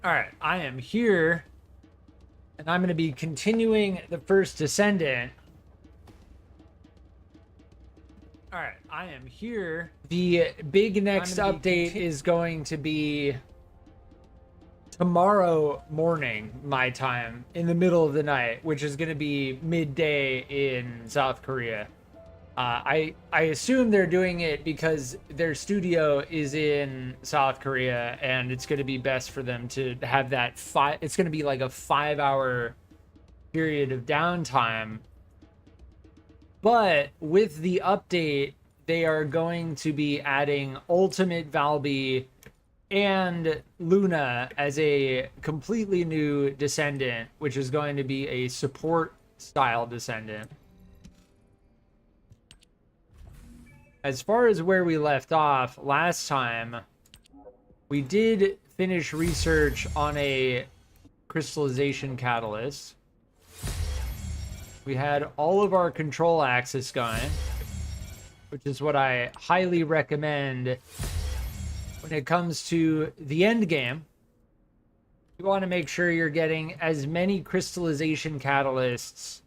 All right, I am here, and I'm going to be continuing the first Descendant. All right, I am here. The big next update is going to be tomorrow morning, my time, in the middle of the night, which is going to be midday in South Korea. I assume they're doing it because their studio is in South Korea, and it's going to be best for them to have that it's going to be like a 5-hour period of downtime. But with the update, they are going to be adding Ultimate Valby and Luna as a completely new Descendant, which is going to be a support style Descendant. As far as where we left off last time, we did finish research on a crystallization catalyst. We had all of our control axis going, which is what I highly recommend when it comes to the end game. You want to make sure you're getting as many crystallization catalysts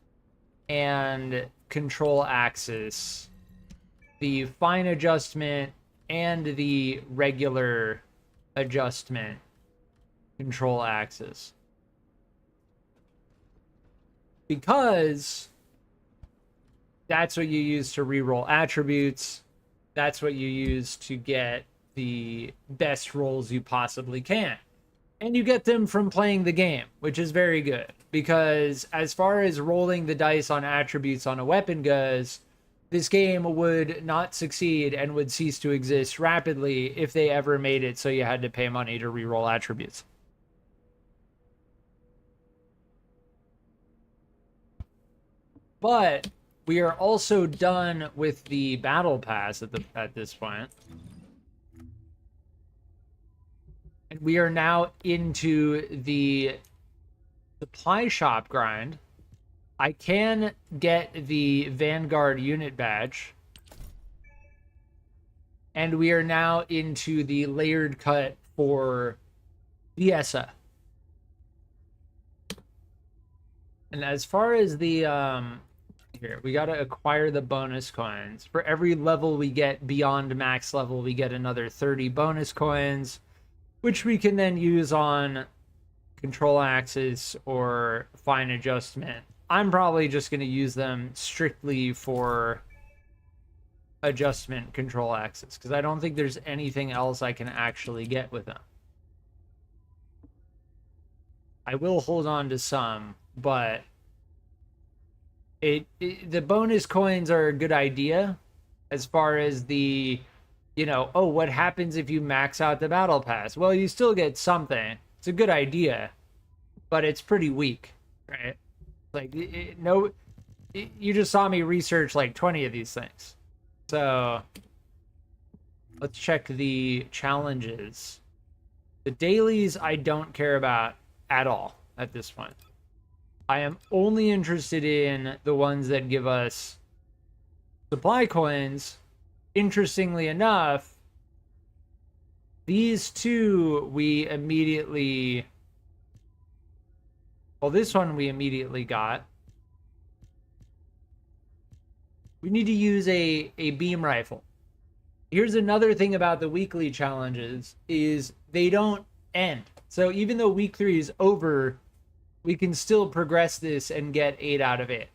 and control axis, the fine adjustment and the regular adjustment control axis, because that's what you use to reroll attributes. That's what you use to get the best rolls you possibly can, and you get them from playing the game, which is very good, because as far as rolling the dice on attributes on a weapon goes, this game would not succeed and would cease to exist rapidly if they ever made it so you had to pay money to reroll attributes. But we are also done with the battle pass at this point. And we are now into the supply shop grind. I can get the Vanguard unit badge. And we are now into the layered cut for Fiesta. And as far as the here, we got to acquire the bonus coins. For every level we get beyond max level, we get another 30 bonus coins, which we can then use on control axis or fine adjustment. I'm probably just going to use them strictly for adjustment control axis, because I don't think there's anything else I can actually get with them. I will hold on to some, but the bonus coins are a good idea as far as the, oh, what happens if you max out the battle pass? Well, you still get something. It's a good idea, but it's pretty weak, right? Like, you just saw me research like 20 of these things. So let's check the challenges. The dailies I don't care about at all at this point. I am only interested in the ones that give us supply coins. Interestingly enough, these two we immediately... Well, this one we immediately got. We need to use a beam rifle. Here's another thing about the weekly challenges, is they don't end. So even though week 3 is over, we can still progress this and get 8 out of 8.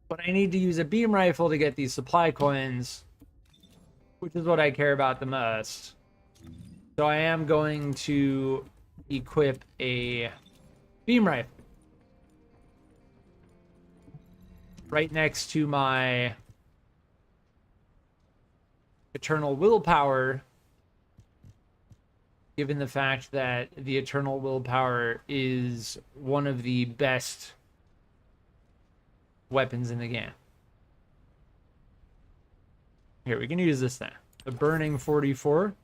But I need to use a beam rifle to get these supply coins, which is what I care about the most. So I am going to equip a beam rifle right next to my eternal willpower, given the fact that the eternal willpower is one of the best weapons in the game. Here, we can use this thing. The Burning 44.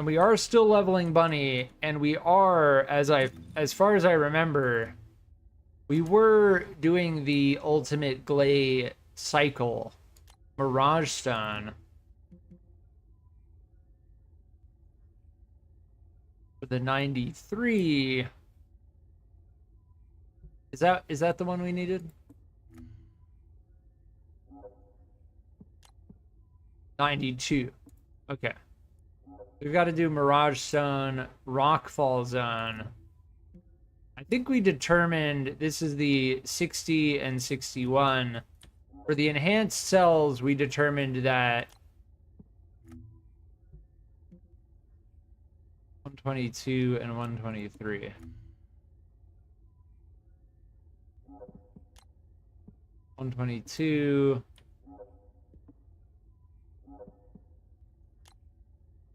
And we are still leveling Bunny, and we are, as far as I remember, we were doing the ultimate Gley cycle, Mirage Stone. For the 93. Is that the one we needed? 92. Okay. We've got to do Mirage Zone, Rockfall Zone. I think we determined this is the 60 and 61. For the enhanced cells, we determined that 122 and 123. 122.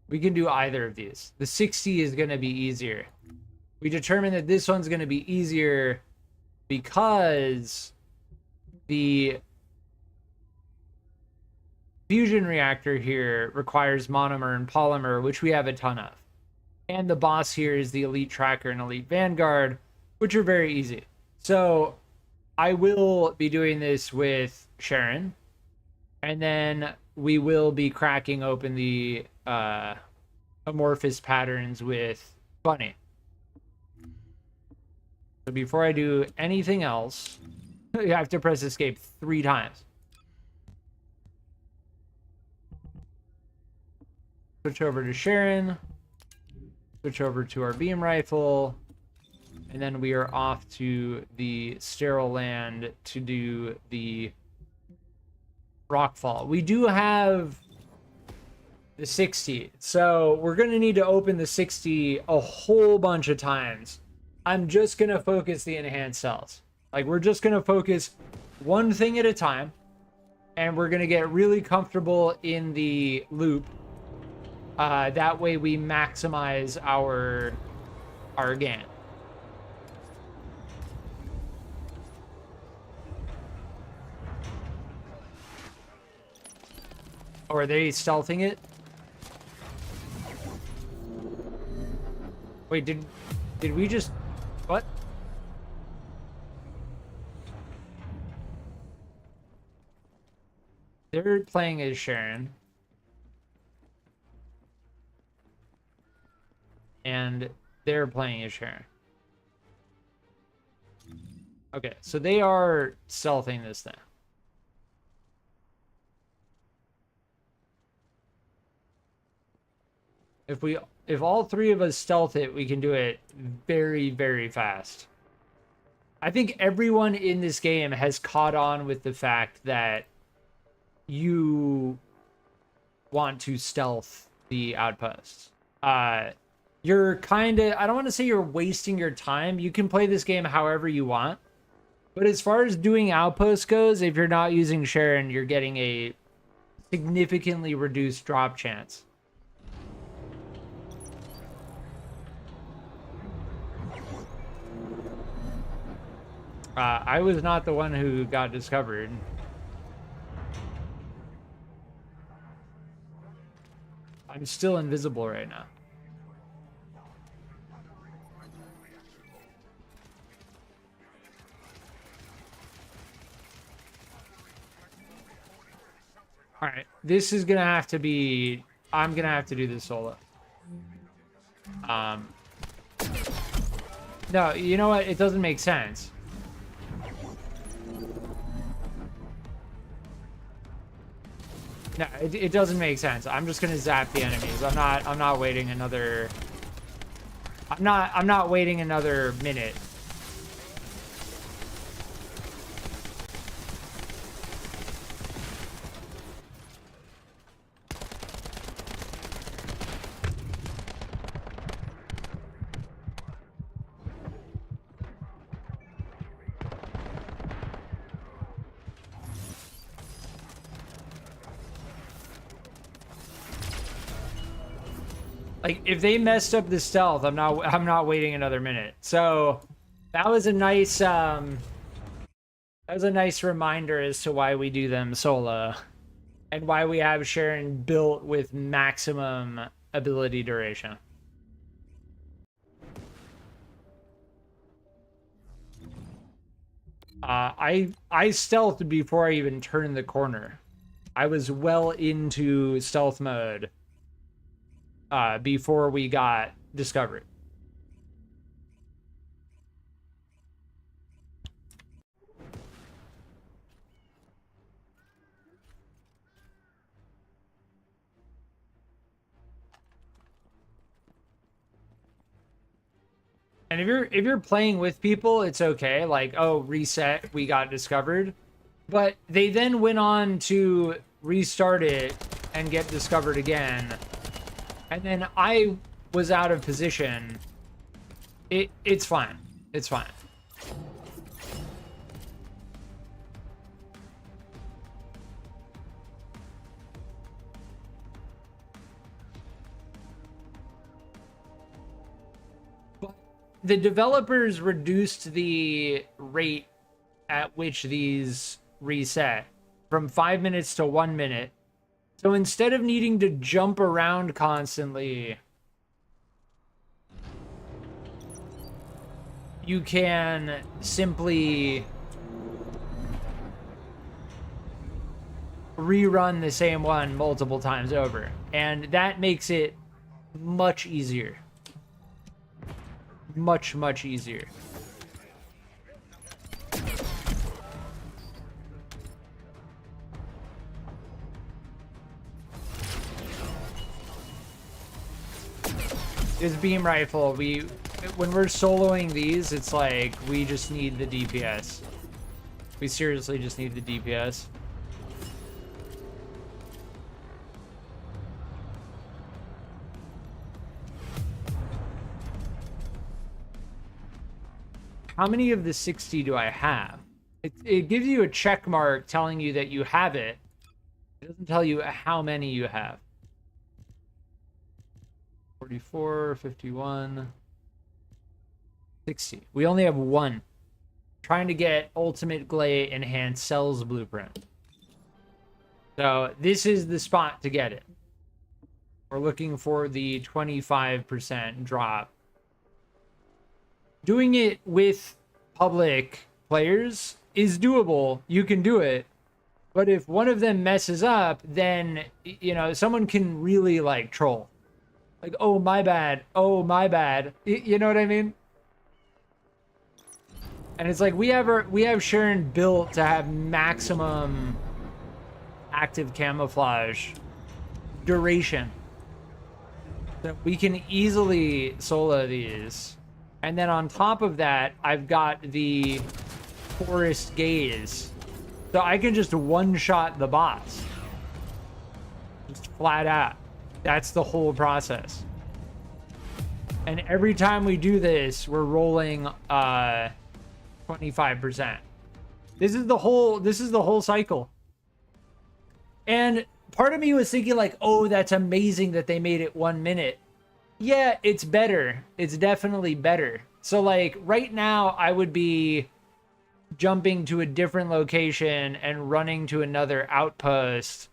We can do either of these. The 60 is going to be easier. We determined that this one's going to be easier because the fusion reactor here requires monomer and polymer, which we have a ton of. And the boss here is the Elite Tracker and Elite Vanguard, which are very easy. So I will be doing this with Sharon, and then we will be cracking open the amorphous patterns with Bunny. So before I do anything else, you have to press escape 3 times. Switch over to Sharon. Switch over to our beam rifle. And then we are off to the sterile land to do the rockfall. We do have the 60. So we're going to need to open the 60 a whole bunch of times. I'm just going to focus the enhanced cells. Like, we're just going to focus one thing at a time. And we're going to get really comfortable in the loop. That way we maximize our gain. Or are they stealthing it? Wait, did we just... What? They're playing as Sharon. And they're playing as Sharon. Okay, so they are stealthing this thing. If all 3 of us stealth it, we can do it very, very fast. I think everyone in this game has caught on with the fact that you want to stealth the outposts. You're kind of, I don't want to say you're wasting your time. You can play this game however you want. But as far as doing outposts goes, if you're not using Sharon, you're getting a significantly reduced drop chance. I was not the one who got discovered. I'm still invisible right now. All right, this is gonna have to be, I'm gonna have to do this solo. No, you know what? It doesn't make sense. No, it doesn't make sense. I'm just gonna zap the enemies. I'm not waiting another. I'm not waiting another minute. Like, if they messed up the stealth, I'm not waiting another minute. So that was a nice reminder as to why we do them solo and why we have Sharon built with maximum ability duration. I stealthed before I even turned the corner. I was well into stealth mode before we got discovered. And if you're playing with people, it's okay. Like, oh, reset, we got discovered. But they then went on to restart it and get discovered again. And then I was out of position. It's fine. It's fine. The developers reduced the rate at which these reset from 5 minutes to 1 minute. So instead of needing to jump around constantly, you can simply rerun the same one multiple times over. And that makes it much easier. Much, much easier. This beam rifle, when we're soloing these, it's like we just need the DPS. We seriously just need the DPS. How many of the 60 do I have? It gives you a check mark telling you that you have it. It doesn't tell you how many you have. 44, 51, 60. We only have one. Trying to get Ultimate Gley Enhanced Cells Blueprint. So this is the spot to get it. We're looking for the 25% drop. Doing it with public players is doable. You can do it. But if one of them messes up, then, you know, someone can really, like, troll. Like, oh, my bad. Oh, my bad. You know what I mean? And it's like, we have Sharon built to have maximum active camouflage duration. So we can easily solo these. And then on top of that, I've got the Forest Gaze. So I can just one-shot the boss. Just flat out. That's the whole process. And every time we do this, we're rolling 25%. This is the whole cycle. And part of me was thinking like, oh, that's amazing that they made it 1 minute. Yeah, it's better. It's definitely better. So like right now I would be jumping to a different location and running to another outpost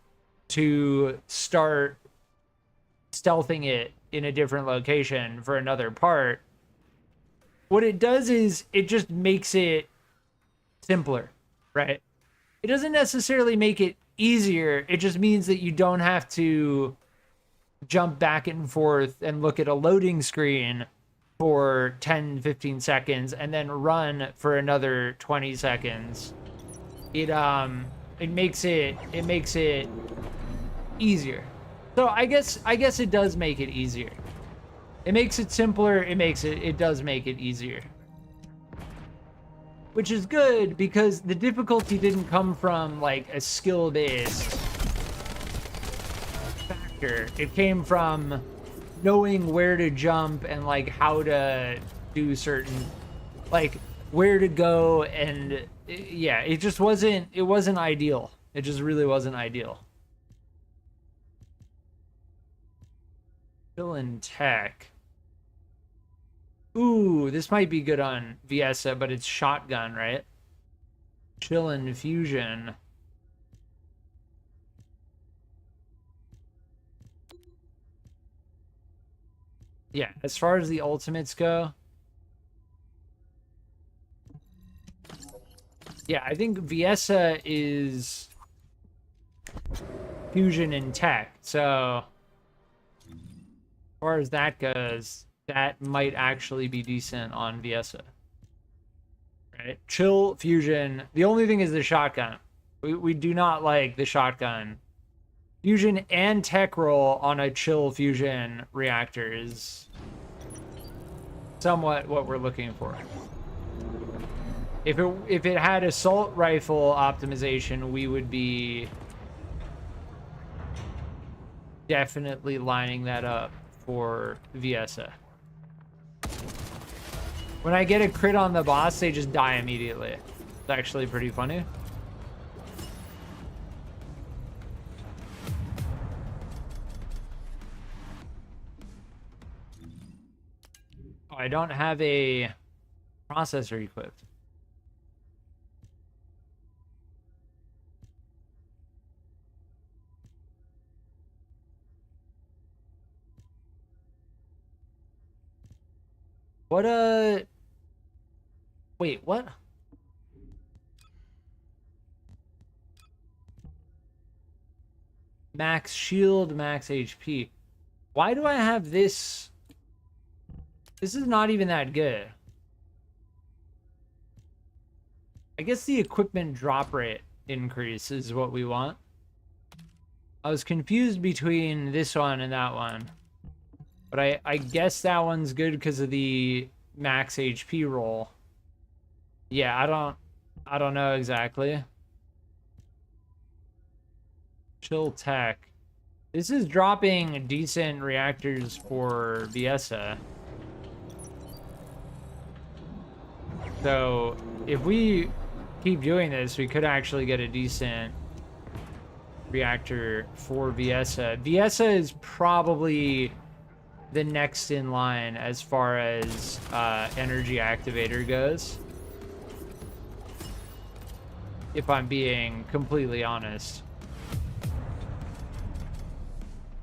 to start stealthing it in a different location for another part. What it does is it just makes it simpler, right? It doesn't necessarily make it easier. It just means that you don't have to jump back and forth and look at a loading screen for 10-15 seconds and then run for another 20 seconds. It makes it easier. So I guess it does make it easier. It makes it simpler. It does make it easier. Which is good because the difficulty didn't come from like a skill-based factor. It came from knowing where to jump and like how to do certain, like where to go, and yeah, it wasn't ideal. It just really wasn't ideal. Still in tech. Ooh, this might be good on Viesa, but it's shotgun, right? Chill and fusion. Yeah, as far as the ultimates go, yeah, I think VESA is fusion in tech. So as far as that goes, that might actually be decent on VESA. Right? Chill fusion. The only thing is the shotgun. We do not like the shotgun. Fusion and tech roll on a chill fusion reactor is somewhat what we're looking for. If it had assault rifle optimization, we would be definitely lining that up for VESA. When I get a crit on the boss, they just die immediately. It's actually pretty funny. Oh, I don't have a processor equipped. What wait, what? Max shield, max HP. Why do I have this? This is not even that good. I guess the equipment drop rate increase is what we want. I was confused between this one and that one. But I guess that one's good because of the max HP roll. Yeah, I don't know exactly. Chill tech. This is dropping decent reactors for VESA. So if we keep doing this, we could actually get a decent reactor for VESA. VESA is probably the next in line as far as energy activator goes, if I'm being completely honest.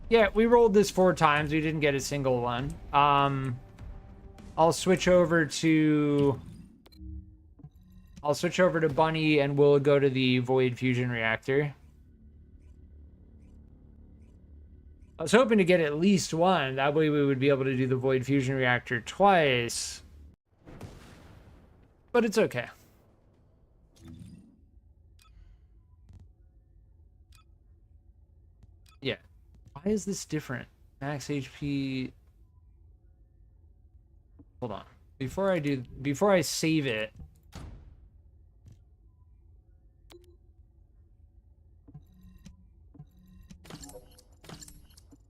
Yeah, we rolled this 4 times. We didn't get a single one. I'll switch over to Bunny and we'll go to the Void Fusion Reactor. I was hoping to get at least one. That way we would be able to do the Void Fusion Reactor twice. But it's okay. Yeah. Why is this different? Max HP. Hold on. Before I save it.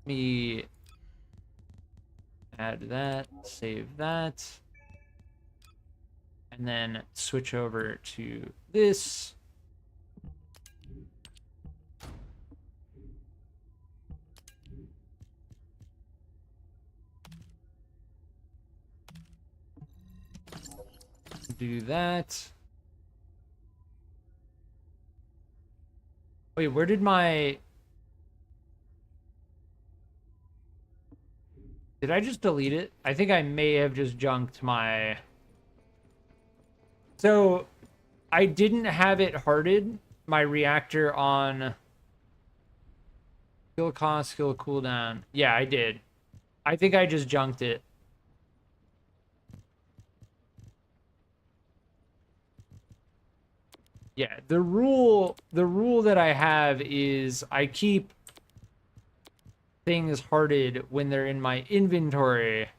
Let me add that, save that, and then switch over to this. Do that. Wait, where did my... Did I just delete it? I think I may have just junked my... So, I didn't have it hearted, my reactor on... Skill cost, skill cooldown. Yeah, I did. I think I just junked it. Yeah, the rule that I have is I keep things hearted when they're in my inventory.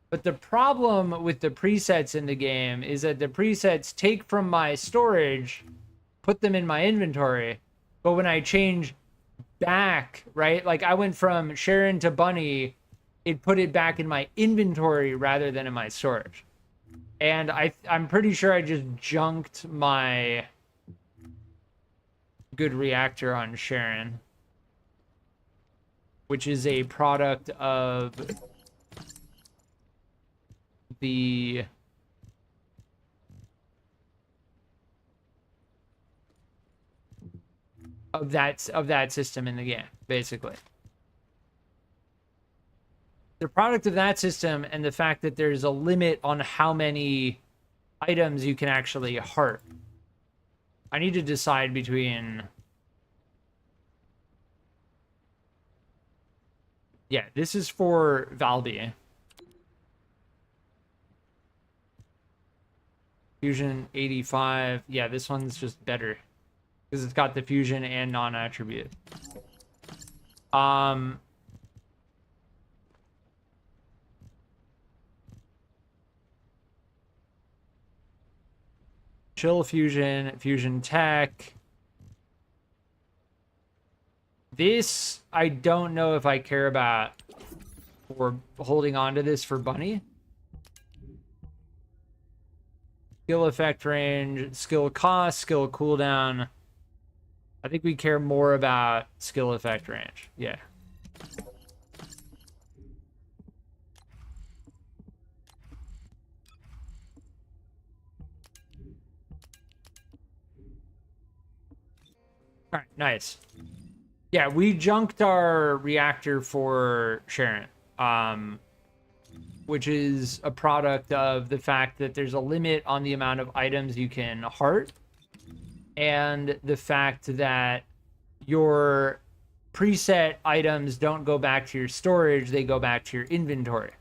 But the problem with the presets in the game is that the presets take from my storage, put them in my inventory. But when I change back, right? Like I went from Sharon to Bunny, it put it back in my inventory rather than in my storage. And I'm pretty sure I just junked my good reactor on Sharon, which is a product of the of that system in the game, basically. the product of that system and the fact that there's a limit on how many items you can actually heart. I need to decide between... Yeah, this is for Valby. Fusion 85. Yeah, this one's just better. Because it's got the fusion and non-attribute. Chill Fusion, Fusion Tech. This, I don't know if I care about for holding on to this for Bunny. Skill effect range, skill cost, skill cooldown. I think we care more about skill effect range. Yeah. All right, nice. Yeah, we junked our reactor for Sharon, which is a product of the fact that there's a limit on the amount of items you can heart, and the fact that your preset items don't go back to your storage, they go back to your inventory.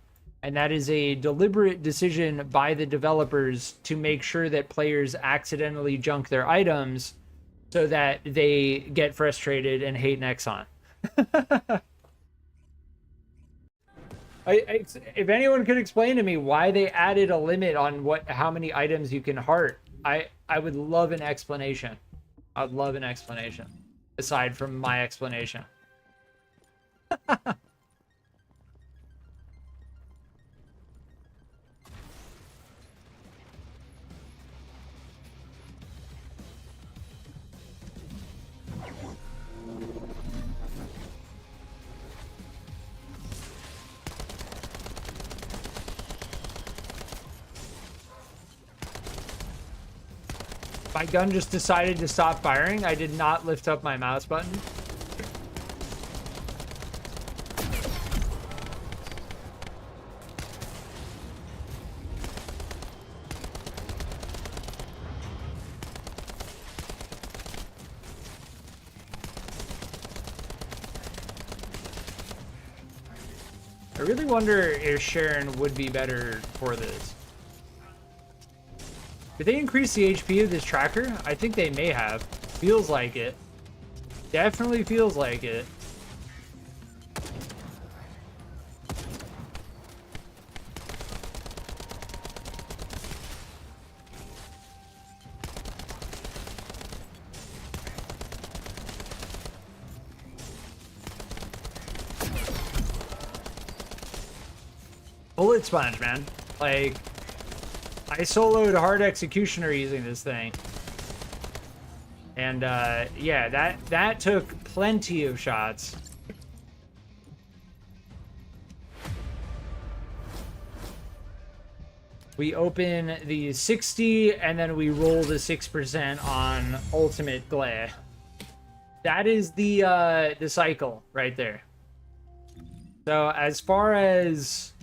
And that is a deliberate decision by the developers to make sure that players accidentally junk their items so that they get frustrated and hate Nexon. If anyone could explain to me why they added a limit on how many items you can heart, I would love an explanation. I'd love an explanation, aside from my explanation. My gun just decided to stop firing. I did not lift up my mouse button. I really wonder if Sharon would be better for this. Did they increase the HP of this tracker? I think they may have. Feels like it. Definitely feels like it. Bullet sponge, man. Like, I soloed Hard Executioner using this thing. And, yeah, that took plenty of shots. We open the 60, and then we roll the 6% on Ultimate Gley. That is the cycle right there. So, as far as...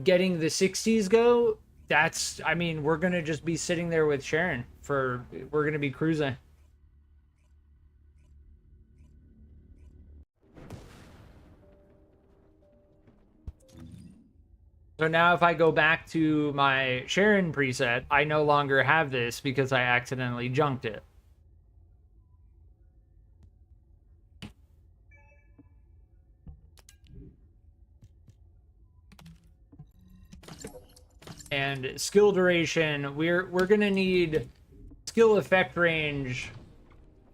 getting the 60s go, that's, I mean, we're gonna just be sitting there with Sharon we're gonna be cruising. So now if I go back to my Sharon preset, I no longer have this because I accidentally junked it. And skill duration, we're gonna need skill effect range.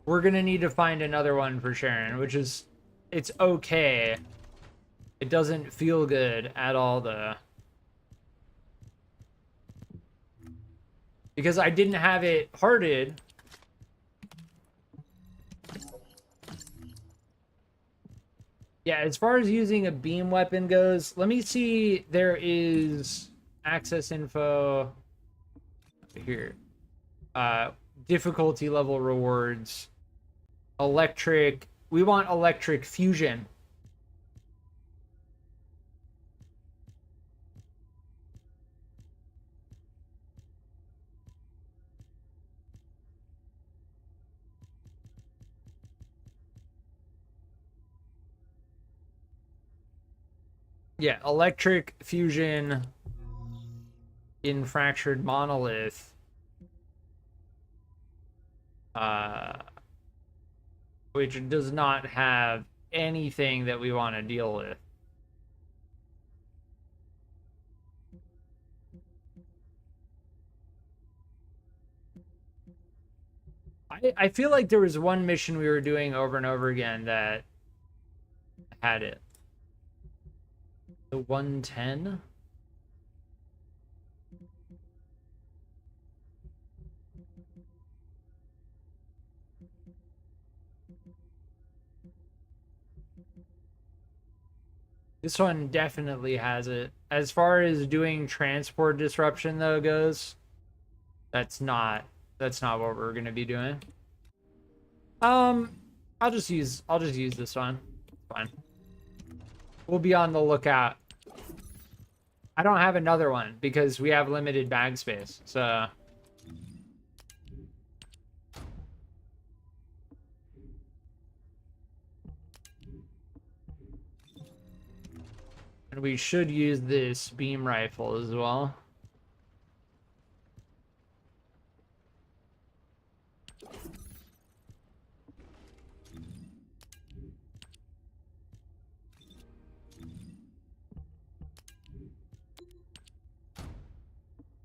We're gonna need to find another one for Sharon, which is, it's okay. It doesn't feel good at all though. Because I didn't have it hearted. Yeah, as far as using a beam weapon goes, let me see, there is... access info here, difficulty level rewards, electric, we want electric fusion. Yeah, electric fusion in fractured monolith. Which does not have anything that we want to deal with. I feel like there was one mission we were doing over and over again that had it. The 110? This one definitely has it. As far as doing transport disruption though goes, that's not what we're gonna be doing. I'll just use this one. Fine. We'll be on the lookout. I don't have another one because we have limited bag space, so. And we should use this beam rifle as well.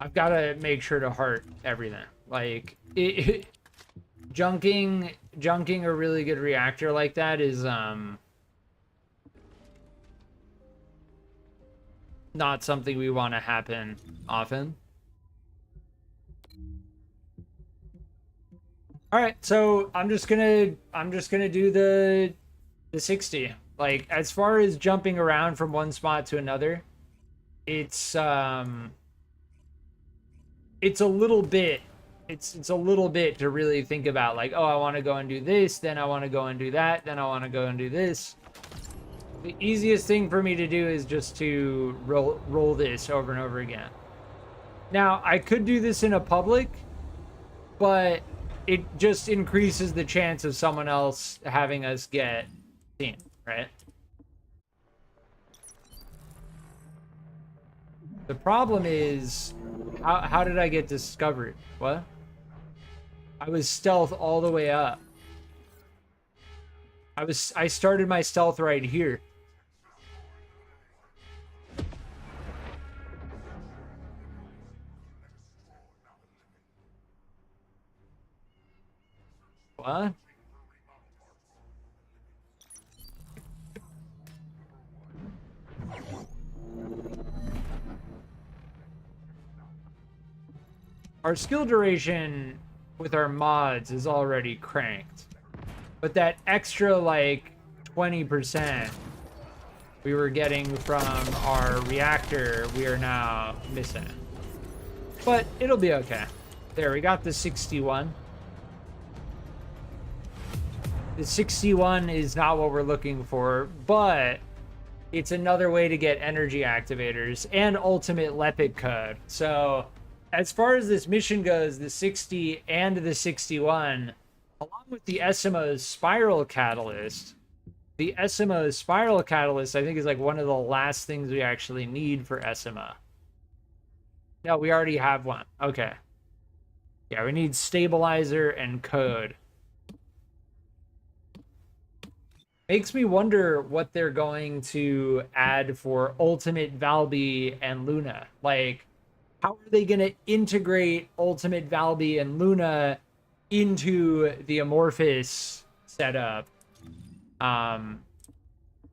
I've got to make sure to heart everything. Like, junking a really good reactor like that is, not something we want to happen often. All right, so I'm just gonna do the 60. Like, as far as jumping around from one spot to another, it's a little bit to really think about, like, oh, I want to go and do this, then I want to go and do that, then I want to go and do this. The easiest thing for me to do is just to roll this over and over again. Now, I could do this in a public, but it just increases the chance of someone else having us get seen, right? The problem is, how did I get discovered? What? I was stealth all the way up. I started my stealth right here. What? Our skill duration with our mods is already cranked. But that extra, like, 20% we were getting from our reactor, we are now missing. But it'll be okay. There, we got the 61. The 61 is not what we're looking for, but it's another way to get energy activators and ultimate LEPID code. So as far as this mission goes, the 60 and the 61, along with the SMO's spiral catalyst, the SMO's spiral catalyst, I think, is like one of the last things we actually need for SMO. No, we already have one. Okay. Yeah, we need stabilizer and code. Makes me wonder what they're going to add for Ultimate Valby and Luna. Like, how are they going to integrate Ultimate Valby and Luna into the Amorphous setup?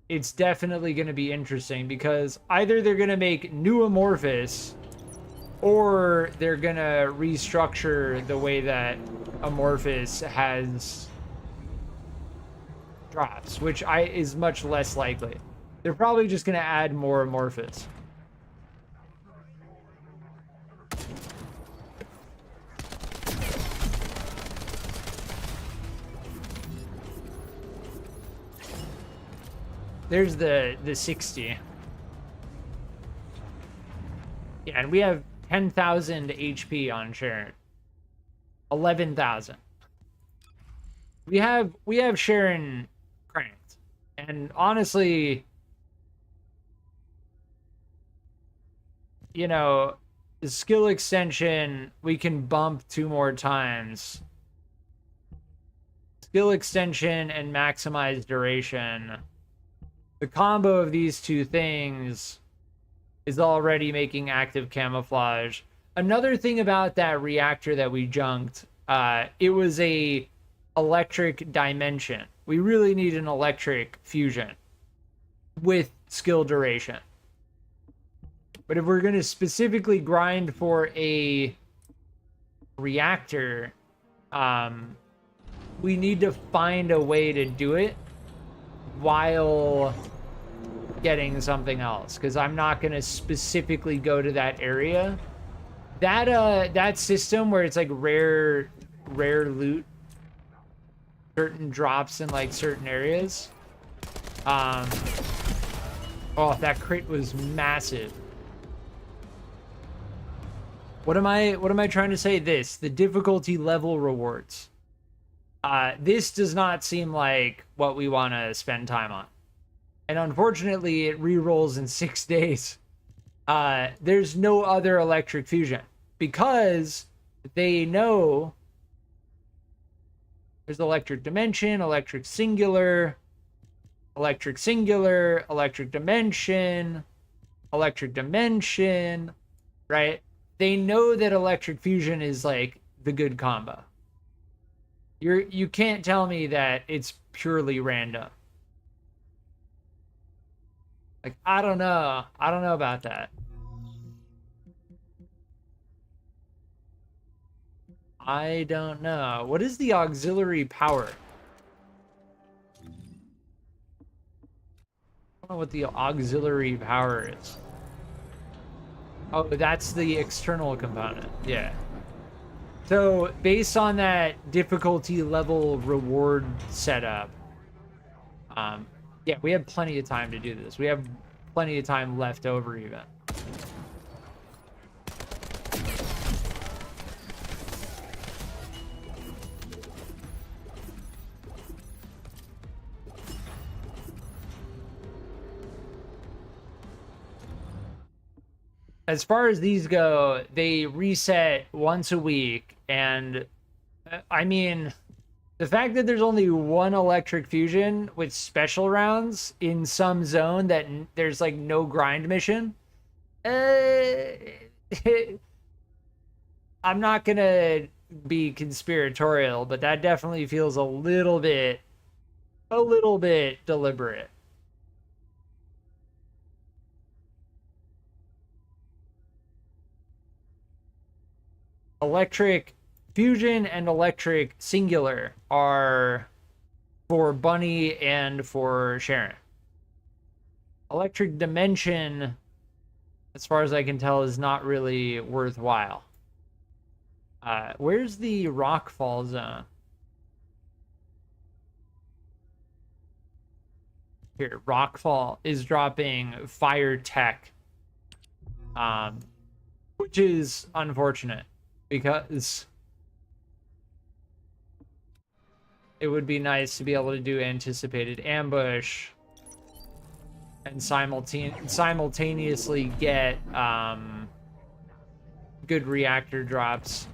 It's definitely going to be interesting because either they're going to make new Amorphous or they're going to restructure the way that Amorphous has drops, which is much less likely. They're probably just going to add more Amorphous. There's the 60. Yeah, and we have 10,000 HP on Sharon. 11,000. We have Sharon cranked. And honestly, you know, the skill extension, we can bump 2 more times. Skill extension and maximize duration. The combo of these two things is already making active camouflage. Another thing about that reactor that we junked, it was a electric dimension. We really need an electric fusion with skill duration. But if we're going to specifically grind for a reactor, we need to find a way to do it while getting something else, because I'm not going to specifically go to that area. That system where it's like rare loot, certain drops in like certain areas. Oh, that crit was massive. What am I trying to say? The difficulty level rewards. This does not seem like what we want to spend time on. And unfortunately, it re-rolls in 6 days. There's no other electric fusion because they know there's electric dimension, electric singular, electric singular, electric dimension, right? They know that electric fusion is like the good combo. You can't tell me that it's purely random. Like, I don't know about that. I don't know. What is the auxiliary power? I don't know what the auxiliary power is. Oh, that's the external component. Yeah. So based on that difficulty level reward setup, yeah, we have plenty of time to do this. We have plenty of time left over even. As far as these go, they reset once a week, and I mean, the fact that there's only one electric fusion with special rounds in some zone that there's like no grind mission, I'm not gonna be conspiratorial, but that definitely feels a little bit deliberate. Electric fusion and electric singular are for Bunny and for Sharon. Electric dimension, as far as I can tell, is not really worthwhile. Where's the rockfall zone? Here, rockfall is dropping fire tech, which is unfortunate because it would be nice to be able to do anticipated ambush and simultaneously get good reactor drops.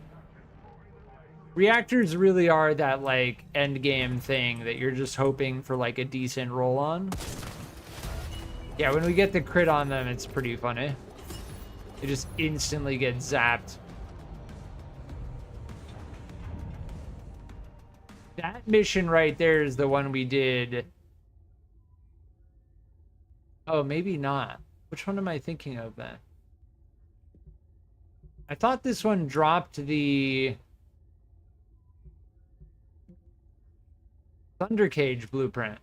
Reactors really are that like end game thing that you're just hoping for like a decent roll on. Yeah, when we get the crit on them, it's pretty funny. They just instantly get zapped. That mission right there is the one we did. Oh, maybe not. Which one am I thinking of then? I thought this one dropped the Thundercage blueprint.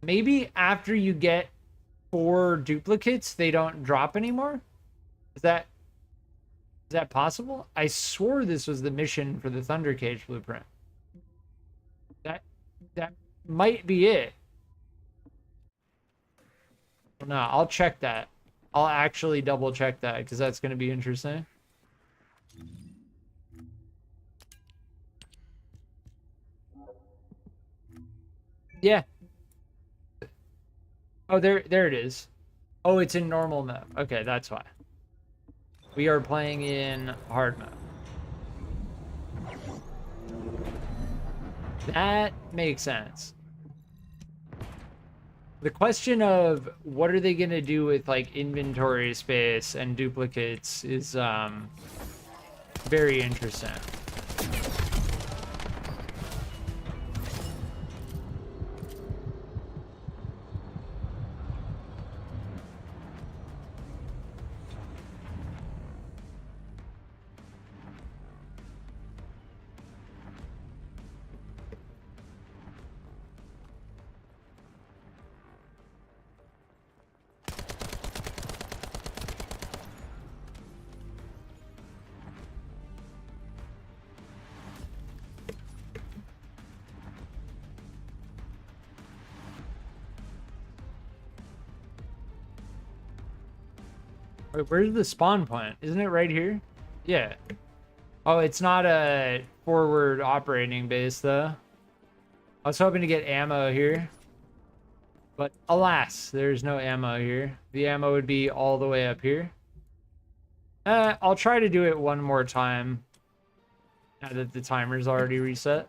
Maybe after you get 4 duplicates, they don't drop anymore? Is that possible? I swore this was the mission for the Thundercage blueprint. That might be it. No, I'll check that. I'll actually double check that because that's going to be interesting. Yeah. Oh, there it is. Oh, it's in normal mode. Okay, that's why. We are playing in hard mode. That makes sense. The question of what are they gonna do with like inventory space and duplicates is very interesting. Wait, where's the spawn point? Isn't it right here? Yeah. Oh, it's not a forward operating base, though. I was hoping to get ammo here. But alas, there's no ammo here. The ammo would be all the way up here. I'll try to do it one more time. Now that the timer's already reset.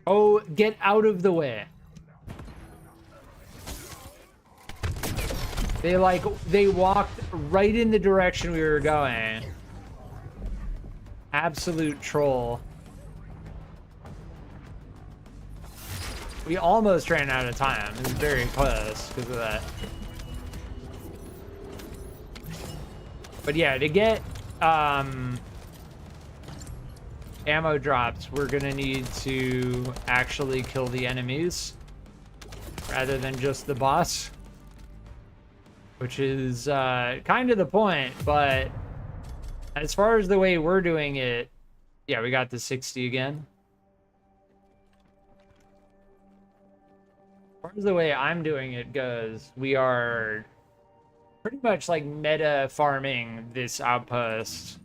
Oh, get out of the way. They walked right in the direction we were going. Absolute troll. We almost ran out of time. It was very close because of that. But yeah, to get ammo drops, we're gonna need to actually kill the enemies rather than just the boss, which is kind of the point. But as far as the way we're doing it, yeah, we got the 60 again. As far as the way I'm doing it goes, we are pretty much like meta farming this outpost.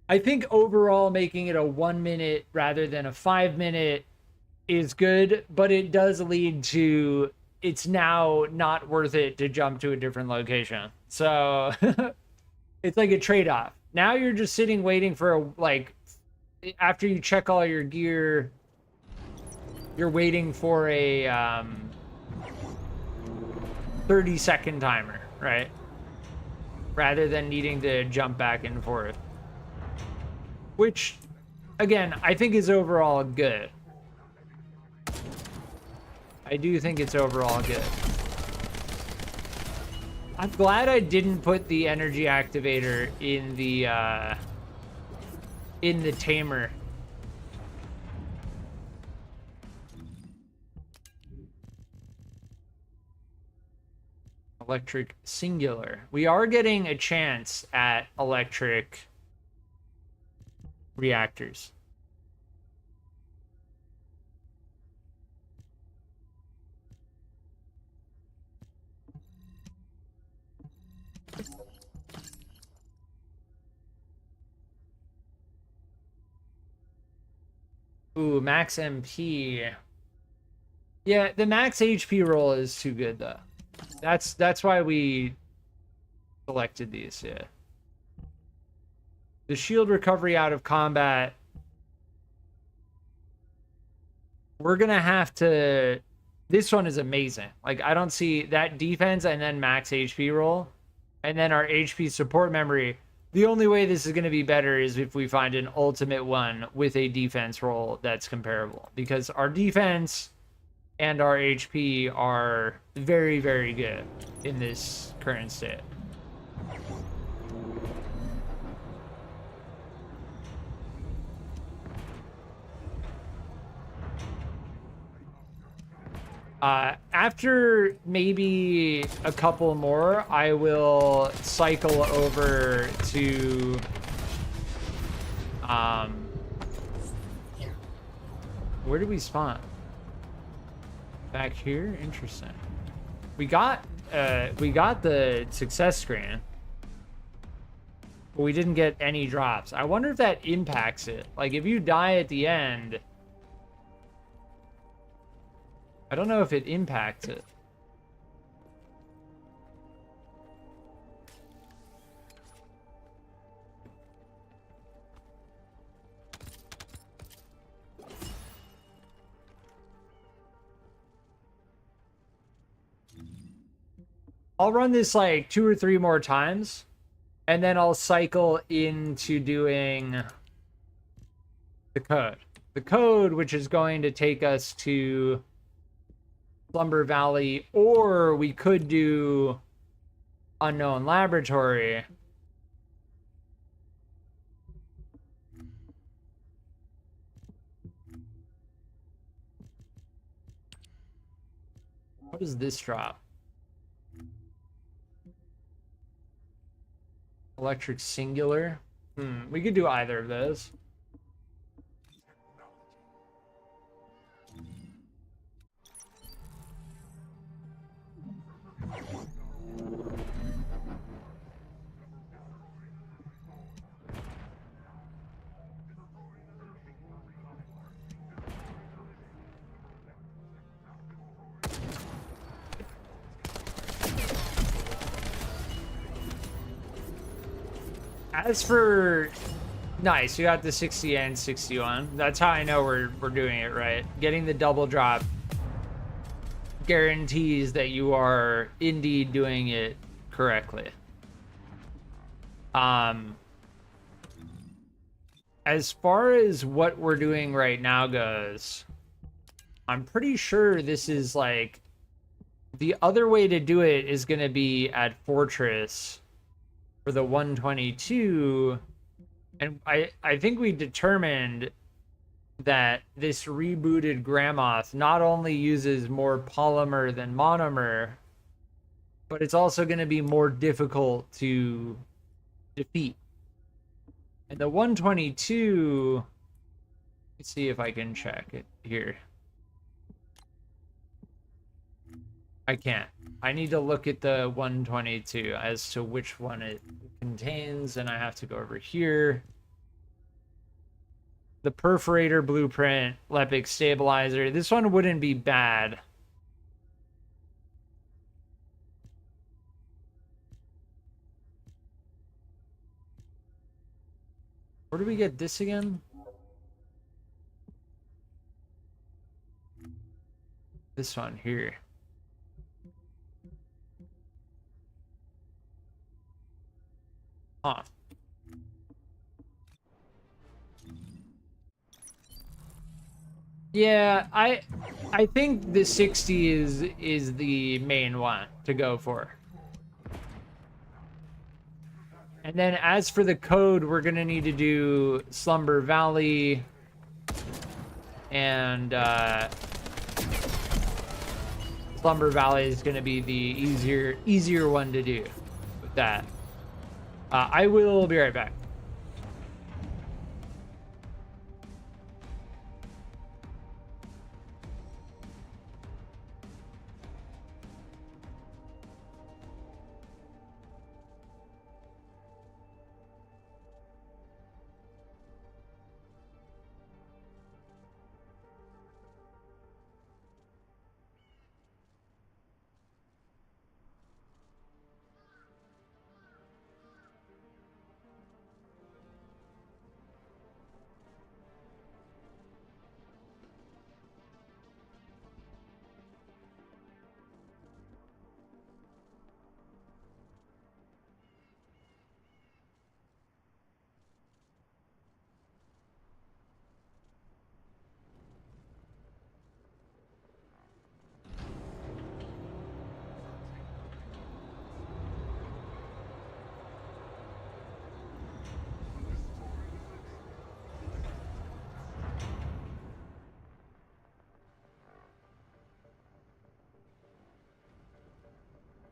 I think overall making it a 1 minute rather than a 5 minute is good, but it does lead to it's now not worth it to jump to a different location. So it's like a trade-off. Now you're just sitting waiting for a, like, after you check all your gear, you're waiting for a 30-second timer, right? Rather than needing to jump back and forth. Which, again, I think is overall good. I do think it's overall good. I'm glad I didn't put the energy activator in the tamer. Electric singular. We are getting a chance at electric reactors. Ooh, max MP. Yeah, the max HP roll is too good though. That's why we selected these, yeah. The shield recovery out of combat. We're gonna have to. This one is amazing. Like, I don't see that defense and then max HP roll, and then our HP support memory. The only way this is gonna be better is if we find an ultimate one with a defense roll that's comparable, because our defense and our HP are very, very good in this current state. After maybe a couple more, I will cycle over to where did we spawn? Back here? Interesting. We got the success screen. But we didn't get any drops. I wonder if that impacts it. Like, if you die at the end... I don't know if it impacts it. I'll run this like 2 or 3 more times, and then I'll cycle into doing the code. The code, which is going to take us to Slumber Valley, or we could do Unknown Laboratory. What does this drop? Electric Singular. We could do either of those. As for... Nice, you got the 60 and 61. That's how I know we're doing it right. Getting the double drop guarantees that you are indeed doing it correctly. As far as what we're doing right now goes, I'm pretty sure this is like... The other way to do it is going to be at Fortress for the 122, and I think we determined that this rebooted Gramoth not only uses more polymer than monomer, but it's also going to be more difficult to defeat. And the 122, let's see if I can check it here. I can't. I need to look at the 122 as to which one it contains, and I have to go over here. The Perforator Blueprint, Lepic Stabilizer. This one wouldn't be bad. Where do we get this again? This one here. Huh. Yeah, I think the 60 is the main one to go for. And then as for the code, we're gonna need to do Slumber Valley and Slumber Valley is gonna be the easier one to do with that. I will be right back.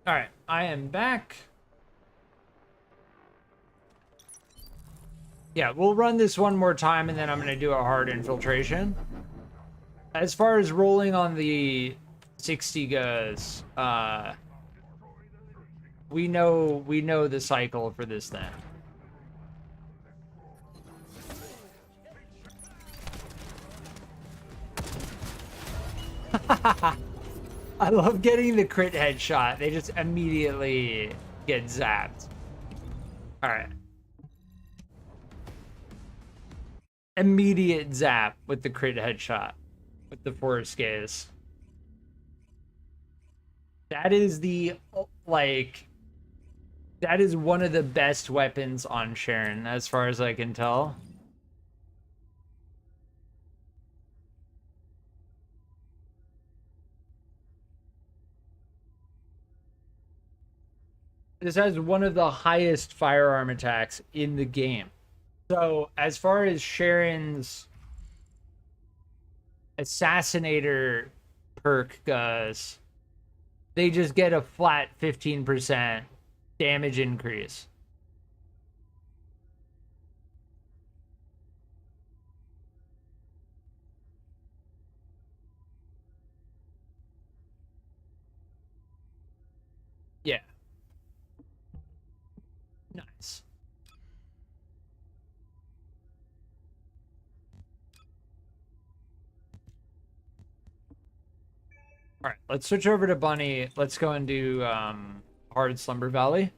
All right, I am back. Yeah, we'll run this one more time, and then I'm going to do a hard infiltration. As far as rolling on the 60 goes, we know the cycle for this thing. I love getting the crit headshot. They just immediately get zapped. All right. Immediate zap with the crit headshot with the force gaze. That is the, like, that is one of the best weapons on Sharon, as far as I can tell. This has one of the highest firearm attacks in the game. So, as far as Sharon's Assassinator perk goes, they just get a flat 15% damage increase. Yeah. Nice. All right, let's switch over to Bunny. Let's go and do Hard Slumber Valley.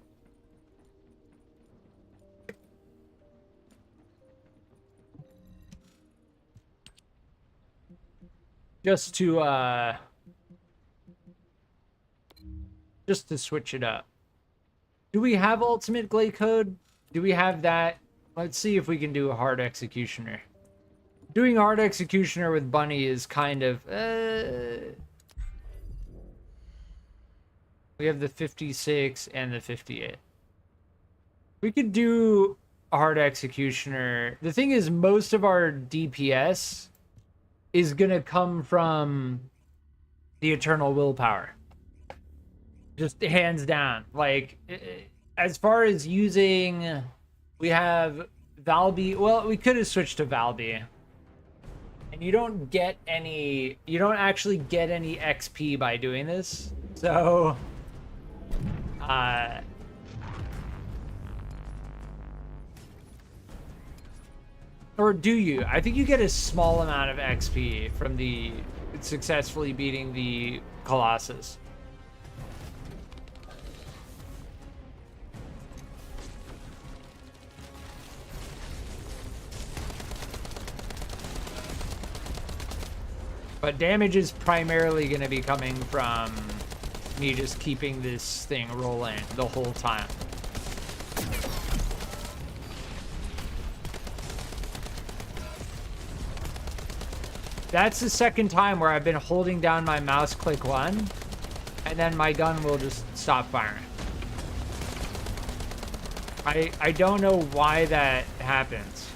Just to switch it up. Do we have Ultimate Gley code? Do we have that? Let's see if we can do a Hard Executioner. Doing Hard Executioner with Bunny is kind of we have the 56 and the 58. We could do a Hard Executioner. The thing is, most of our DPS is gonna come from the Eternal Willpower. Just hands down. Like, as far as using, we have Valby. Well, we could have switched to Valby. And you don't get any, you don't actually get any XP by doing this. So, or do you? I think you get a small amount of XP from the successfully beating the Colossus. But damage is primarily going to be coming from me just keeping this thing rolling the whole time. That's the second time where I've been holding down my mouse click 1, and then my gun will just stop firing. I don't know why that happens.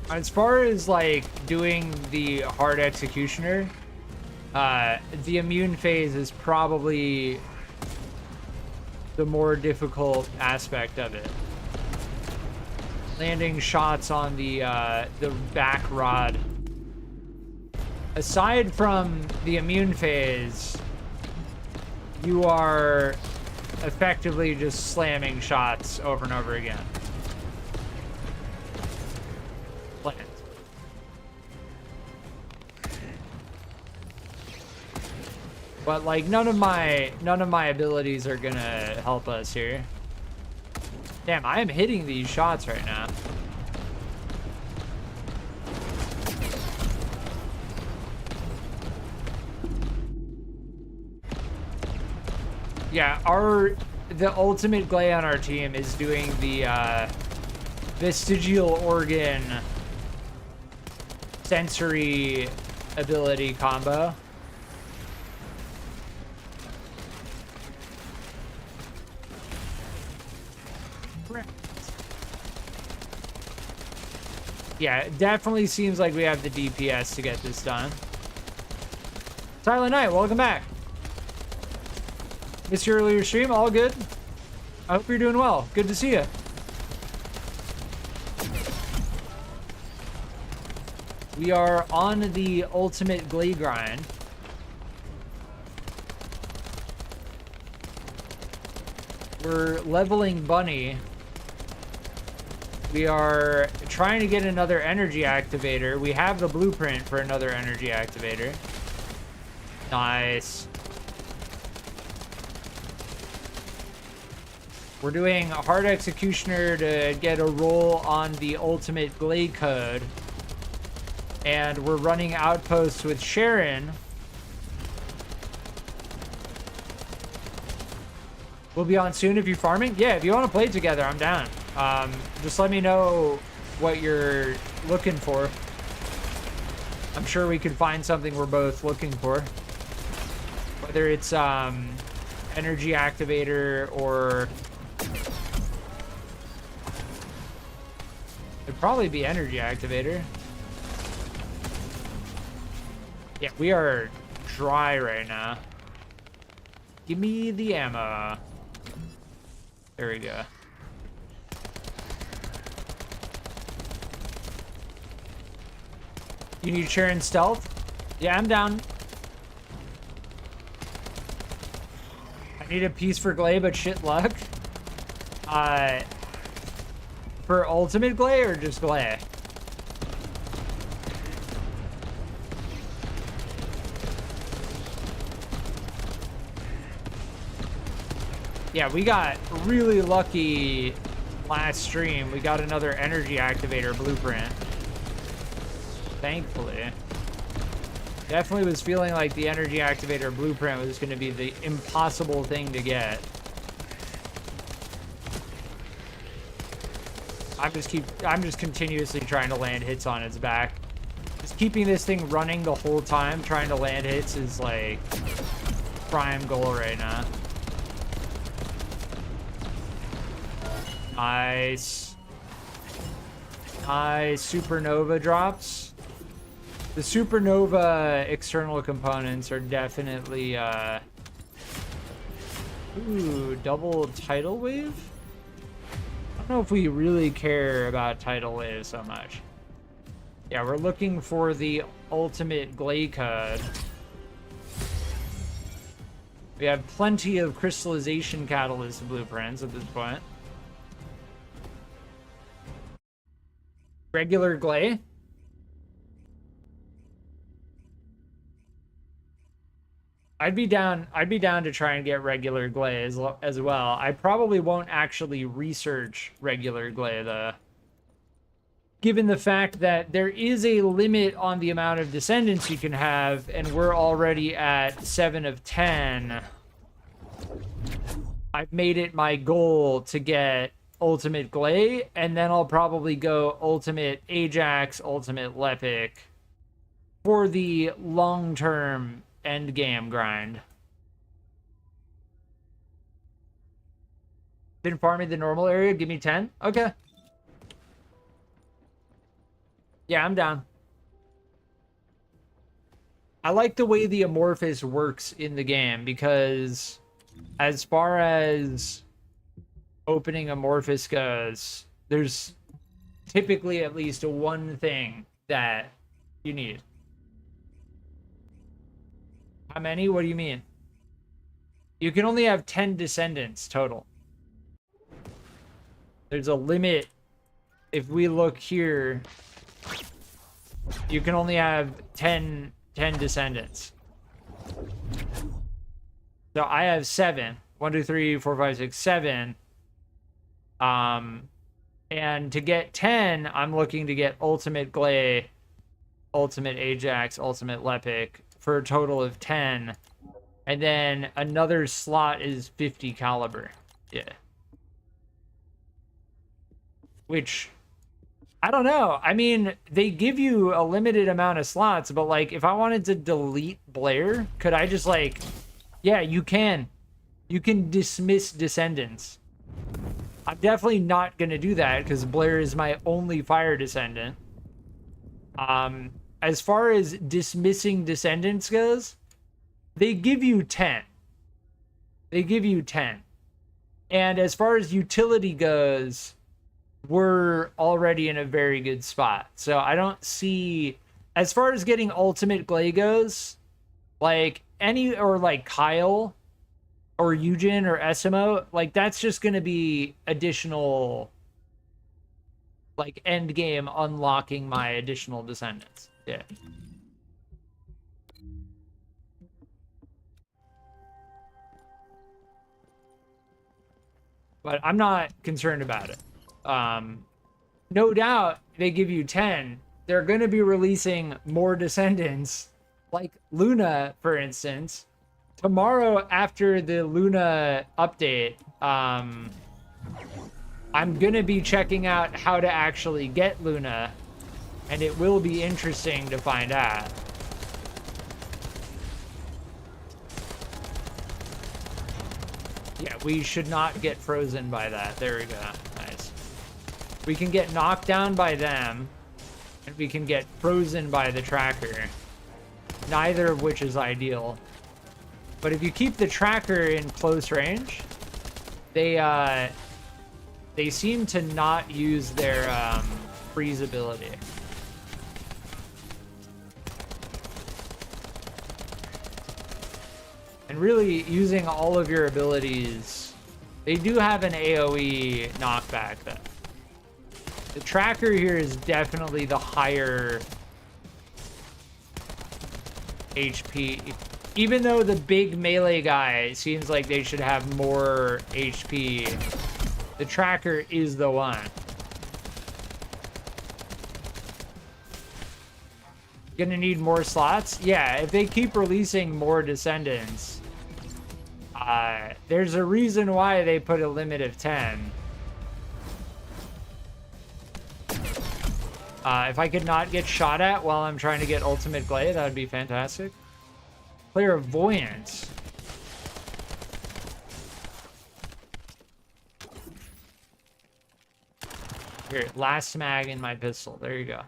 As far as like doing the Hard Executioner, the immune phase is probably the more difficult aspect of it. Landing shots on the back rod. Aside from the immune phase, you are effectively just slamming shots over and over again. But like none of my abilities are gonna help us here. Damn, I am hitting these shots right now. Yeah, the ultimate Gley on our team is doing the vestigial organ sensory ability combo. Yeah, it definitely seems like we have the DPS to get this done. Silent Night, welcome back. Missed your earlier stream, all good? I hope you're doing well. Good to see you. We are on the ultimate Gley grind. We're leveling Bunny. We are trying to get another energy activator. We have the blueprint for another energy activator. Nice. We're doing a hard executioner to get a roll on the ultimate Gley code. And we're running outposts with Sharon. We'll be on soon if you're farming. Yeah, if you want to play together, I'm down. Just let me know what you're looking for. I'm sure we could find something we're both looking for. Whether it's energy activator or... It'd probably be energy activator. Yeah, we are dry right now. Give me the ammo. There we go. You need Sharon stealth? Yeah, I'm down. I need a piece for Gley, but shit luck. For ultimate Gley or just Gley? Yeah, we got really lucky last stream. We got another energy activator blueprint. Thankfully. Definitely was feeling like the energy activator blueprint was going to be the impossible thing to get. I'm just continuously trying to land hits on its back. Just keeping this thing running the whole time, trying to land hits is like prime goal right now. Nice. Nice SuperNOVA drops. The SuperNOVA external components are definitely, ooh, double tidal wave? I don't know if we really care about tidal wave so much. Yeah, we're looking for the ultimate Gley code. We have plenty of crystallization catalyst blueprints at this point. Regular Gley. I'd be down to try and get regular Gley as well. I probably won't actually research regular Gley though. Given the fact that there is a limit on the amount of descendants you can have, and we're already at 7 of 10. I've made it my goal to get ultimate Gley, and then I'll probably go ultimate Ajax, ultimate Lepic for the long-term end game grind. Been farming the normal area, give me 10. Okay. Yeah, I'm down. I like the way the amorphous works in the game because as far as opening amorphous goes, there's typically at least one thing that you need. How many? What do you mean? You can only have 10 descendants total. There's a limit. If we look here, you can only have 10 descendants. So I have 7. 1, 2, 3, 4, 5, 6, 7. And to get 10, I'm looking to get ultimate Gley, ultimate Ajax, ultimate Lepic for a total of 10. And then another slot is 50 caliber. Yeah. Which, I don't know. I mean, they give you a limited amount of slots, but like if I wanted to delete Blair, could I just like, yeah, you can. You can dismiss Descendants. I'm definitely not going to do that because Blair is my only fire descendant. As far as dismissing Descendants goes, they give you 10. They give you 10. And as far as utility goes, we're already in a very good spot. So I don't see, as far as getting ultimate Gley goes, like any, or like Kyle or Eugen or SMO, like that's just going to be additional, like end game unlocking my additional Descendants. Yeah. But I'm not concerned about it. No doubt they give you 10. They're going to be releasing more Descendants, like Luna, for instance. Tomorrow, after the Luna update, I'm going to be checking out how to actually get Luna, and it will be interesting to find out. Yeah, we should not get frozen by that. There we go. Nice. We can get knocked down by them, and we can get frozen by the tracker. Neither of which is ideal. But if you keep the tracker in close range, they seem to not use their freeze ability. And really, using all of your abilities, they do have an AoE knockback, though. The tracker here is definitely the higher HP. Even though the big melee guy seems like they should have more HP, the tracker is the one. Gonna need more slots? Yeah, if they keep releasing more Descendants, there's a reason why they put a limit of 10. If I could not get shot at while I'm trying to get ultimate Gley, that would be fantastic. Clairvoyance. Here, last mag in my pistol. There you go.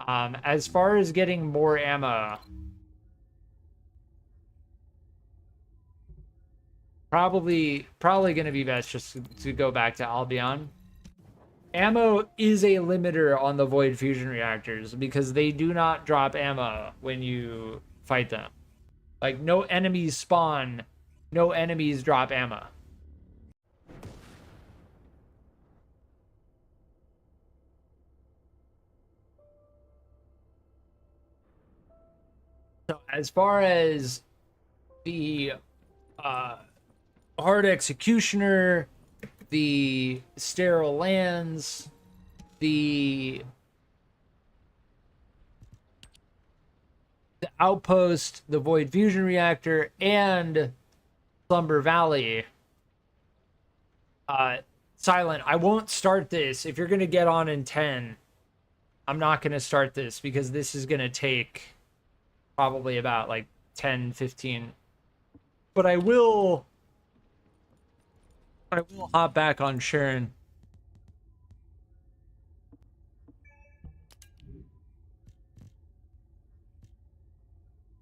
As far as getting more ammo, probably going to be best just to go back to Albion. Ammo is a limiter on the Void Fusion Reactors because they do not drop ammo when you fight them. Like, no enemies spawn, no enemies drop ammo. So as far as the hard executioner, the sterile lands, the outpost, the Void Fusion Reactor, and Slumber Valley. Silent, I won't start this. If you're going to get on in 10, I'm not going to start this because this is going to take probably about like 10, 15. But I will hop back on Sharon.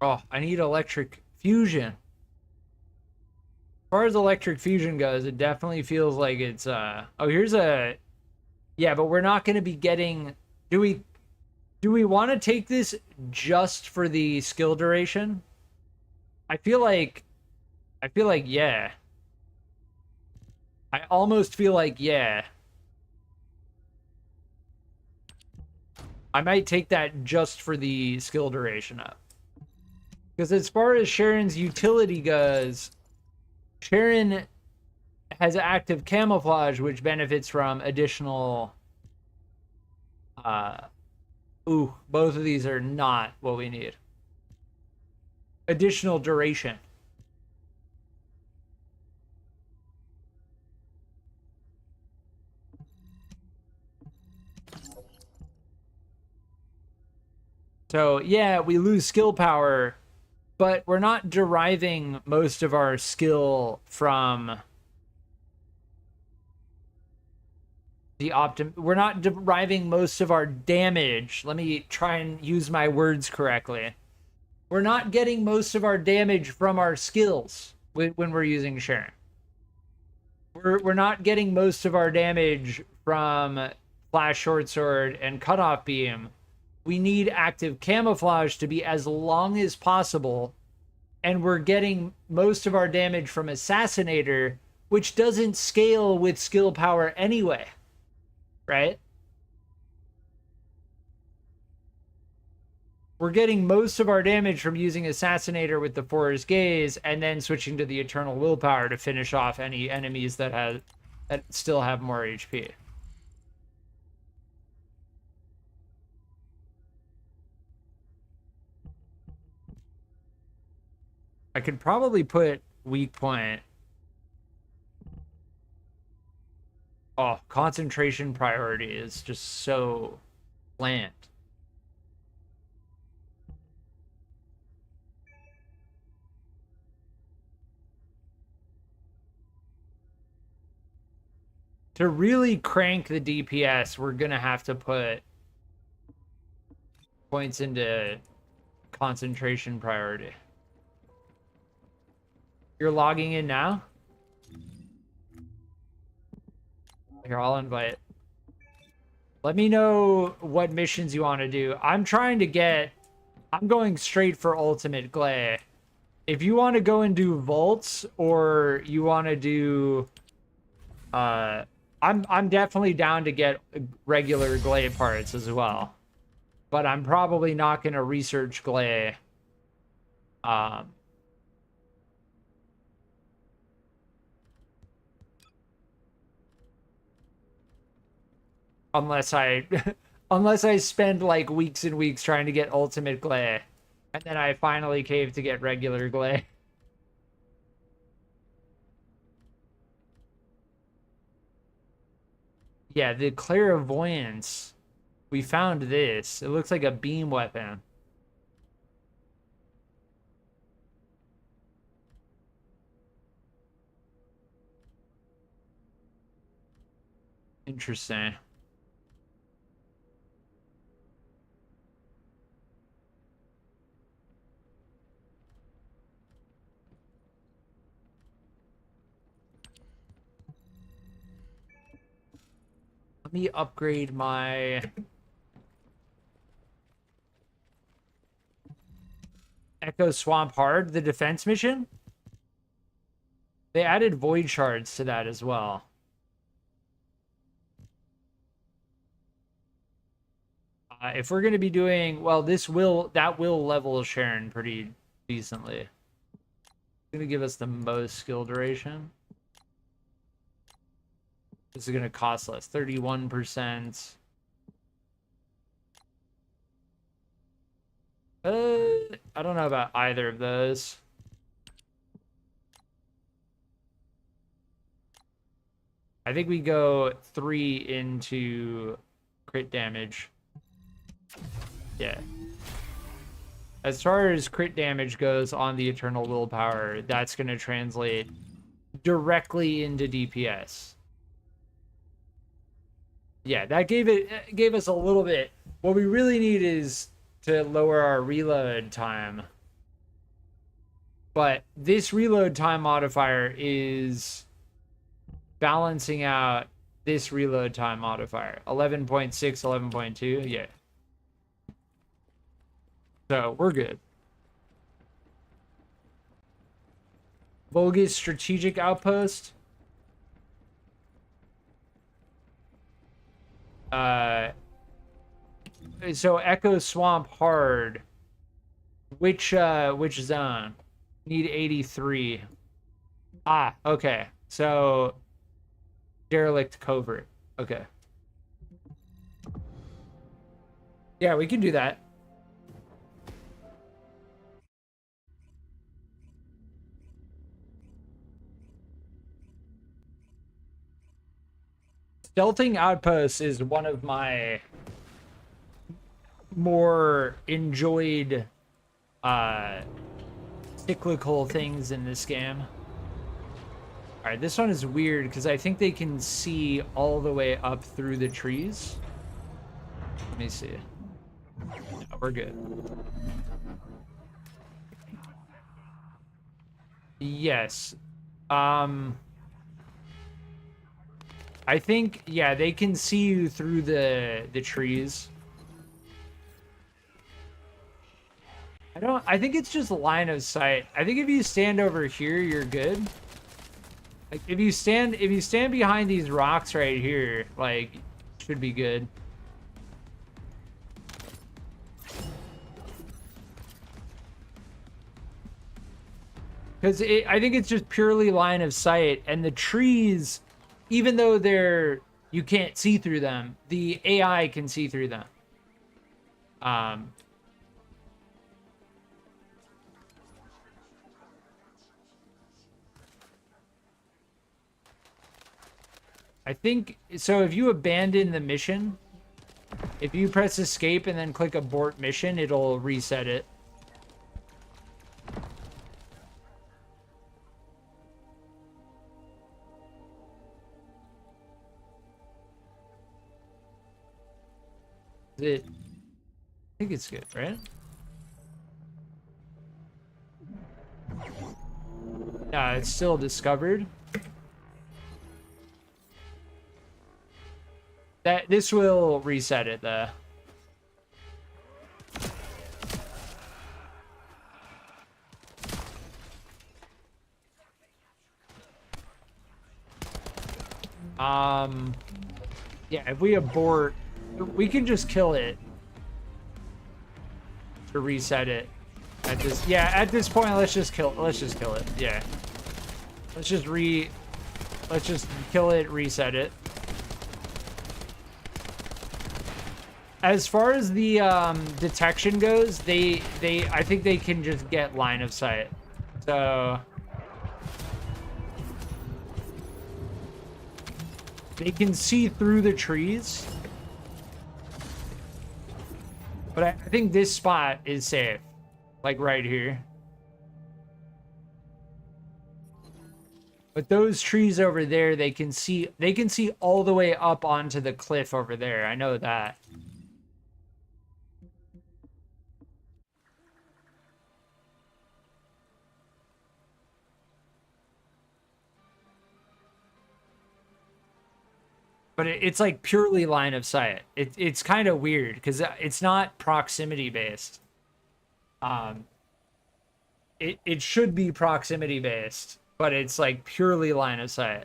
Oh, I need electric fusion. As far as electric fusion goes, it definitely feels like it's oh, here's a, yeah, but we're not going to be getting, do we want to take this just for the skill duration? I feel like yeah. I almost feel like yeah. I might take that just for the skill duration up. Because as far as Sharon's utility goes, Sharon has active camouflage, which benefits from additional... Ooh, both of these are not what we need. Additional duration. So, yeah, we lose skill power, but we're not deriving most of our skill from we're not deriving most of our damage. Let me try and use my words correctly. We're not getting most of our damage from our skills when we're using Sharon. We're not getting most of our damage from Flash Short Sword and Cutoff Beam. We need active camouflage to be as long as possible, and we're getting most of our damage from Assassinator, which doesn't scale with skill power anyway, right? We're getting most of our damage from using Assassinator with the Forest Gaze, and then switching to the Eternal Willpower to finish off any enemies that still have more HP. I could probably put weak point. Oh, concentration priority is just so bland. To really crank the DPS, we're gonna have to put points into concentration priority. You're logging in now? Here, I'll invite. Let me know what missions you want to do. I'm going straight for Ultimate Gley. If you want to go and do vaults, or you want to do I'm definitely down to get regular Gley parts as well. But I'm probably not going to research Gley. Unless I spend like weeks and weeks trying to get Ultimate Gley, and then I finally cave to get regular Gley. Yeah, the Clairvoyance. We found this. It looks like a beam weapon. Interesting. Let me upgrade my Echo Swamp Hard, the defense mission. They added void shards to that as well. If we're going to be doing, well, that will level Sharon pretty decently. It's going to give us the most skill duration. This is going to cost less, 31%. I don't know about either of those. I think we go 3 into crit damage. Yeah. As far as crit damage goes on the Eternal Willpower, that's going to translate directly into DPS. Yeah, that gave us a little bit. What we really need is to lower our reload time. But this reload time modifier is balancing out this reload time modifier. 11.6, 11.2, yeah. So, we're good. Bogus Strategic Outpost. So Echo Swamp Hard. Which zone? Need 83. Ah, okay. So Derelict Covert. Okay. Yeah, we can do that. Stealthing Outposts is one of my more enjoyed cyclical things in this game. All right, this one is weird because I think they can see all the way up through the trees. Let me see. Yeah, we're good. Yes. I think, yeah, they can see you through the trees. I think it's just line of sight. I think if you stand over here, you're good. Like if you stand behind these rocks right here, like should be good. Because I think it's just purely line of sight, and the trees, even though you can't see through them, the AI can see through them. I think, so if you abandon the mission, if you press escape and then click abort mission, it'll reset it. I think it's good, right? Yeah, it's still discovered. This will reset it though. Yeah, if we abort, we can just kill it to reset it. At this point, let's just kill it. Yeah. Let's just kill it, reset it. As far as the detection goes, I think they can just get line of sight. So they can see through the trees. But I think this spot is safe. Like right here. But those trees over there, they can see all the way up onto the cliff over there. I know that. But it's like purely line of sight. It's kind of weird because it's not proximity based. It should be proximity based, but it's like purely line of sight.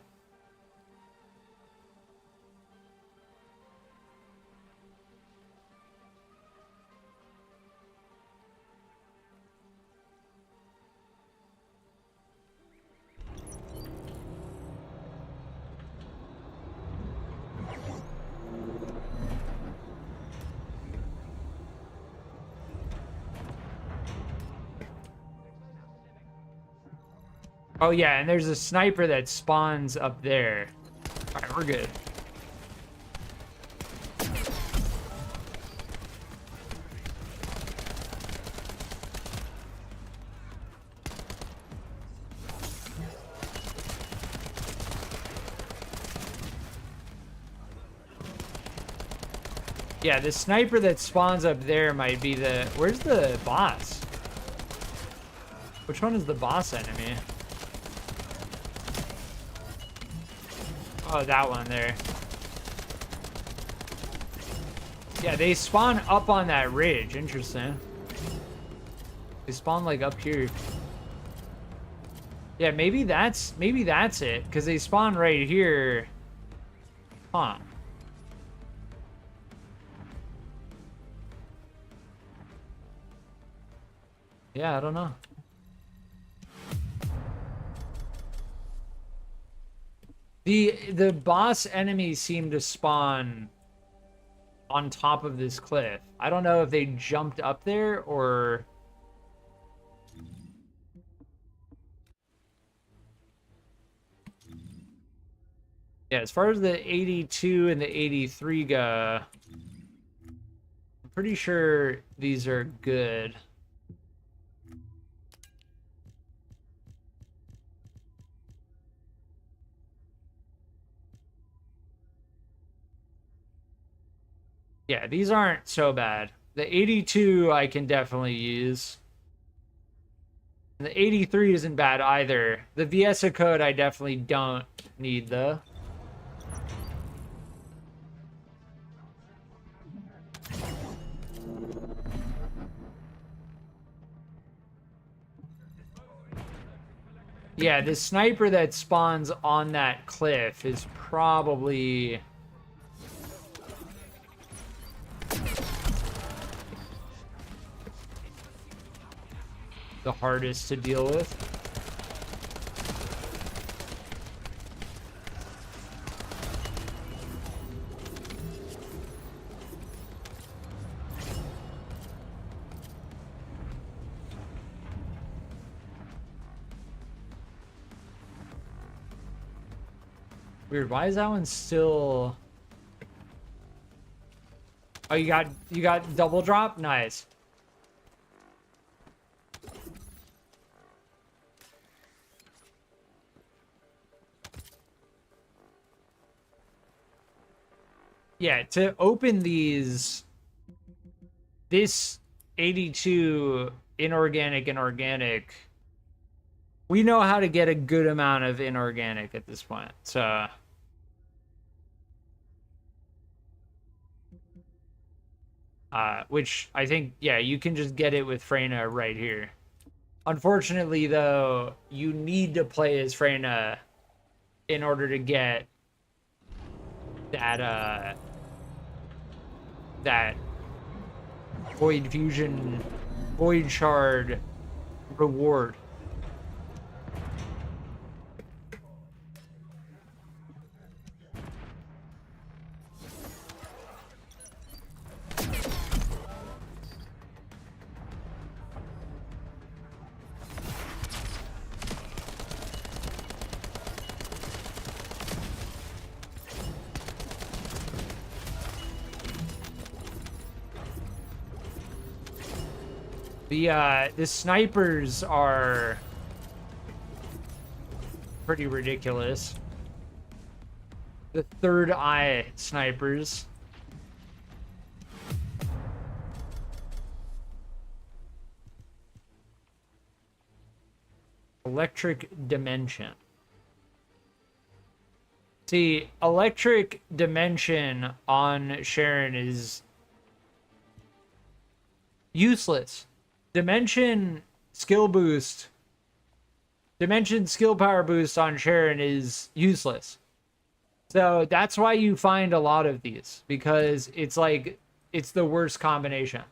Oh yeah, and there's a sniper that spawns up there. All right, we're good. Yeah, the sniper that spawns up there might be the... Where's the boss? Which one is the boss enemy? Oh, that one there. Yeah, they spawn up on that ridge. Interesting. They spawn like up here. Yeah, maybe that's it, because they spawn right here. Huh. Yeah, I don't know. The boss enemies seem to spawn on top of this cliff. I don't know if they jumped up there or... Yeah, as far as the 82 and the 83 go, I'm pretty sure these are good. Yeah, these aren't so bad. The 82 I can definitely use. And the 83 isn't bad either. The VSA code I definitely don't need though. Yeah, the sniper that spawns on that cliff is probably the hardest to deal with. Weird, why is that one still... Oh, you got double drop? Nice. Yeah, to open these, this 82 inorganic and organic, we know how to get a good amount of inorganic at this point. So which I think, yeah, you can just get it with Freyna right here. Unfortunately, though, you need to play as Freyna in order to get that that Void Fusion, Void Shard reward. The snipers are pretty ridiculous. The third eye snipers. Electric Dimension. See, Electric Dimension on Sharon is useless. Dimension skill boost, Dimension skill power boost on Sharon is useless. So that's why you find a lot of these, because it's like, it's the worst combination.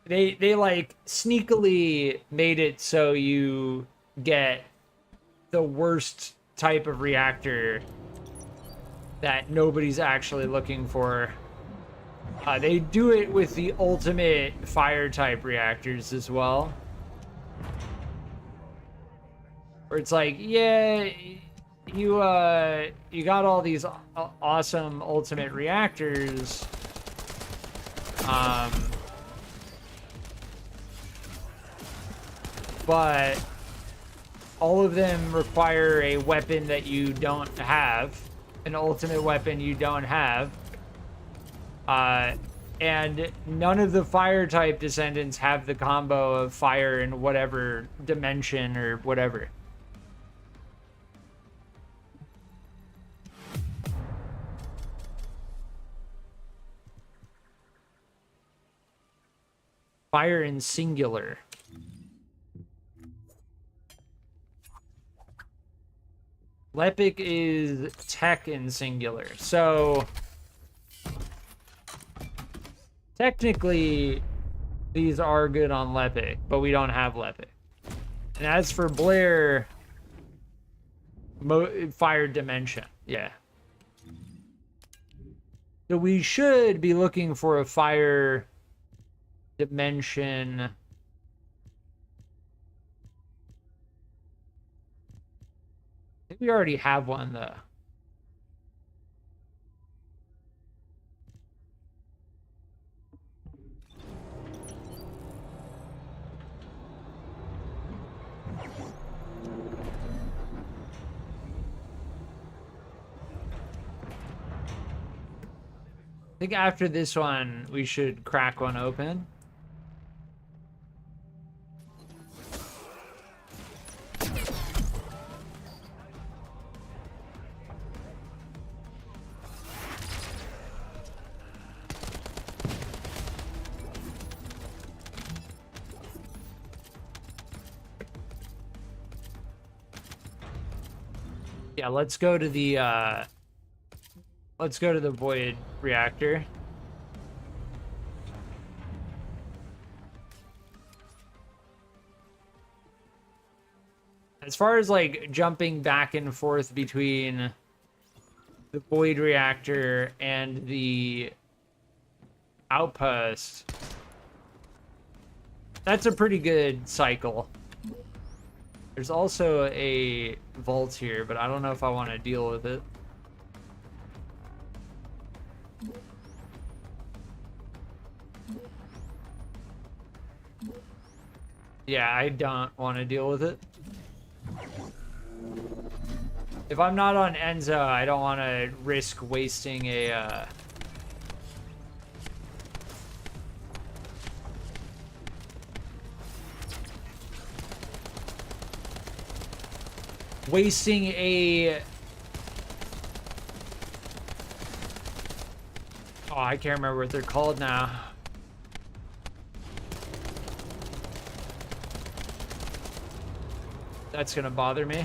They like sneakily made it so you get the worst type of reactor that nobody's actually looking for. They do it with the ultimate fire type reactors as well. Where it's like, yeah, you got all these awesome ultimate reactors. But all of them require a weapon that you don't have, an ultimate weapon you don't have. And none of the fire type descendants have the combo of fire in whatever dimension or whatever. Fire in singular. Lepic is tech in singular. So technically these are good on Lepic, but we don't have Lepic. And as for Blair, fire dimension. Yeah. So we should be looking for a fire dimension. I think we already have one though. think after this one, we should crack one open. Yeah, let's go to the void reactor. As far as like jumping back and forth between the void reactor and the outpost, that's a pretty good cycle. There's also a vault here, but I don't know if I want to deal with it. Yeah, I don't want to deal with it. If I'm not on Enzo, I don't want to risk wasting a oh, I can't remember what they're called now. That's gonna bother me.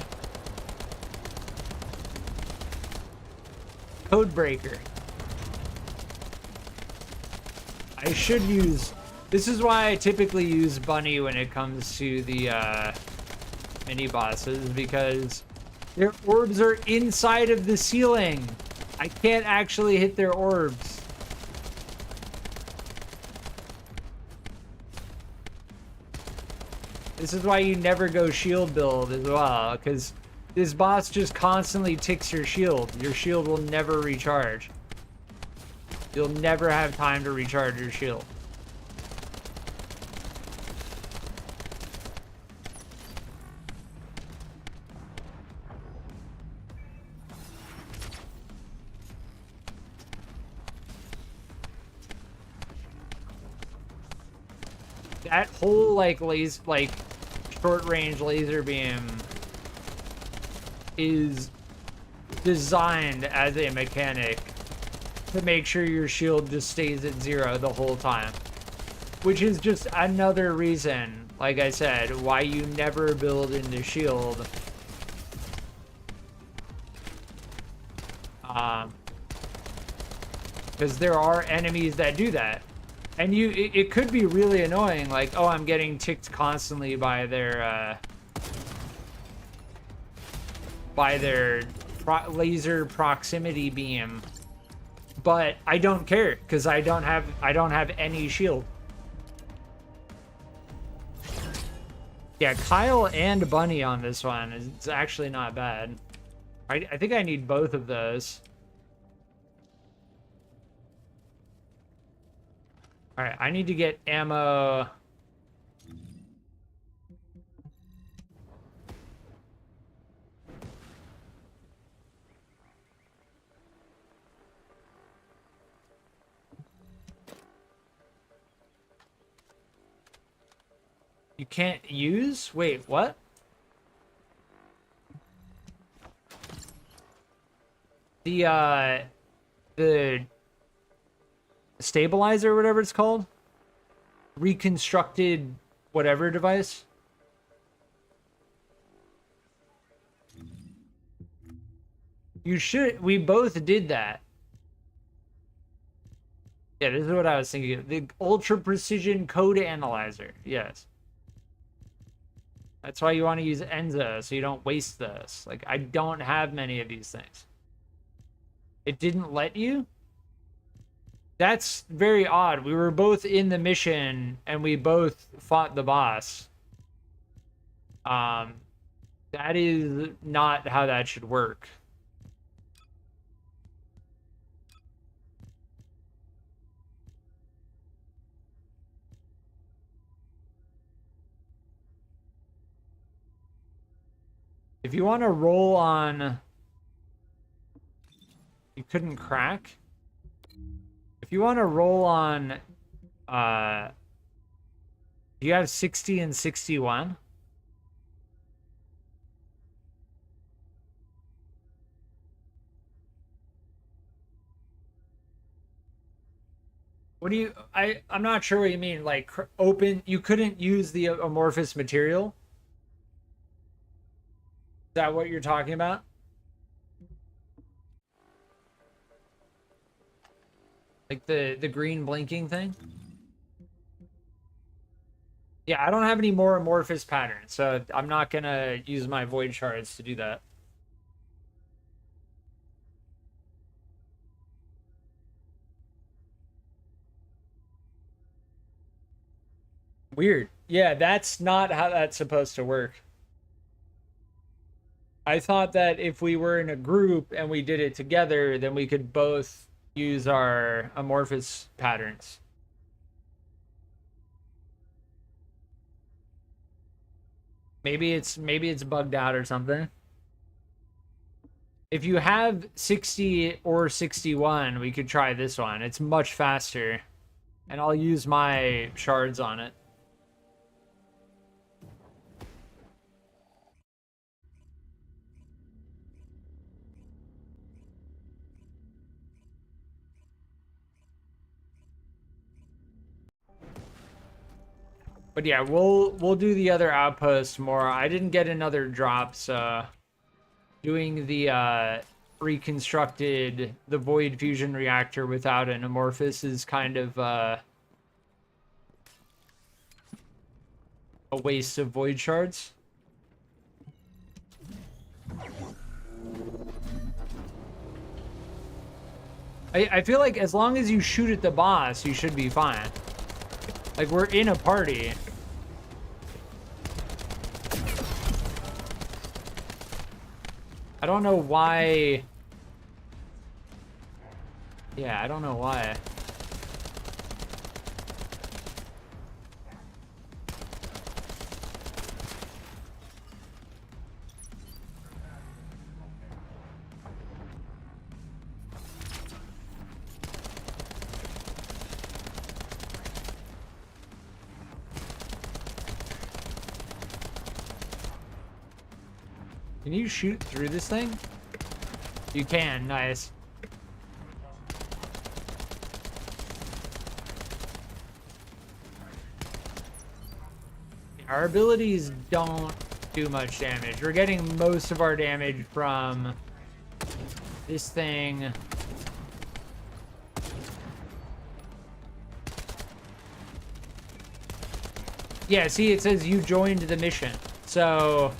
Code breaker. I should use... This is why I typically use Bunny when it comes to the mini bosses, because their orbs are inside of the ceiling. I can't actually hit their orbs. This is why you never go shield build as well, because this boss just constantly ticks your shield. Your shield will never recharge. You'll never have time to recharge your shield. That whole like short range laser beam is designed as a mechanic to make sure your shield just stays at 0 the whole time, which is just another reason, like I said, why you never build into shield. Because there are enemies that do that. And it could be really annoying, like, oh, I'm getting ticked constantly by their laser proximity beam, but I don't care because I don't have any shield. Yeah, Kyle and Bunny on this one is actually not bad. I think I need both of those. All right, I need to get ammo. You can't use? Wait, what? The stabilizer or whatever it's called, reconstructed whatever device. You should, we both did that. Yeah, this is what I was thinking. The ultra precision code analyzer. Yes. That's why you want to use Enzo, so you don't waste this. Like, I don't have many of these things. It didn't let you? That's very odd. We were both in the mission and we both fought the boss. That is not how that should work. If you want to roll on... You couldn't crack? If you want to roll on, do you have 60 and 61? What do you, I'm not sure what you mean. Like open, you couldn't use the amorphous material? Is that what you're talking about? Like the green blinking thing? Yeah, I don't have any more amorphous patterns, so I'm not gonna use my void shards to do that. Weird. Yeah, that's not how that's supposed to work. I thought that if we were in a group and we did it together, then we could both use our amorphous patterns. Maybe it's bugged out or something. If you have 60 or 61, we could try this one. It's much faster. And I'll use my shards on it. But yeah, we'll do the other outpost more. I didn't get another drop, so doing the reconstructed the void fusion reactor without an amorphous is kind of a waste of void shards. I feel like as long as you shoot at the boss, you should be fine. Like, we're in a party. I don't know why. Yeah, I don't know why. Can you shoot through this thing? You can, nice. Our abilities don't do much damage. We're getting most of our damage from this thing. Yeah, see, it says you joined the mission. So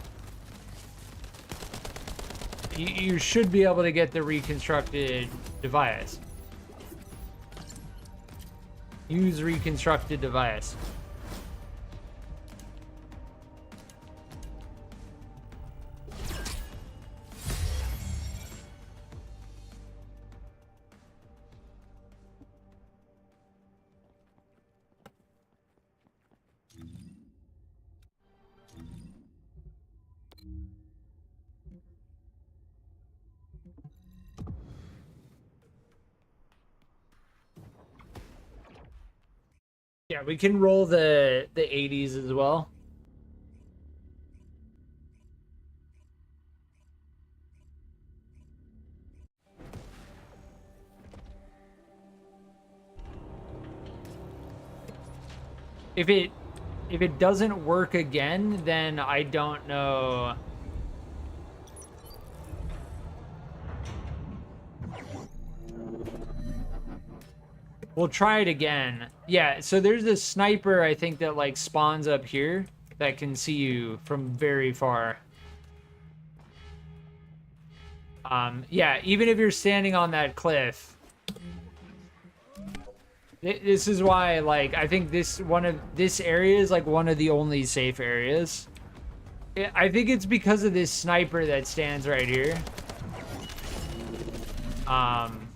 you should be able to get the reconstructed device. Use reconstructed device. Yeah, we can roll the 80s as well. If it doesn't work again, then I don't know. We'll try it again. Yeah, so there's this sniper, I think, that like spawns up here that can see you from very far. Yeah, even if you're standing on that cliff. This is why, like, I think this area is like one of the only safe areas. I think it's because of this sniper that stands right here. I'm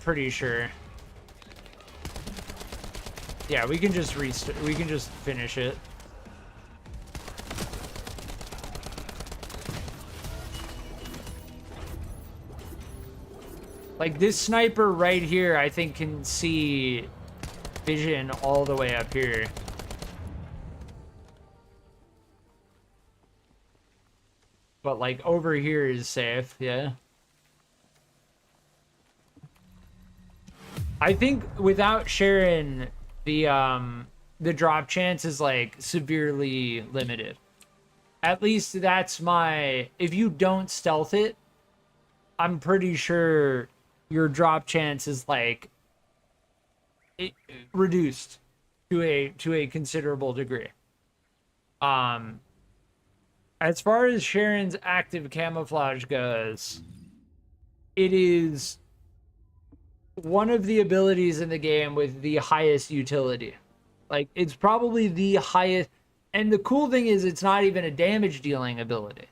pretty sure. Yeah, we can just finish it. Like this sniper right here, I think can see vision all the way up here. But like over here is safe, yeah. I think without sharing the drop chance is like severely limited. At least that's my, if you don't stealth it, I'm pretty sure your drop chance is like reduced to a considerable degree. As far as Sharon's active camouflage goes, it is one of the abilities in the game with the highest utility. Like, it's probably the highest. And the cool thing is, it's not even a damage dealing ability.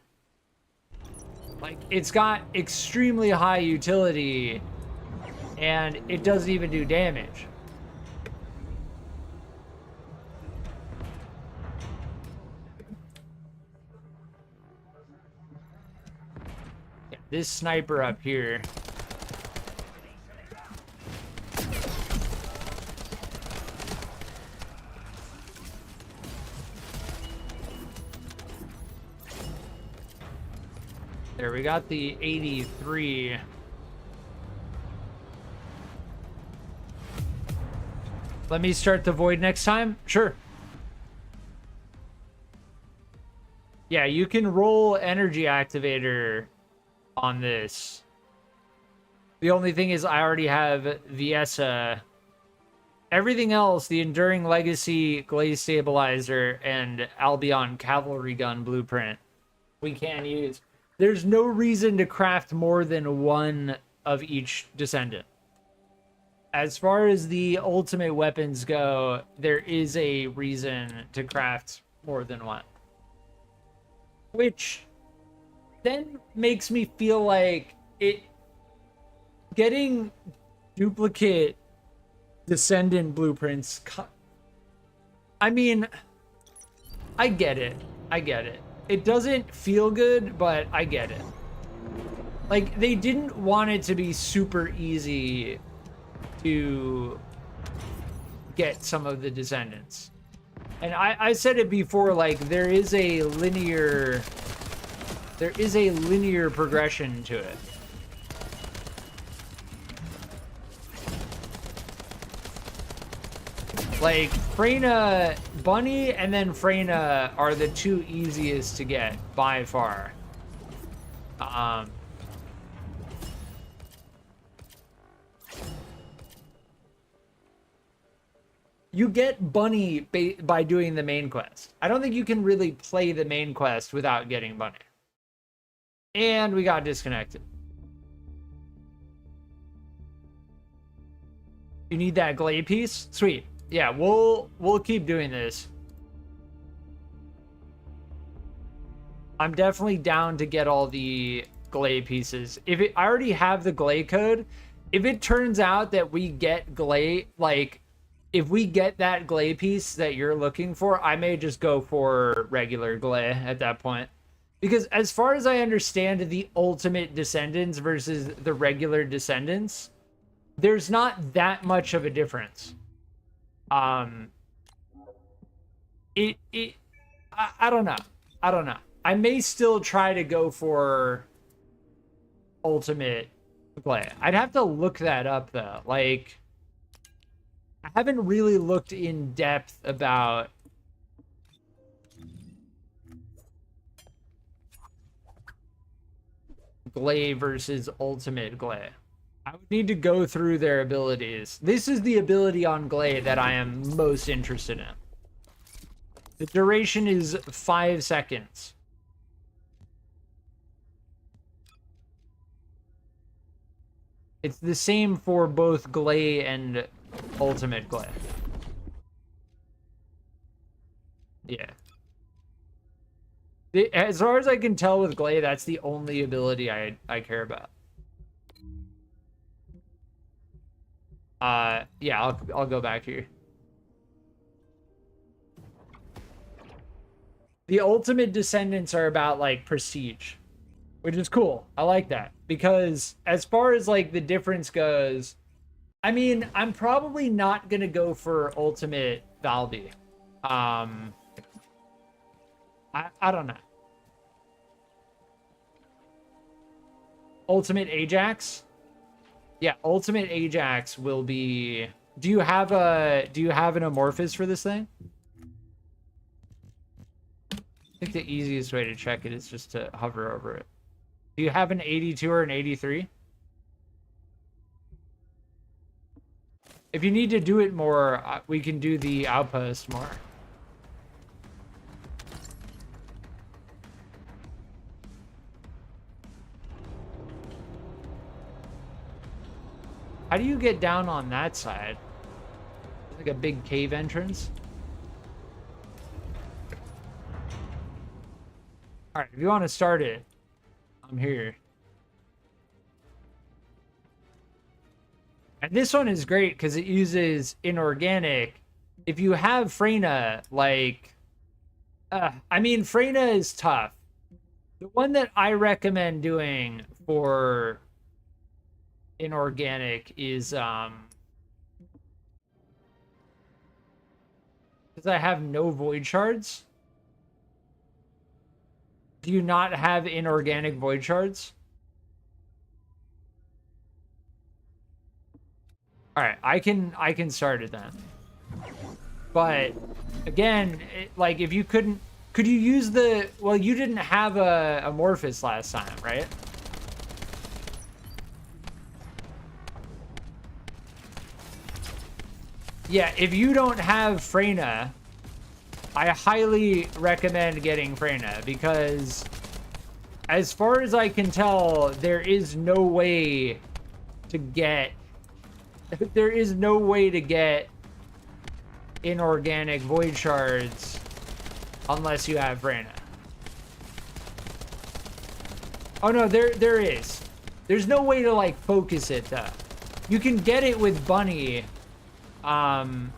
Like, it's got extremely high utility, and it doesn't even do damage. Yeah, this sniper up here. There, we got the 83. Let me start the void next time? Sure. Yeah, you can roll energy activator on this. The only thing is I already have Viesa. Everything else, the Enduring Legacy, Gley Stabilizer, and Albion Cavalry Gun Blueprint, we can use. There's no reason to craft more than one of each Descendant. As far as the ultimate weapons go, there is a reason to craft more than one. Which then makes me feel like getting duplicate Descendant blueprints. I mean, I get it. I get it. It doesn't feel good, but I get it. Like, they didn't want it to be super easy to get some of the Descendants. And I said it before, like, there is a linear progression to it. Like, Freyna, Bunny, and then Freyna are the two easiest to get by far. You get Bunny by doing the main quest. I don't think you can really play the main quest without getting Bunny. And we got disconnected. You need that Gley piece? Sweet. Yeah, we'll keep doing this. I'm definitely down to get all the Gley pieces. I already have the Gley code. If it turns out that we get Gley, like, if we get that Gley piece that you're looking for, I may just go for regular Gley at that point. Because as far as I understand the ultimate Descendants versus the regular Descendants, there's not that much of a difference. I don't know. I don't know. I may still try to go for ultimate Gley. I'd have to look that up though. Like, I haven't really looked in depth about Gley versus ultimate Gley. I would need to go through their abilities. This is the ability on Gley that I am most interested in. The duration is 5 seconds. It's the same for both Gley and ultimate Gley. Yeah. As far as I can tell with Gley, that's the only ability I care about. Yeah, I'll go back here. The ultimate Descendants are about like prestige, which is cool. I like that because as far as like the difference goes, I mean, I'm probably not gonna go for Ultimate Valby. I don't know. Ultimate Ajax? Yeah, Ultimate Ajax will be... Do you have an amorphous for this thing? I think the easiest way to check it is just to hover over it. Do you have an 82 or an 83? If you need to do it more, we can do the outpost more. How do you get down on that side? Like a big cave entrance? Alright, if you want to start it, I'm here. And this one is great because it uses inorganic. If you have Freyna, like... I mean, Freyna is tough. The one that I recommend doing for inorganic is... because I have no void shards. Do you not have inorganic void shards? All right, I can start it then. But again, like if you couldn't, could you use the? Well, you didn't have a amorphous last time, right? Yeah, if you don't have Freyna, I highly recommend getting Freyna because, as far as I can tell, there is no way to get. There is no way to get inorganic void shards unless you have Freyna. Oh no, there is. There's no way to like focus it though. You can get it with Bunny. I'd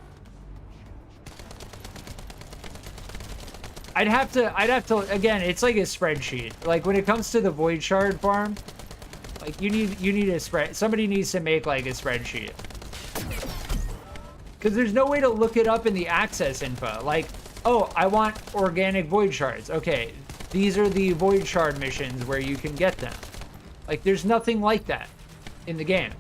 have to again, it's like a spreadsheet. Like when it comes to the void shard farm, like you need a spread. Somebody needs to make like a spreadsheet. Because there's no way to look it up in the access info. Like, oh, I want organic void shards. Okay, these are the void shard missions where you can get them. Like, there's nothing like that in the game.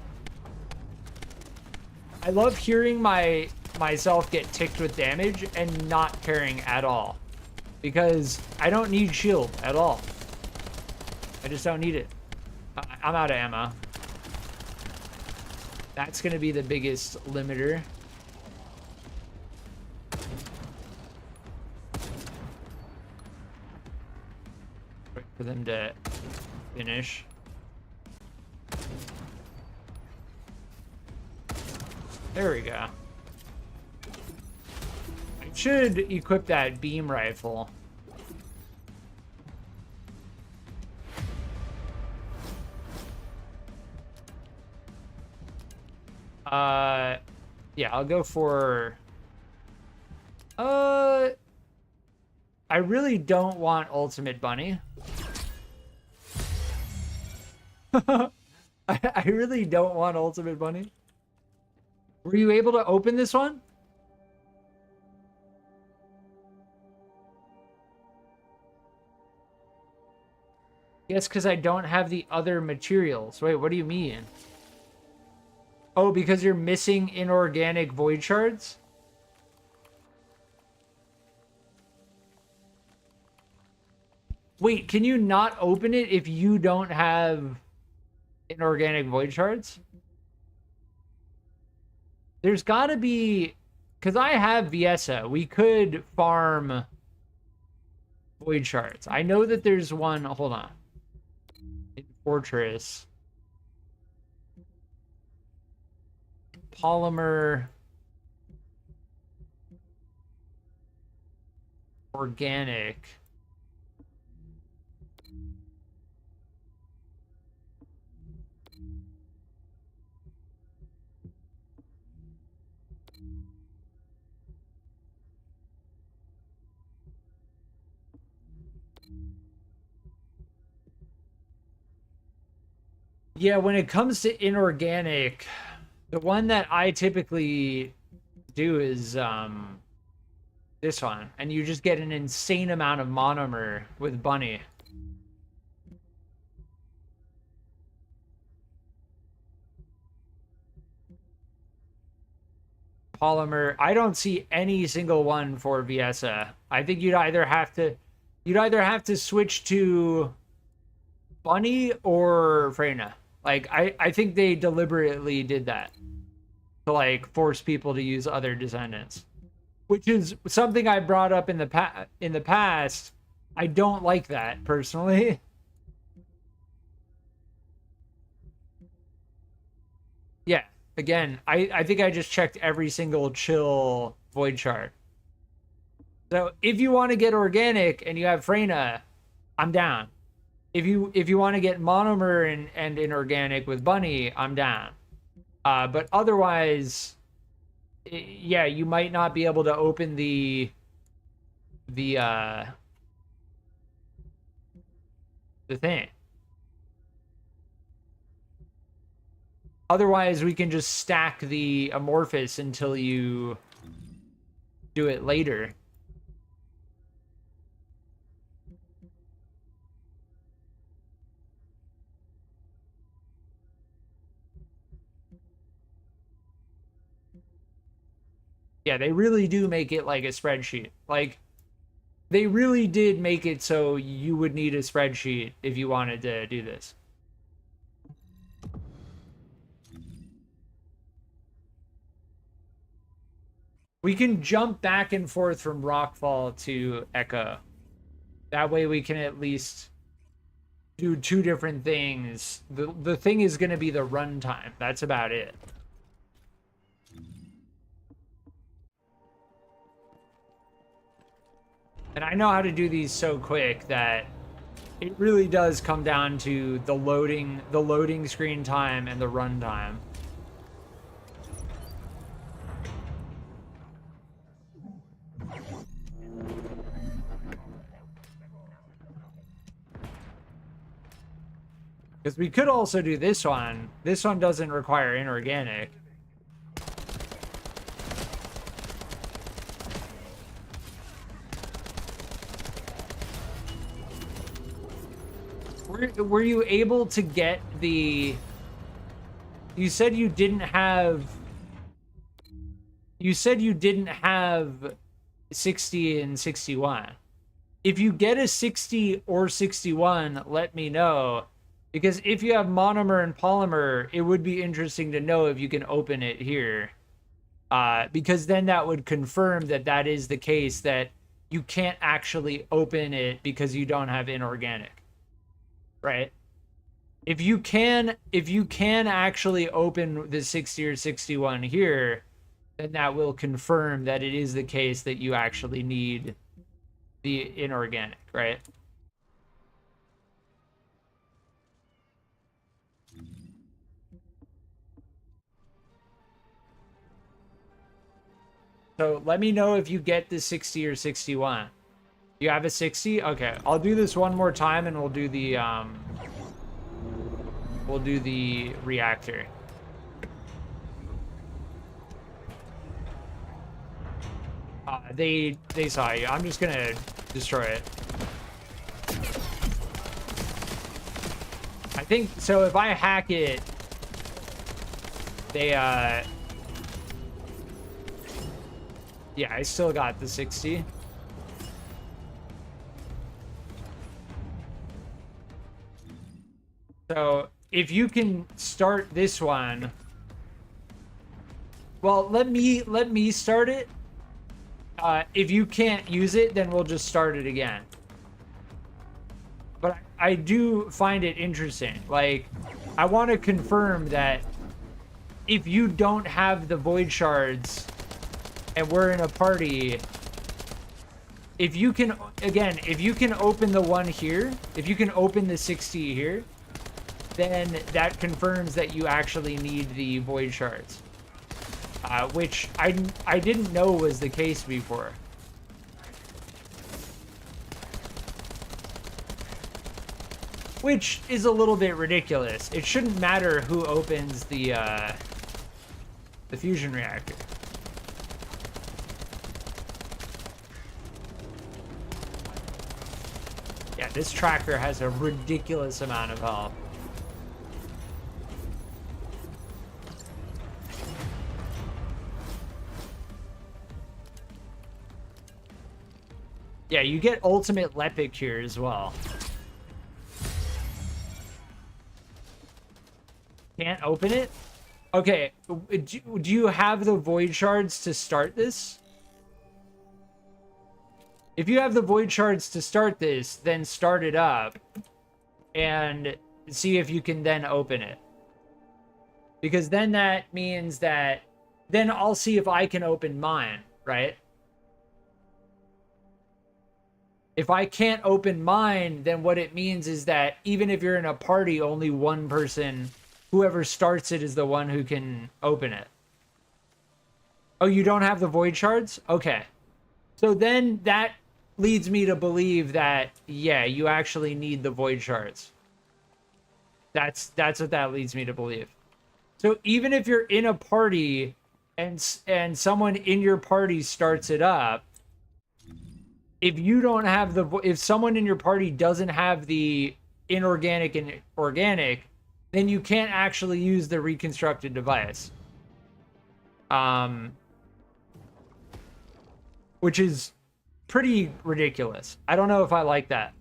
I love hearing myself get ticked with damage and not caring at all. Because I don't need shield at all. I just don't need it. I'm out of ammo. That's going to be the biggest limiter. Wait for them to finish. There we go. I should equip that beam rifle. Yeah, I'll go for... I really don't want Ultimate Bunny. I really don't want Ultimate Bunny. Were you able to open this one? Yes, because I don't have the other materials. Wait, what do you mean? Oh, because you're missing inorganic void shards? Wait, can you not open it if you don't have inorganic void shards? There's gotta be... Because I have Viesa. We could farm void shards. I know that there's one... Hold on. In Fortress... Polymer organic. Yeah, when it comes to inorganic, the one that I typically do is this one, and you just get an insane amount of monomer with Bunny. Polymer, I don't see any single one for VSA. I think you'd either have to switch to Bunny or Freyna. Like I think they deliberately did that to like force people to use other Descendants, which is something I brought up in the past. I don't like that personally. Yeah. Again, I think I just checked every single chill void chart. So if you want to get organic and you have Freyna, I'm down. If you want to get monomer and inorganic with Bunny, I'm down. But otherwise, yeah, you might not be able to open the thing. Otherwise, we can just stack the amorphous until you do it later. Yeah, they really do make it like a spreadsheet. Like, they really did make it so you would need a spreadsheet if you wanted to do this. We can jump back and forth from Rockfall to Echo. That way we can at least do two different things. The thing is going to be the runtime. That's about it. And I know how to do these so quick that it really does come down to the loading screen time and the runtime. Because we could also do this one. This one doesn't require inorganic. Were you able to get the... You said you didn't have 60 and 61. If you get a 60 or 61, let me know. Because if you have monomer and polymer, it would be interesting to know if you can open it here. Because then that would confirm that that is the case, that you can't actually open it because you don't have inorganic. Right? If you can actually open the 60 or 61 here, then that will confirm that it is the case that you actually need the inorganic, right? So let me know if you get the 60 or 61. You have a 60? Okay, I'll do this one more time and we'll do the reactor. They saw you. I'm just gonna destroy it. I think so. If I hack it, they yeah, I still got the 60. So if you can start this one, well, let me start it. If you can't use it, then we'll just start it again. But I do find it interesting. Like, I want to confirm that if you don't have the void shards and we're in a party, if you can, again, if you can open the one here, if you can open the 60 here, then that confirms that you actually need the void shards. Which I didn't know was the case before. which is a little bit ridiculous. It shouldn't matter who opens the fusion reactor. Yeah, this tracker has a ridiculous amount of health. Yeah, you get ultimate Lepic here as well. Can't open it? Okay, do you have the void shards to start this? If you have the void shards to start this, then start it up and see if you can then open it. Because then that means that then I'll see if I can open mine, right? If I can't open mine, then what it means is that even if you're in a party, only one person, whoever starts it, is the one who can open it. Oh, you don't have the void shards? Okay. So then that leads me to believe that, yeah, you actually need the void shards. That's what that leads me to believe. So even if you're in a party and someone in your party starts it up, if you don't have if someone in your party doesn't have the inorganic and organic, then you can't actually use the reconstructed device. Which is pretty ridiculous. I don't know if I like that.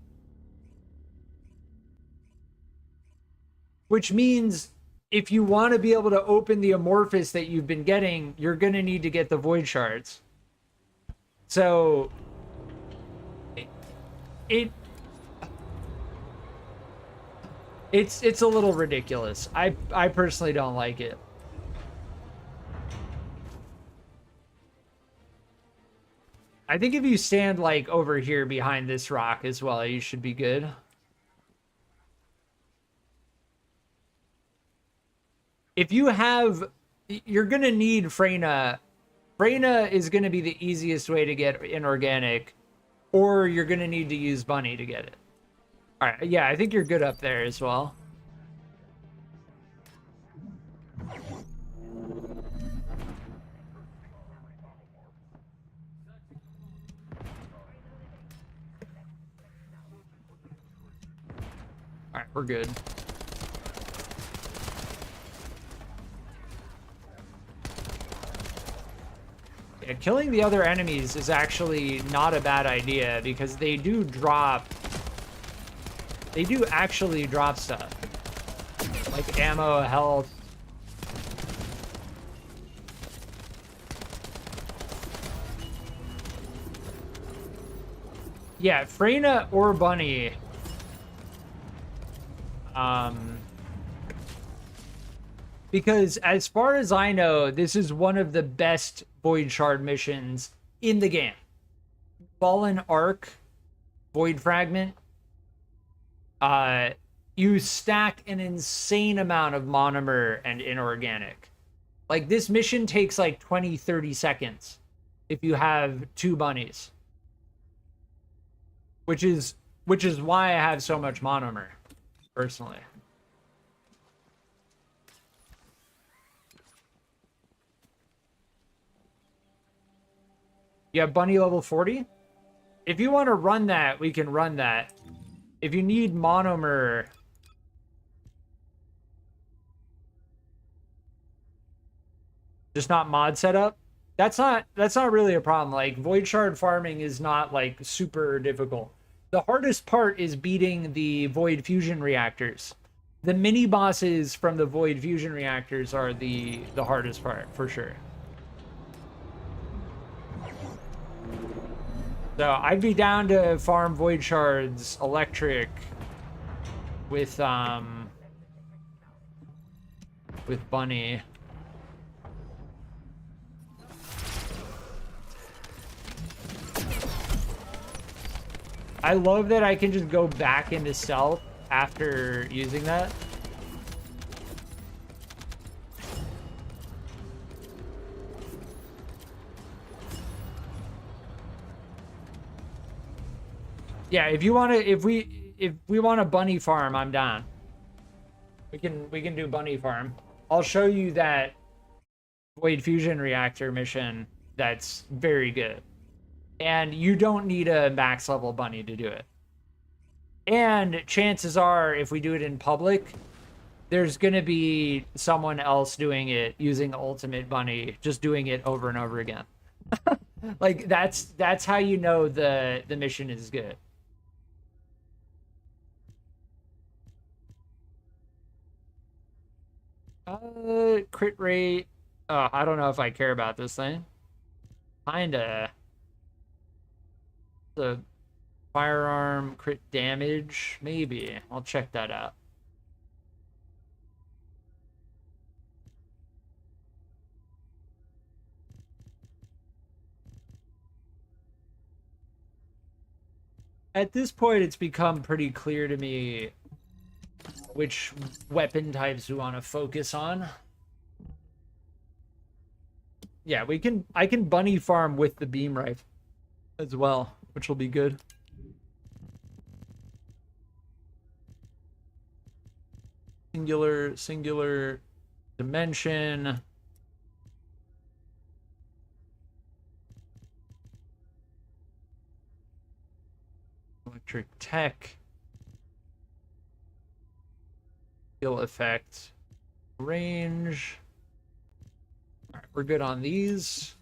Which means if you want to be able to open the amorphous that you've been getting, you're going to need to get the void shards. So it's a little ridiculous. I personally don't like it. I think if you stand like over here behind this rock as well, you should be good. If you have, you're gonna need Freyna. Freyna is gonna be the easiest way to get inorganic, or you're gonna need to use Bunny to get it. All right, yeah, I think you're good up there as well. All right, we're good. Yeah, killing the other enemies is actually not a bad idea because they do drop. They do actually drop stuff. Like ammo, health. Yeah, Freyna or Bunny. Because as far as I know, this is one of the best Void Shard missions in the game. Fallen Arc, Void Fragment. You stack an insane amount of monomer and inorganic. Like, this mission takes like 20-30 seconds if you have 2 bunnies. Which is why I have so much monomer, personally. You have bunny level 40? If you want to run that, we can run that. If you need monomer, just not mod setup, that's not really a problem. Like, Void Shard farming is not like super difficult. The hardest part is beating the Void Fusion reactors. The mini bosses from the Void Fusion reactors are the hardest part, for sure. So I'd be down to farm Void Shards electric with Bunny. I love that I can just go back into stealth after using that. Yeah, if you want to, if we want a bunny farm, I'm down. We can do bunny farm. I'll show you that Void Fusion Reactor mission that's very good. And you don't need a max level bunny to do it. And chances are, if we do it in public, there's gonna be someone else doing it using Ultimate Bunny, just doing it over and over again. Like that's how you know the mission is good. Crit rate. Oh, I don't know if I care about this thing. Kinda. The firearm crit damage, maybe. I'll check that out. At this point, it's become pretty clear to me which weapon types we want to focus on. Yeah, I can bunny farm with the beam rifle as well, which will be good. Singular dimension. Electric tech. Skill effect. Range. All right, we're good on these.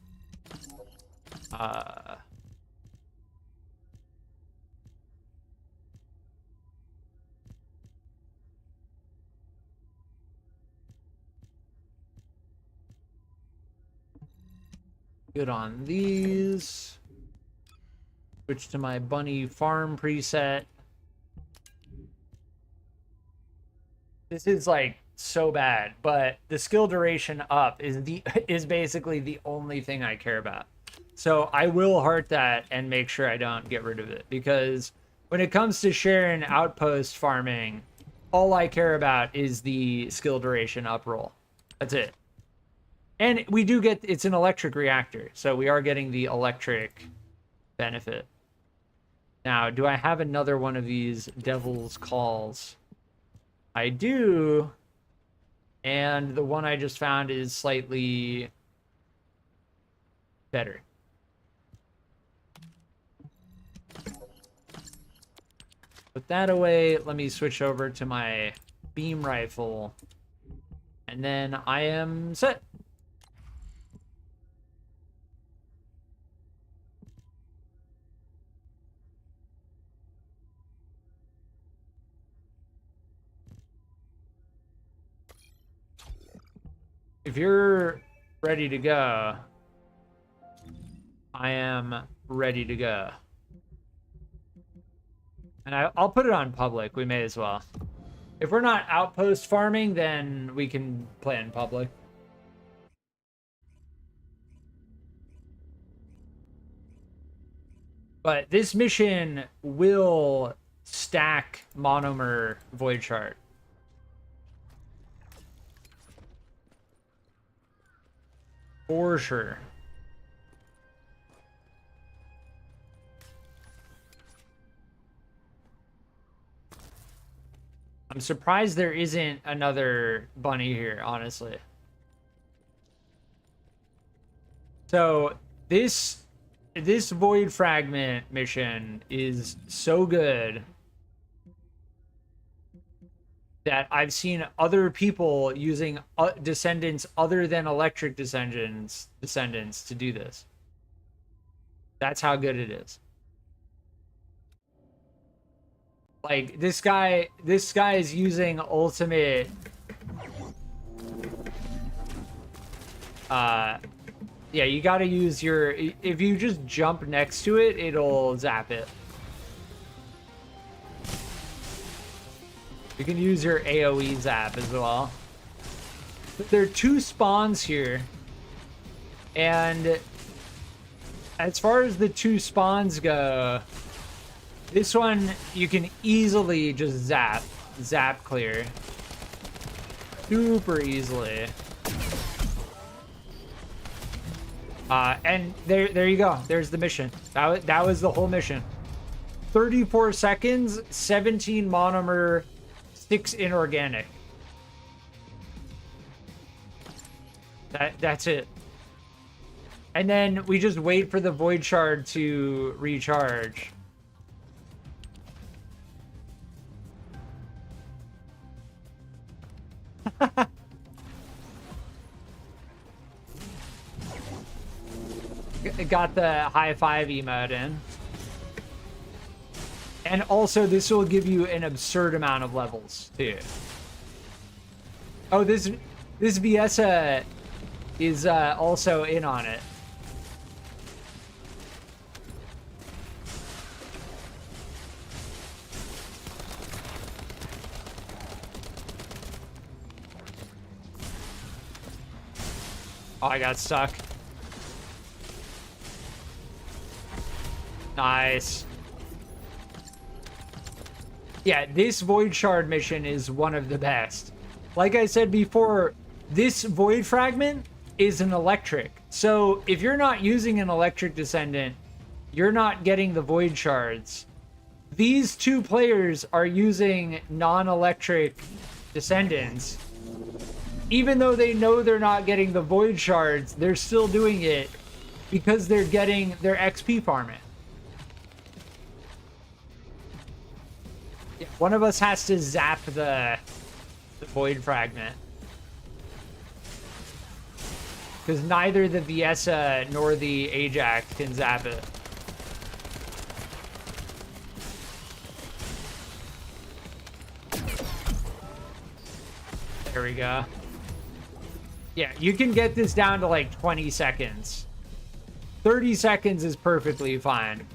Good on these. Switch to my bunny farm preset. This is like so bad, but the skill duration up is basically the only thing I care about. So I will heart that and make sure I don't get rid of it, because when it comes to sharing outpost farming, all I care about is the skill duration up roll. That's it. And we do get, it's an electric reactor, so we are getting the electric benefit. Now, do I have another one of these Devil's Calls? I do. And the one I just found is slightly better. Put that away. Let me switch over to my beam rifle. And then I am set. If you're ready to go, I am ready to go. And I'll put it on public. We may as well. If we're not outpost farming, then we can play in public. But this mission will stack monomer void chart. For sure. I'm surprised there isn't another bunny here, honestly. So this void fragment mission is so good that I've seen other people using descendants other than electric descendants to do this. That's how good it is. Like this guy is using ultimate yeah, you got to use your, if you just jump next to it, it'll zap it. You can use your AoE zap as well. But there are 2 spawns here. And as far as the 2 spawns go, this one you can easily just zap clear. Super easily. And there you go. There's the mission. That was the whole mission. 34 seconds, 17 monomer, 6 inorganic. That's it. And then we just wait for the void shard to recharge. Got the high five emote in. And also this will give you an absurd amount of levels too. Oh, this Viesa is also in on it. Oh, I got stuck. Nice. Yeah, this Void Shard mission is one of the best. Like I said before, this Void Fragment is an electric. So if you're not using an electric Descendant, you're not getting the Void Shards. These two players are using non-electric Descendants. Even though they know they're not getting the Void Shards, they're still doing it because they're getting their XP farming. Yeah, one of us has to zap the Void Fragment. Because neither the Viesa nor the Ajax can zap it. There we go. Yeah, you can get this down to like 20 seconds. 30 seconds is perfectly fine.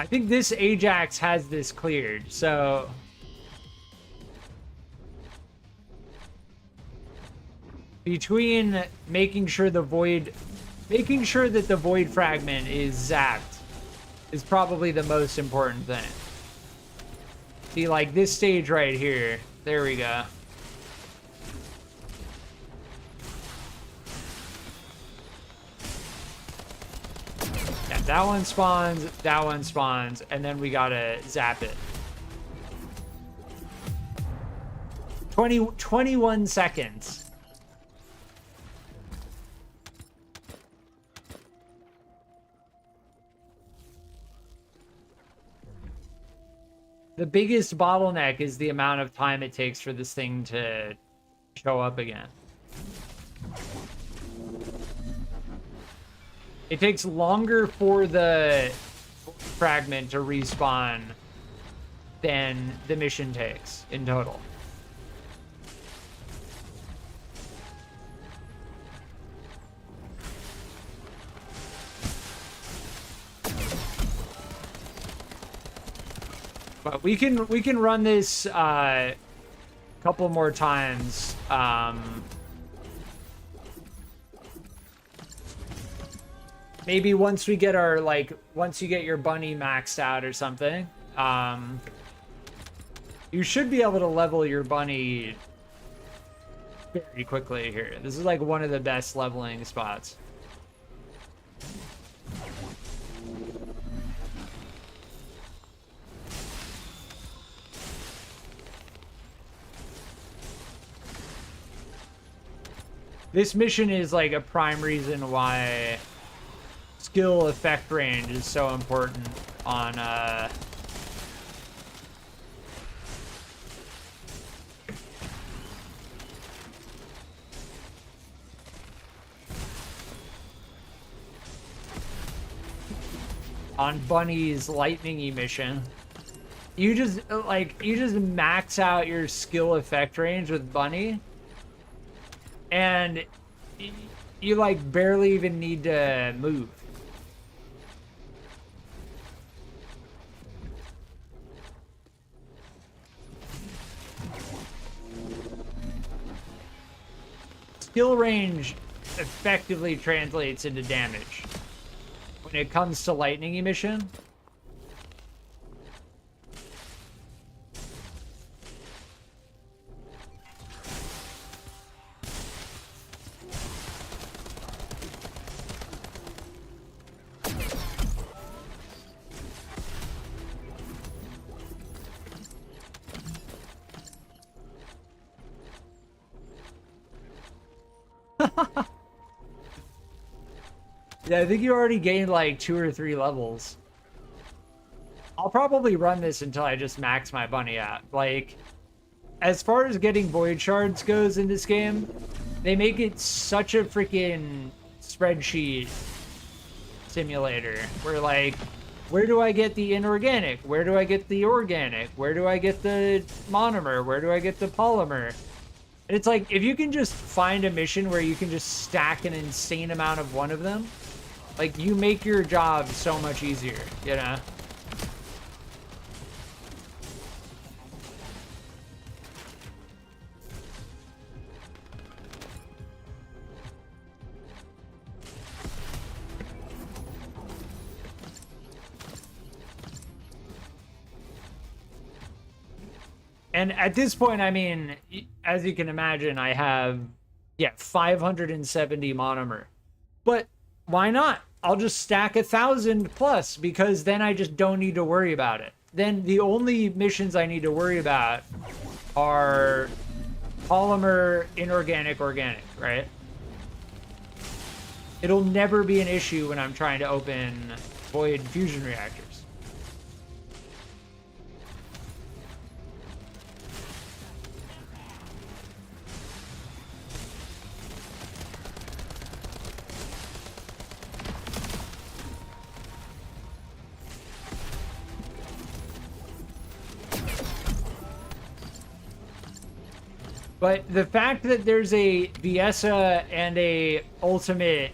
I think this Ajax has this cleared, so... Between making sure that the Void Fragment is zapped is probably the most important thing. See, like this stage right here. There we go. Yeah, that one spawns, and then we gotta zap it. 21 seconds. The biggest bottleneck is the amount of time it takes for this thing to show up again. It takes longer for the fragment to respawn than the mission takes in total. But we can run this a couple more times. Maybe once we get our, like, once you get your bunny maxed out or something, you should be able to level your bunny very quickly here. This is like one of the best leveling spots. This mission is like a prime reason why skill effect range is so important on Bunny's lightning emission. You just max out your skill effect range with Bunny, and you like barely even need to move. Skill range effectively translates into damage when it comes to lightning emission. Yeah, I think you already gained like 2 or 3 levels. I'll probably run this until I just max my bunny out. Like, as far as getting void shards goes in this game, they make it such a freaking spreadsheet simulator. Where like, where do I get the inorganic? Where do I get the organic? Where do I get the monomer? Where do I get the polymer? And it's like, if you can just find a mission where you can just stack an insane amount of one of them, like, you make your job so much easier, you know? And at this point, I mean, as you can imagine, I have, yeah, 570 monomer. But why not? I'll just stack 1,000 plus, because then I just don't need to worry about it. Then the only missions I need to worry about are polymer, inorganic, organic, right? It'll never be an issue when I'm trying to open void fusion reactors. But the fact that there's a Viesa and a ultimate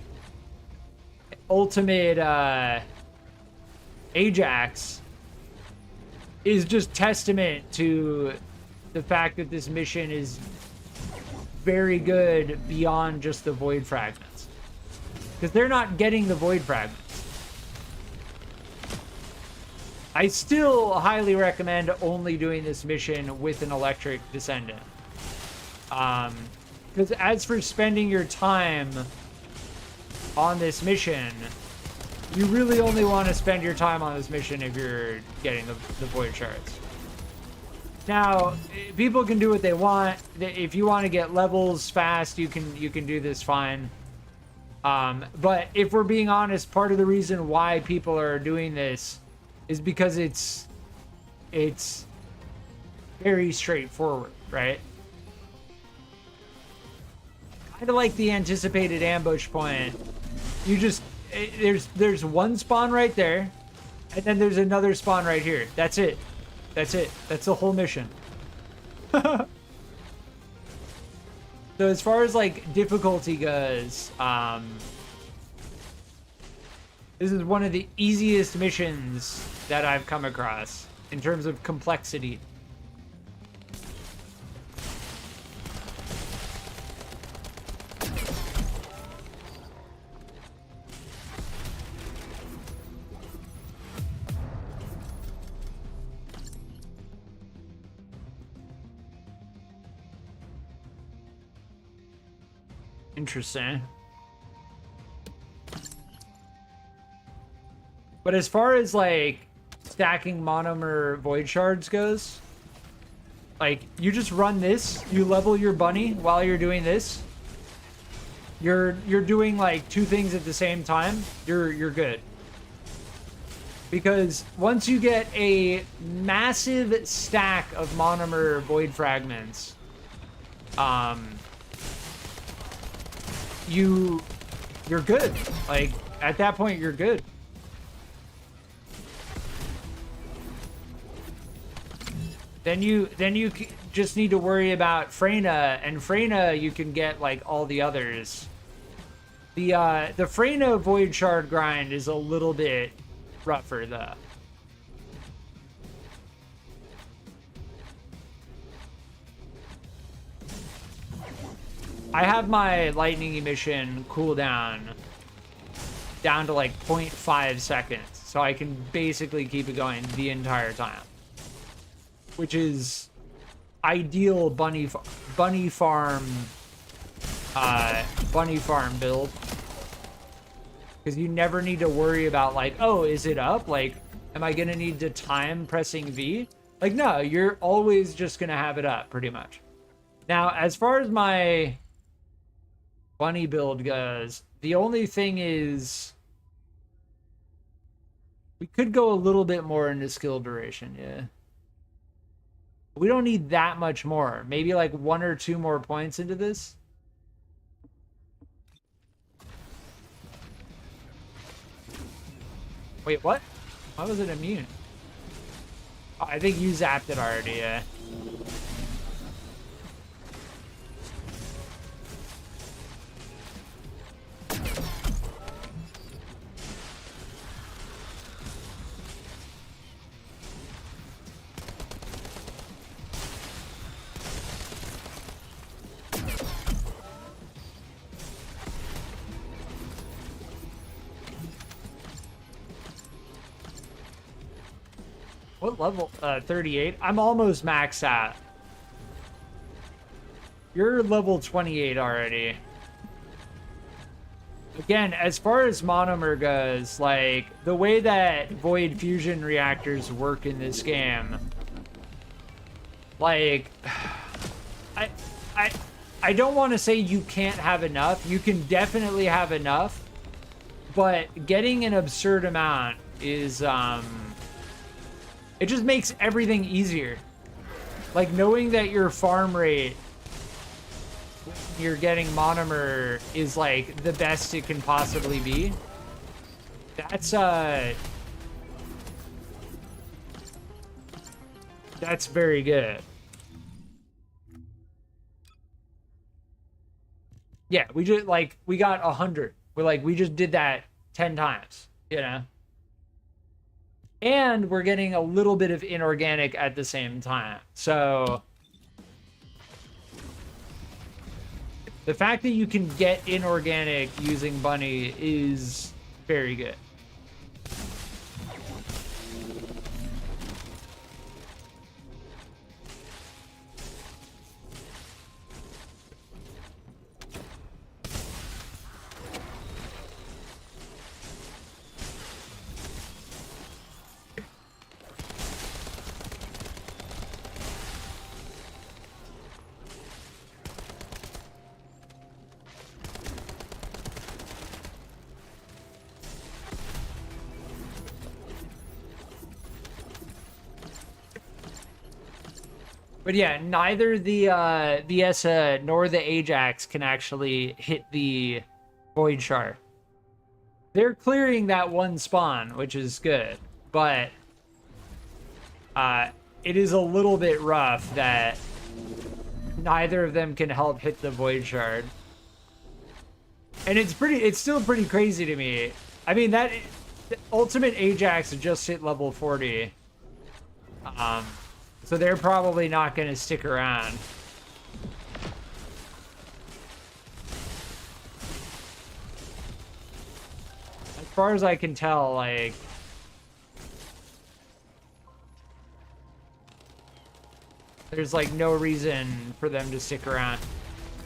Ajax is just testament to the fact that this mission is very good beyond just the void fragments. Because they're not getting the void fragments. I still highly recommend only doing this mission with an electric Descendant. Because as for spending your time on this mission, you really only want to spend your time on this mission if you're getting the void shards. Now, people can do what they want. If you want to get levels fast, you can do this fine. But if we're being honest, part of the reason why people are doing this is because it's very straightforward, right? Kind of like the anticipated ambush point. You just, there's one spawn right there, and then there's another spawn right here. That's it. That's it. That's the whole mission. So as far as like difficulty goes, this is one of the easiest missions that I've come across in terms of complexity. Interesting. But as far as like stacking monomer void shards goes, like you just run this, you level your bunny while you're doing this. You're doing like 2 things at the same time. You're good. Because once you get a massive stack of monomer void fragments, you're good. Like at that point you're good. Then you just need to worry about Freyna, and Freyna you can get like all the others. The Freyna void shard grind is a little bit rougher though. I have my lightning emission cooldown down to like 0.5 seconds, so I can basically keep it going the entire time, which is ideal bunny farm build, because you never need to worry about like, oh, is it up? Like, am I gonna need to time pressing V? Like, no, you're always just gonna have it up pretty much. Now, as far as my Bunny build goes. The only thing is we could go a little bit more into skill duration, yeah. We don't need that much more. Maybe like 1 or 2 more points into this. Wait, what? Why was it immune? Oh, I think you zapped it already, yeah. What level? 38? I'm almost maxed out. You're level 28 already. Again, as far as monomer goes, like, the way that void fusion reactors work in this game, like, I, I, I don't want to say you can't have enough. You can definitely have enough, but getting an absurd amount is, it just makes everything easier. Like, knowing that your farm rate you're getting monomer is like the best it can possibly be. That's very good. Yeah, we just like we got 100. We just did that 10 times, you know. And we're getting a little bit of inorganic at the same time. So the fact that you can get inorganic using Bunny is very good. But yeah, neither the ESA nor the Ajax can actually hit the Void Shard. They're clearing that one spawn, which is good, but it is a little bit rough that neither of them can help hit the Void Shard. And it's still pretty crazy to me. I mean, that ultimate Ajax just hit level 40. So they're probably not going to stick around. As far as I can tell, like, there's like no reason for them to stick around.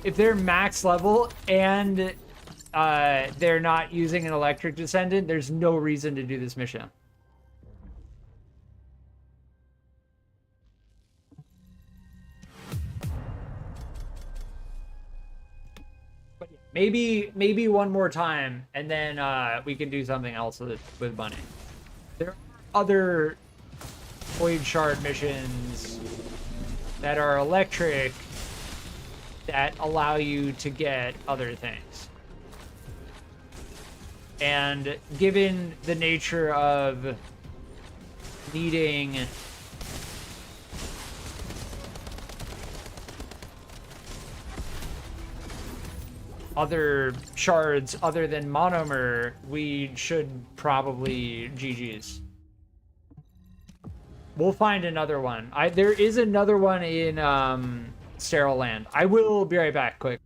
If they're max level and they're not using an electric descendant, there's no reason to do this mission. Maybe one more time, and then we can do something else with Bunny. There are other Void Shard missions that are electric that allow you to get other things. And given the nature of needing other shards other than monomer, we should probably GG's. We'll find another one. There is another one in Sterile Land. I will be right back quick.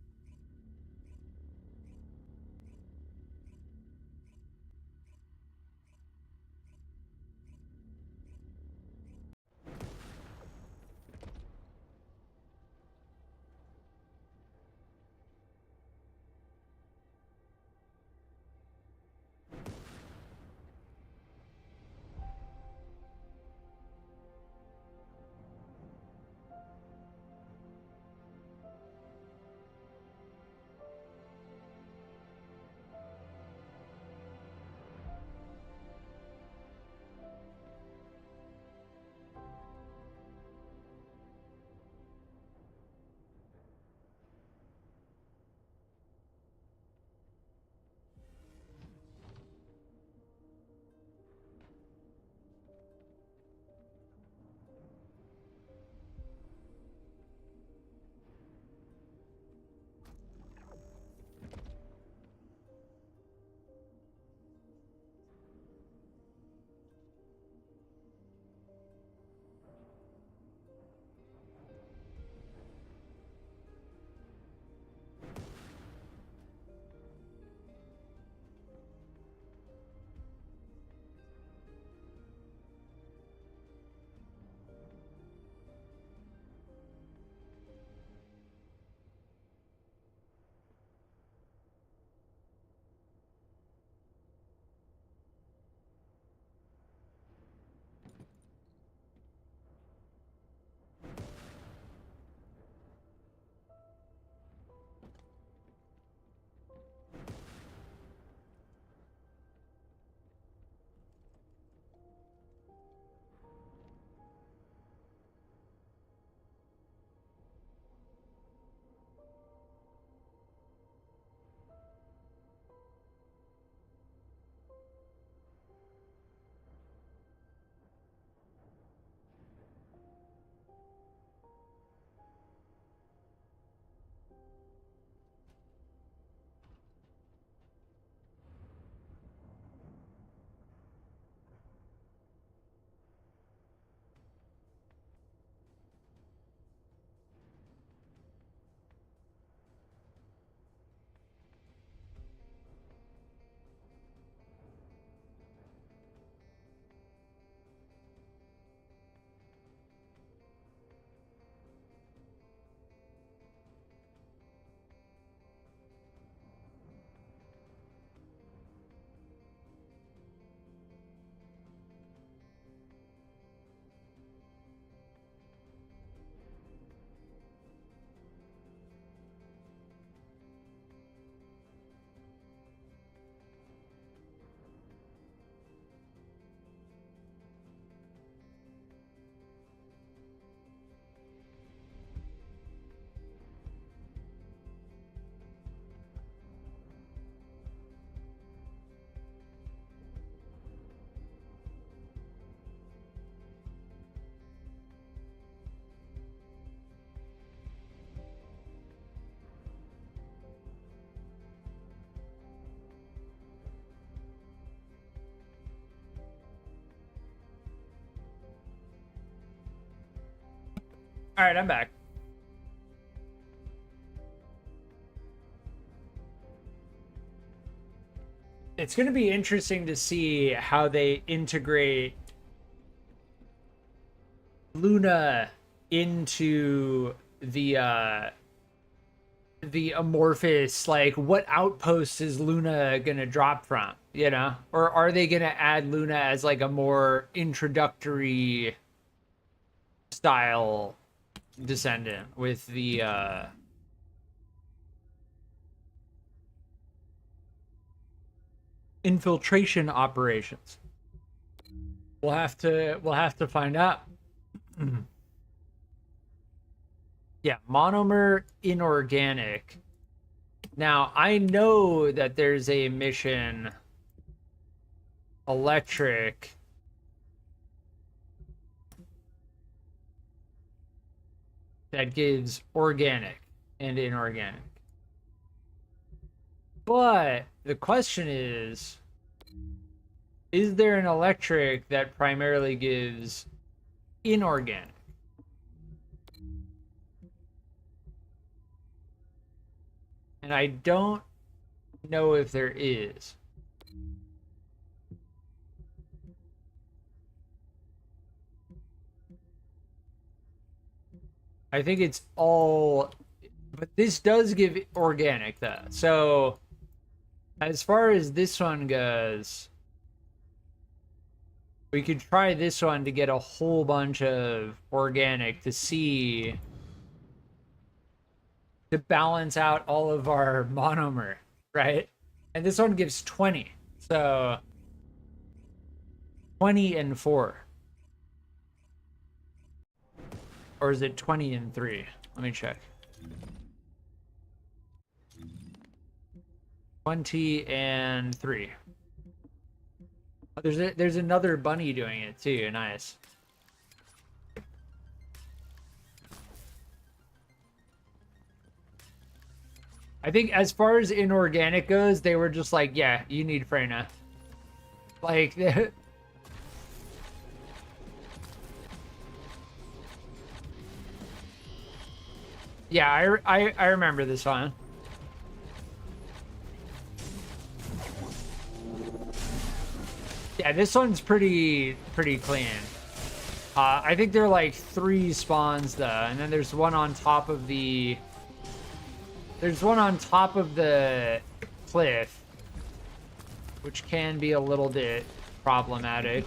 All right, I'm back. It's going to be interesting to see how they integrate Luna into the amorphous, like, what outpost is Luna gonna drop from, you know? Or are they gonna add Luna as like a more introductory style Descendant with the infiltration operations? We'll have to find out. Yeah, monomer inorganic. Now, I know that there's a mission electric that gives organic and inorganic. But the question is there an electric that primarily gives inorganic? And I don't know if there is. I think it's all, but this does give organic though. So as far as this one goes, we could try this one to get a whole bunch of organic to see, to balance out all of our monomer, right? And this one gives 20. So 20 and 4. Or is it 20 and 3? Let me check. 20 and 3. Oh, there's another bunny doing it too. Nice. I think as far as inorganic goes, they were just like, yeah, you need Freyna. Like, yeah, I remember this one. Yeah, this one's pretty clean. I think there are like 3 spawns though, and then there's one on top of the... There's one on top of the cliff, which can be a little bit problematic.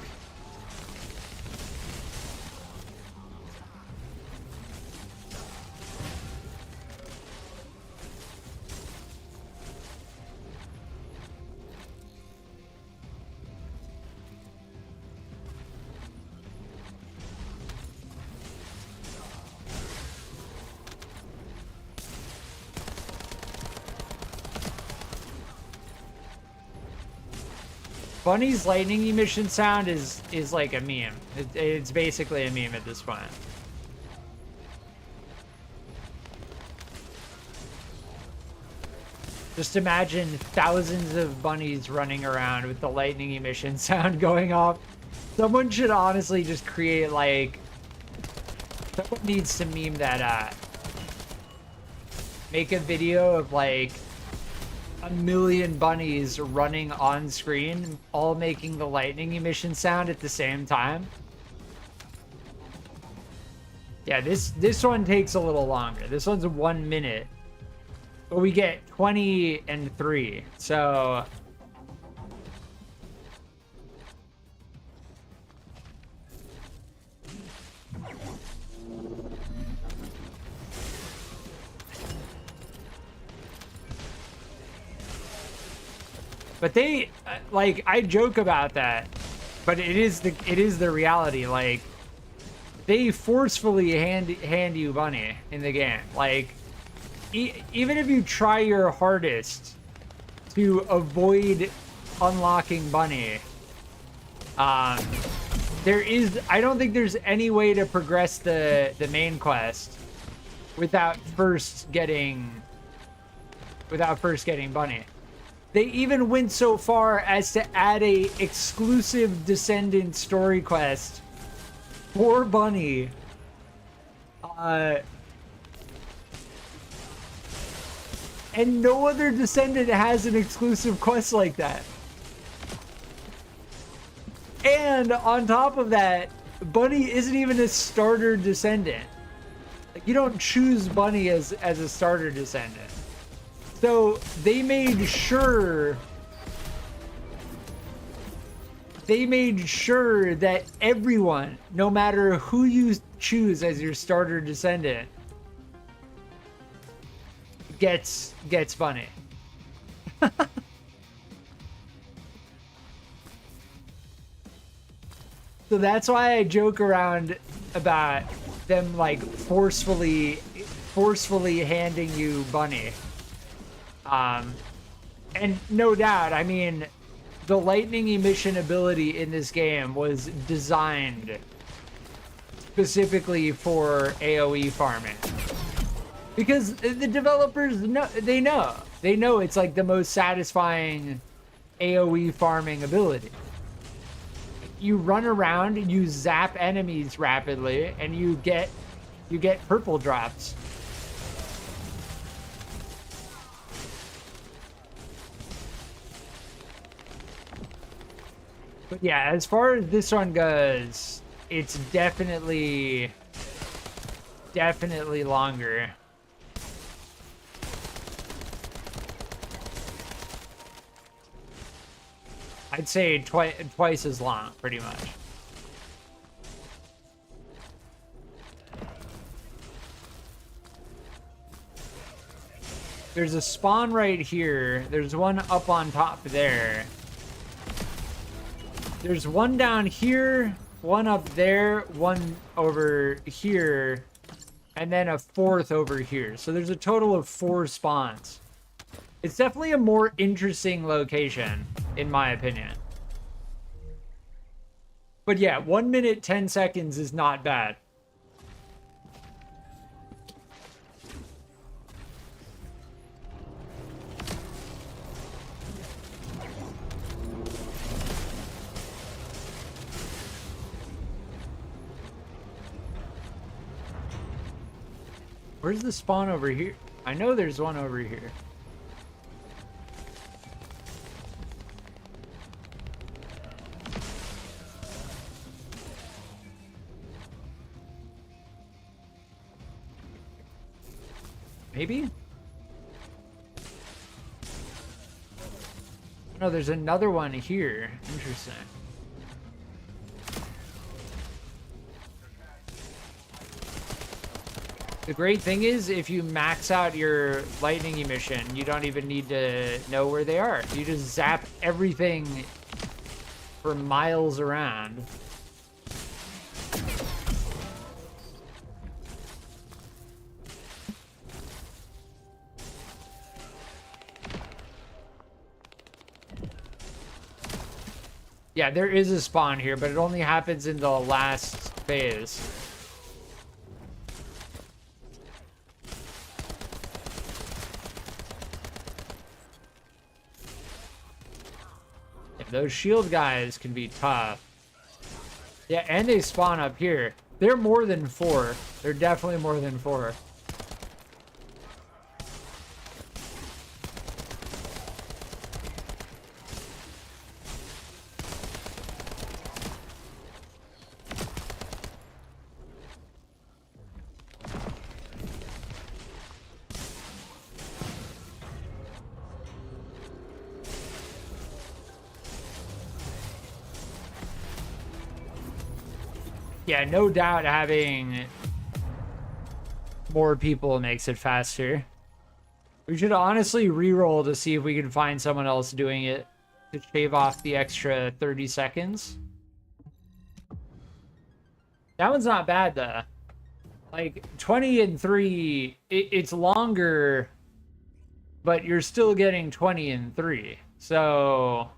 Bunny's lightning emission sound is like a meme. It's basically a meme at this point. Just imagine thousands of bunnies running around with the lightning emission sound going off. Someone should honestly just create like... Someone needs to meme that make a video of like 1,000,000 bunnies running on screen, all making the lightning emission sound at the same time. Yeah, this one takes a little longer. This one's 1 minute, but we get 20 and 3. So but they, like, I joke about that, but it is the reality. Like, they forcefully hand you bunny in the game. Like, even if you try your hardest to avoid unlocking bunny, I don't think there's any way to progress the main quest without first getting bunny. They even went so far as to add a exclusive Descendant story quest for bunny And no other Descendant has an exclusive quest like that. And on top of that, Bunny isn't even a starter Descendant. Like, you don't choose Bunny as a starter Descendant. So they made sure that everyone, no matter who you choose as your starter Descendant, gets Bunny. So that's why I joke around about them like forcefully handing you Bunny. And no doubt, I mean, the lightning emission ability in this game was designed specifically for AoE farming. Because the developers know, they know it's like the most satisfying AoE farming ability. You run around and you zap enemies rapidly and you get purple drops. But yeah, as far as this one goes, it's definitely longer. I'd say twice as long, pretty much. There's a spawn right here. There's one up on top there. There's one down here, one up there, one over here, and then a fourth over here. So there's a total of 4 spawns. It's definitely a more interesting location, in my opinion. But yeah, 1 minute, 10 seconds is not bad. Where's the spawn over here? I know there's one over here. Maybe? No, there's another one here. Interesting. The great thing is, if you max out your lightning emission, you don't even need to know where they are. You just zap everything for miles around. Yeah, there is a spawn here, but it only happens in the last phase. Those shield guys can be tough. Yeah, and they spawn up here. They're more than 4. They're definitely more than 4. Yeah, no doubt having more people makes it faster. We should honestly re-roll to see if we can find someone else doing it to shave off the extra 30 seconds. That one's not bad, though. Like, 20 and 3, it's longer, but you're still getting 20 and 3. So...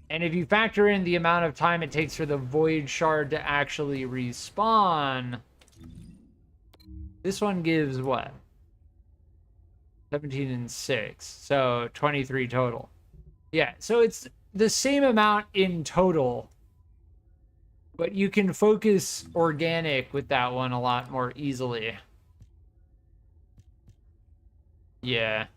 And if you factor in the amount of time it takes for the Void Shard to actually respawn, this one gives what? 17 and 6. So 23 total. Yeah, so it's the same amount in total But you can focus organic with that one a lot more easily. Yeah.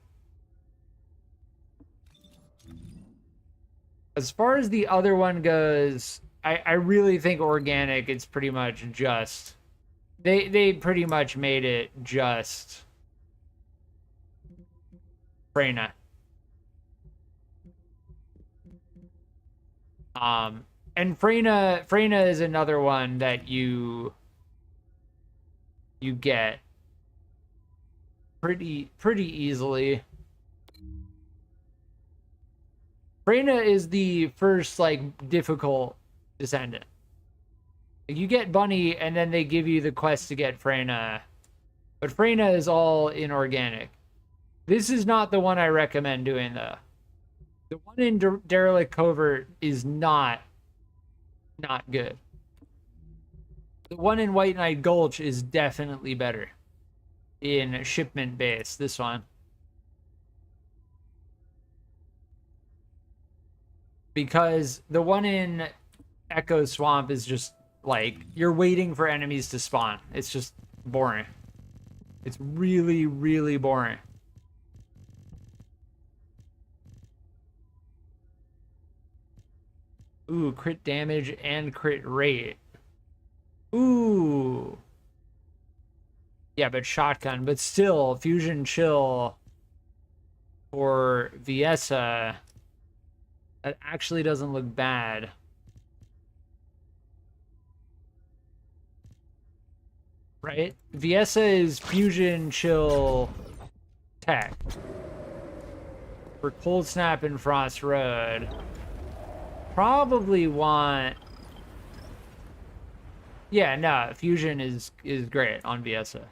As far as the other one goes, I really think organic is pretty much just... They pretty much made it just Freyna. And Freyna is another one that you get pretty easily. Freyna is the first like difficult Descendant. You get Bunny and then they give you the quest to get Freyna. But Freyna is all inorganic. This is not the one I recommend doing though. The one in Derelict Covert is not good. The one in White Knight Gulch is definitely better in shipment base, this one. Because the one in Echo Swamp is just like, you're waiting for enemies to spawn. It's just boring. It's really, really boring. Ooh, crit damage and crit rate. Ooh. Yeah, but shotgun. But still, Fusion Chill for Viessa, that actually doesn't look bad. Right? Viessa is Fusion Chill tech. For Cold Snap and Frost Road. Probably want... Yeah, no, Fusion is great on Viessa.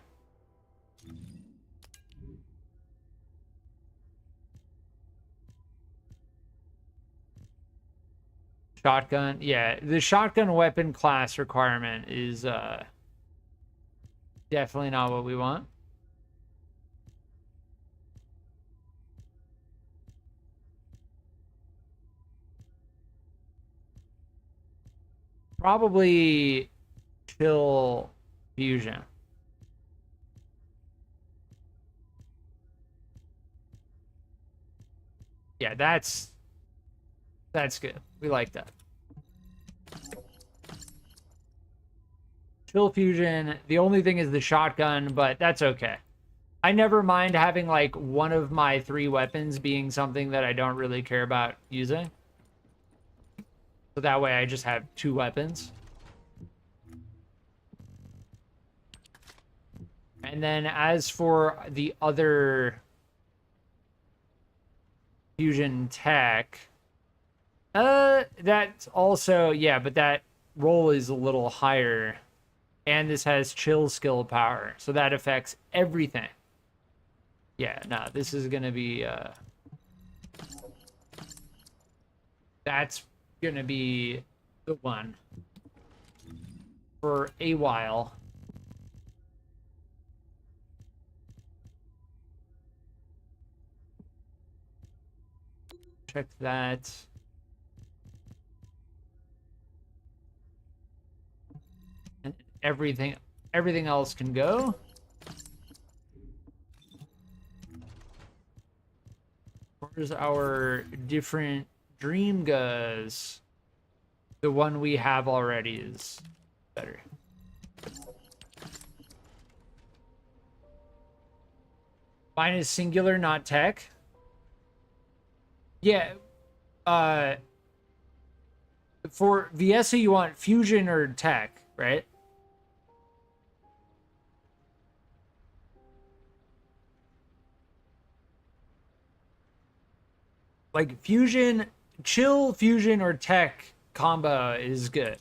Shotgun, yeah, the shotgun weapon class requirement is definitely not what we want. Probably Chill Fusion. Yeah, that's good. We like that. Chill Fusion. The only thing is the shotgun, but that's okay. I never mind having like one of my 3 weapons being something that I don't really care about using. So that way I just have 2 weapons. And then as for the other Fusion tech, that's also, yeah, but that roll is a little higher. And this has chill skill power, so that affects everything. Yeah, no, this is gonna be, that's gonna be the one for a while. Check that. And everything else can go. Where's our different dream goes? The one we have already is better. Mine is singular, not tech. Yeah. For Viessa, you want fusion or tech, right? Like fusion, chill, fusion, or tech combo is good.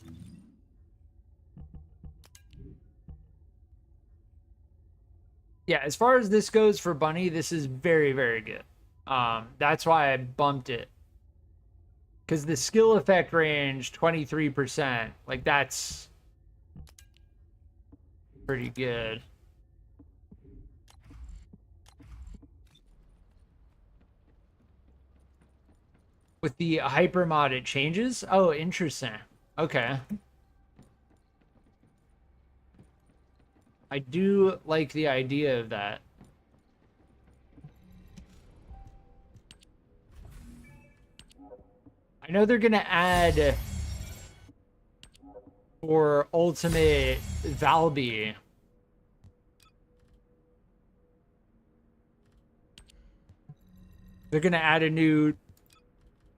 Yeah, as far as this goes for Bunny, this is very, very good. That's why I bumped it. Because the skill effect range, 23%, like that's pretty good. With the hyper mod, it changes? Oh, interesting. Okay. I do like the idea of that. I know they're gonna add for Ultimate Valby. They're gonna add a new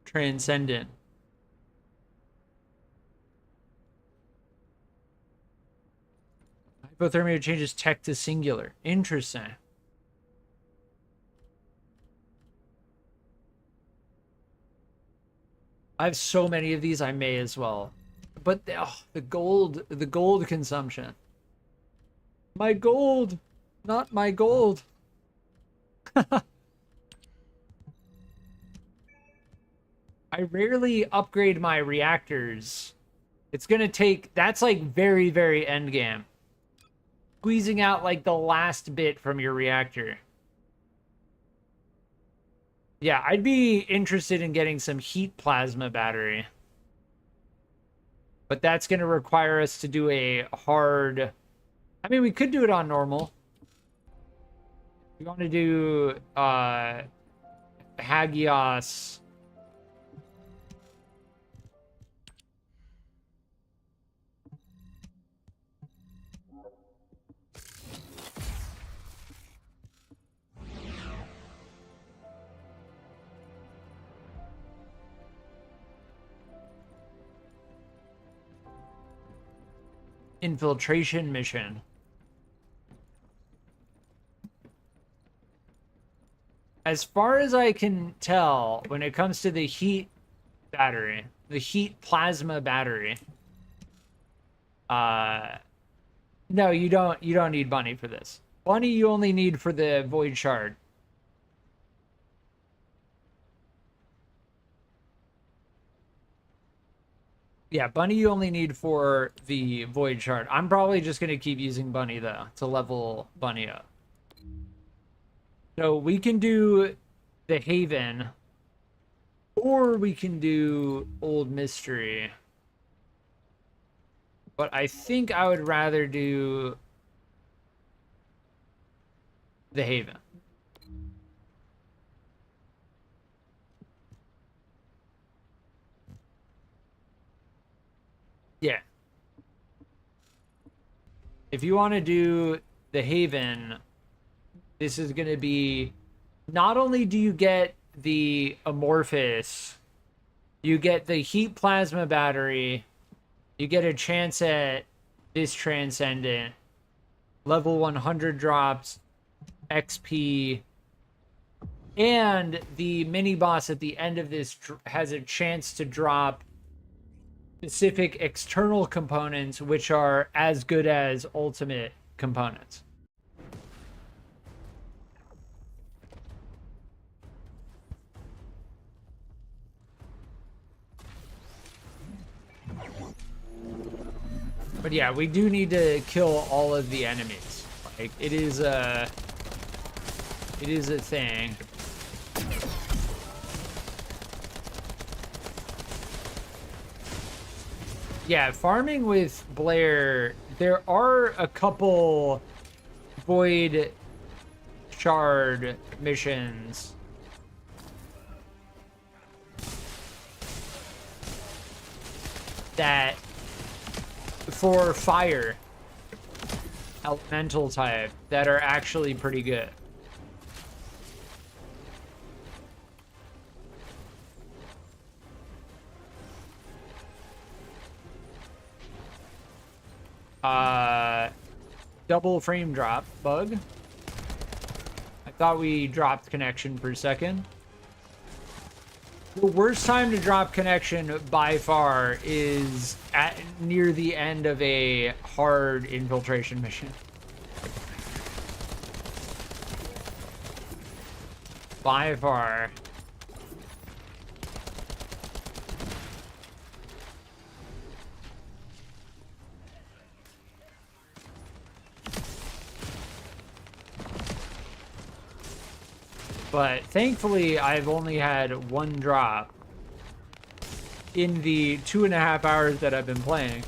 Transcendent. Hypothermia changes tech to singular. Interesting. I have so many of these, I may as well. But the gold consumption. My gold, not my gold. I rarely upgrade my reactors. It's gonna take, that's like very, very end game. Squeezing out like the last bit from your reactor. Yeah, I'd be interested in getting some heat plasma battery. But that's gonna require us to do a hard, I mean, we could do it on normal. We want to do Hagios. Infiltration mission. As far as I can tell, when it comes to the heat battery, the heat plasma battery, no, you don't need Bunny for this. Bunny you only need for the Void Shard. Yeah, Bunny you only need for the Void Shard. I'm probably just going to keep using Bunny, though, to level Bunny up. So we can do the Haven, or we can do Old Mystery. But I think I would rather do the Haven. Yeah. If you want to do the Haven, this is going to be, not only do you get the Amorphous, you get the Heat Plasma Battery, you get a chance at this Transcendent, level 100 drops, XP, and the mini boss at the end of this has a chance to drop specific external components which are as good as ultimate components. But yeah, we do need to kill all of the enemies. Like, it is a thing. Yeah, farming with Blair, there are a couple Void Shard missions that for fire elemental type that are actually pretty good. Double frame drop bug. I thought we dropped connection for a second. The worst time to drop connection by far is at near the end of a hard infiltration mission. By far. But thankfully, I've only had one drop in the 2.5 hours that I've been playing.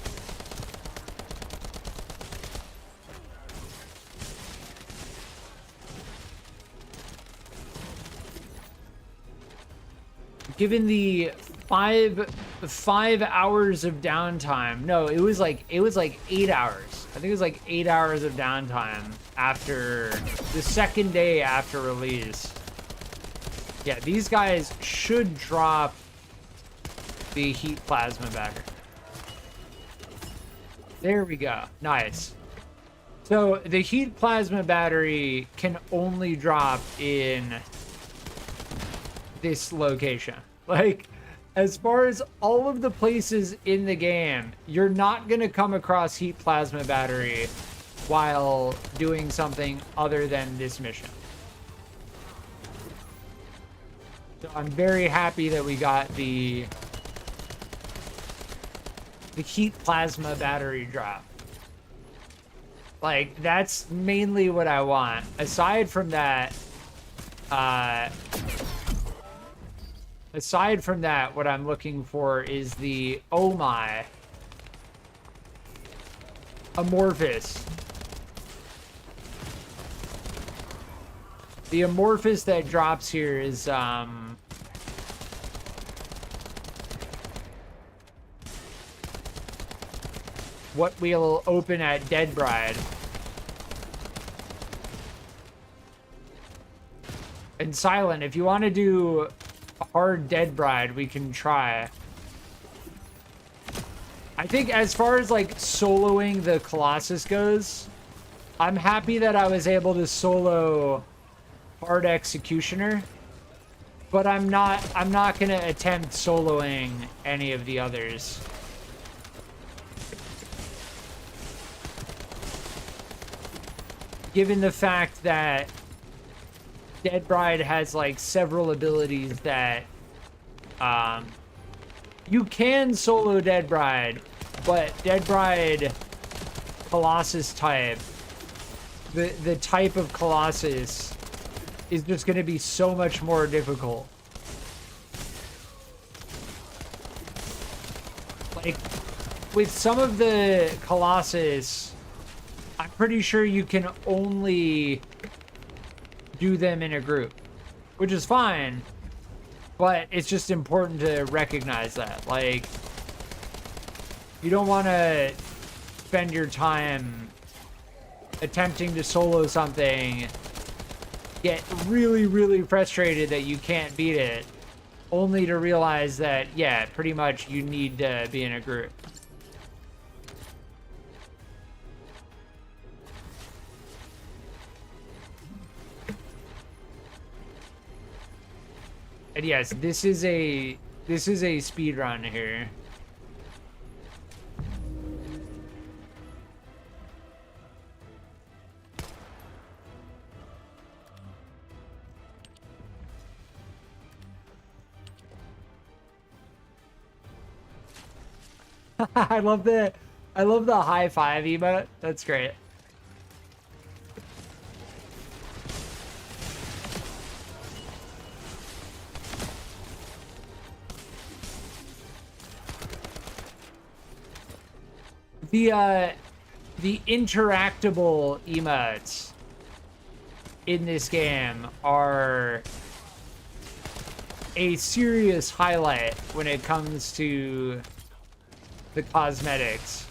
given the five hours of downtime. No, it was like 8 hours. I think it was like 8 hours of downtime after the second day after release. Yeah, these guys should drop the heat plasma battery. There we go. Nice. So the heat plasma battery can only drop in this location. Like, as far as all of the places in the game, you're not going to come across heat plasma battery while doing something other than this mission. So I'm very happy that we got the heat plasma battery drop. Like, that's mainly what I want. Aside from that, what I'm looking for is the, oh my, amorphous. The amorphous that drops here is, what we'll open at Dead Bride. And Silent, if you want to do a hard Dead Bride, we can try. I think as far as like soloing the Colossus goes, I'm happy that I was able to solo hard Executioner, but I'm not gonna attempt soloing any of the others. Given the fact that Dead Bride has like several abilities that you can solo Dead Bride, but Dead Bride Colossus type, the type of Colossus is just going to be so much more difficult. Like, with some of the Colossus, I'm pretty sure you can only do them in a group, which is fine, but it's just important to recognize that. Like, you don't want to spend your time attempting to solo something, get really, really frustrated that you can't beat it, only to realize that, yeah, pretty much you need to be in a group. And yes, this is a speed run here. I love the high five emote. That's great. The interactable emotes in this game are a serious highlight when it comes to the cosmetics.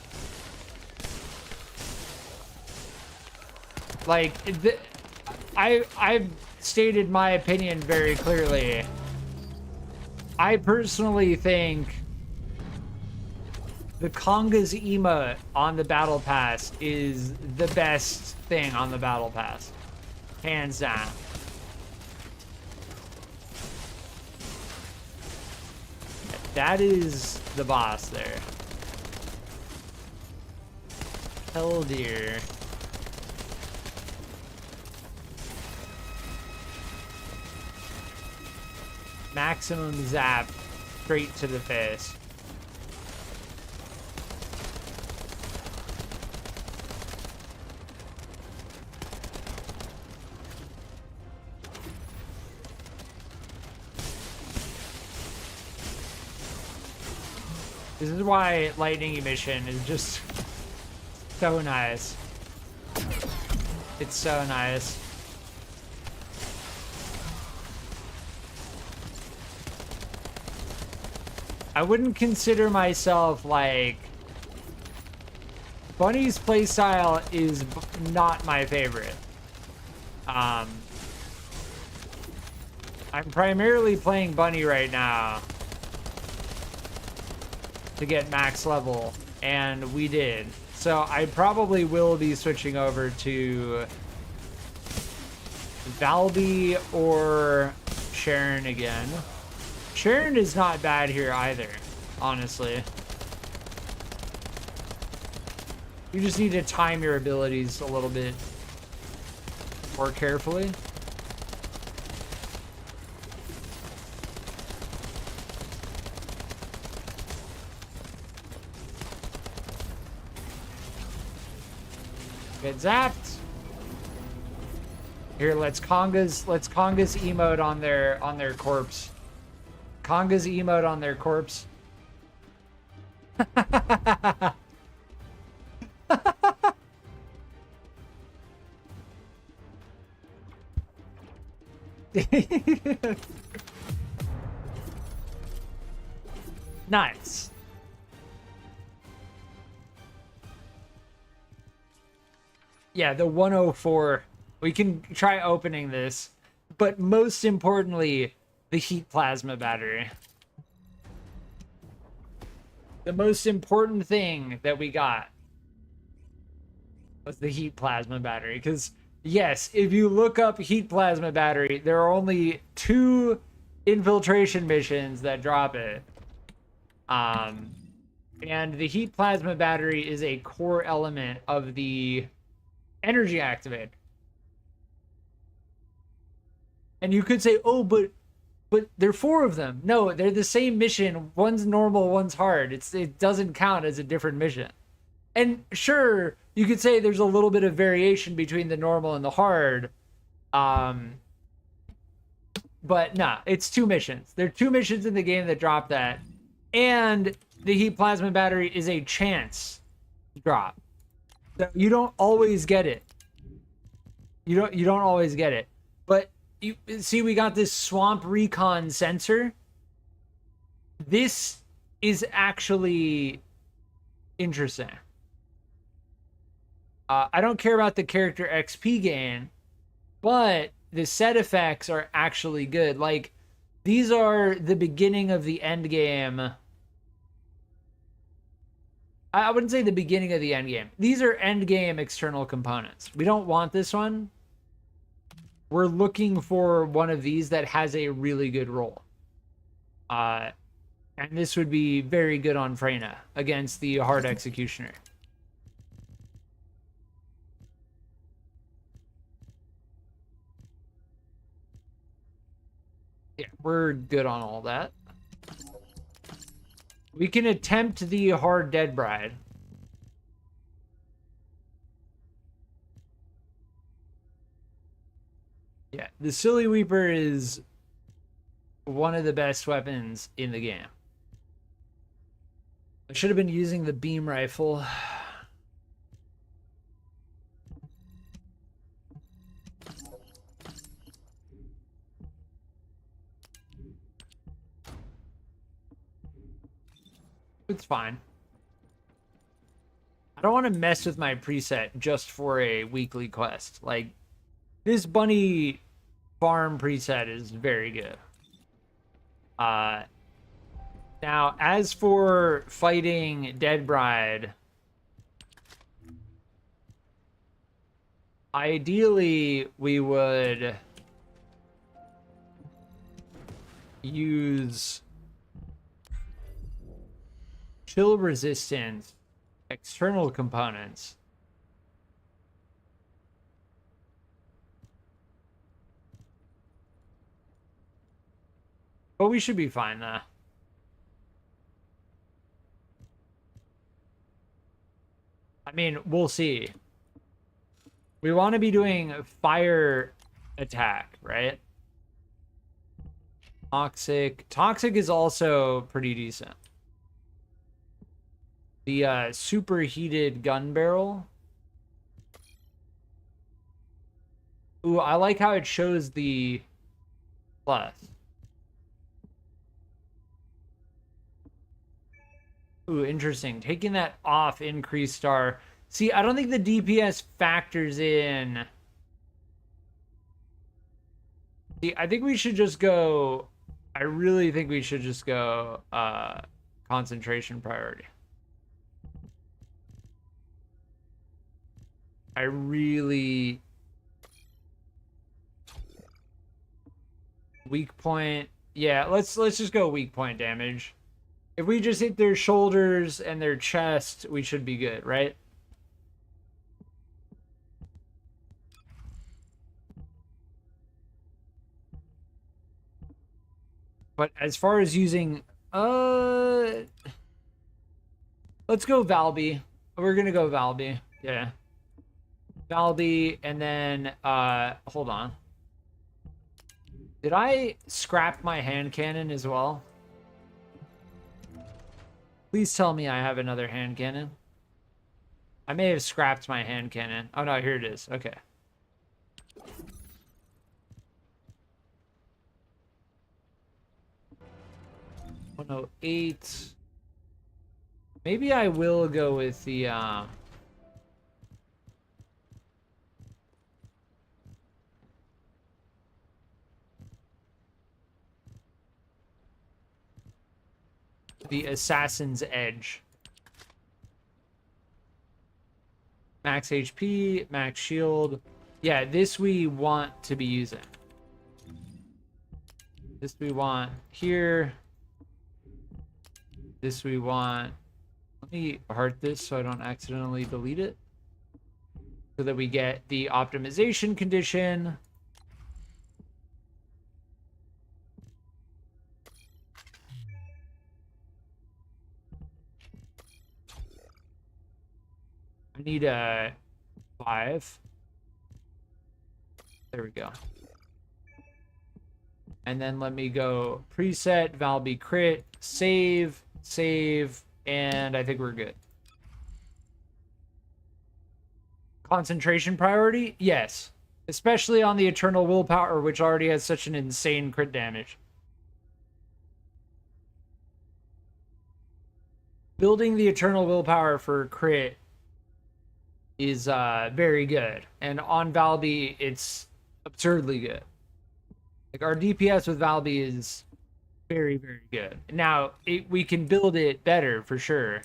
Like, I've stated my opinion very clearly. I personally think the Conga's emote on the Battle Pass is the best thing on the Battle Pass. Hands down. That is the boss there. Hell dear. Maximum zap straight to the face. This is why lightning emission is just so nice. It's so nice. I wouldn't consider myself like... Bunny's playstyle is not my favorite. I'm primarily playing Bunny right now to get max level, and we did. So I probably will be switching over to Valby or Sharon again. Sharon is not bad here either, honestly. You just need to time your abilities a little bit more carefully. Get zapped. Here, let's Conga's emote on their corpse. Conga's emote on their corpse. Nice. Yeah, the 104. We can try opening this, but most importantly, the heat plasma battery. The most important thing that we got was the heat plasma battery, because yes, if you look up heat plasma battery, there are only 2 infiltration missions that drop it. And the heat plasma battery is a core element of the energy activate. And you could say, oh, but there are 4 of them. No, they're the same mission. One's normal, one's hard. It doesn't count as a different mission. And sure, you could say there's a little bit of variation between the normal and the hard. But nah, it's 2 missions. There are 2 missions in the game that drop that. And the heat plasma battery is a chance drop. So you don't always get it. You don't always get it. But you see, we got this swamp recon sensor. This is actually interesting. I don't care about the character XP gain, but the set effects are actually good. Like, these are the beginning of the end game. I wouldn't say the beginning of the end game. These are end game external components. We don't want this one. We're looking for one of these that has a really good roll. And this would be very good on Freyna against the hard executioner. Yeah, we're good on all that. We can attempt the hard Dead Bride. Yeah, the Silly Weeper is one of the best weapons in the game. I should have been using the beam rifle. It's fine. I don't want to mess with my preset just for a weekly quest. Like, this bunny farm preset is very good. Now, as for fighting Dead Bride, ideally we would use chill resistant external components. But we should be fine though. I mean, we'll see. We want to be doing fire attack, right? Toxic. Toxic is also pretty decent. The superheated gun barrel. Ooh, I like how it shows the plus. Ooh, interesting. Taking that off increased star. See, I don't think the DPS factors in. See, I think we should just go. I really think we should just go concentration priority. I really weak point. Yeah, let's just go weak point damage. If we just hit their shoulders and their chest, we should be good, right? But as far as using let's go Valby. We're gonna go Valby. Yeah. Valby, and then hold on. Did I scrap my hand cannon as well? Please tell me I have another hand cannon. I may have scrapped my hand cannon. Oh no, here it is. Okay. $108. Maybe I will go with the Assassin's Edge. Max HP, max shield. Yeah, this we want to be using. This we want here. This we want. Let me heart this so I don't accidentally delete it. So that we get the optimization condition. I need a 5. There we go. And then let me go preset, Valby crit, save, and I think we're good. Concentration priority? Yes. Especially on the Eternal Willpower, which already has such an insane crit damage. Building the Eternal Willpower for crit is very good. And on Valby, it's absurdly good. Like, our DPS with Valby is very, very good. Now, we can build it better, for sure.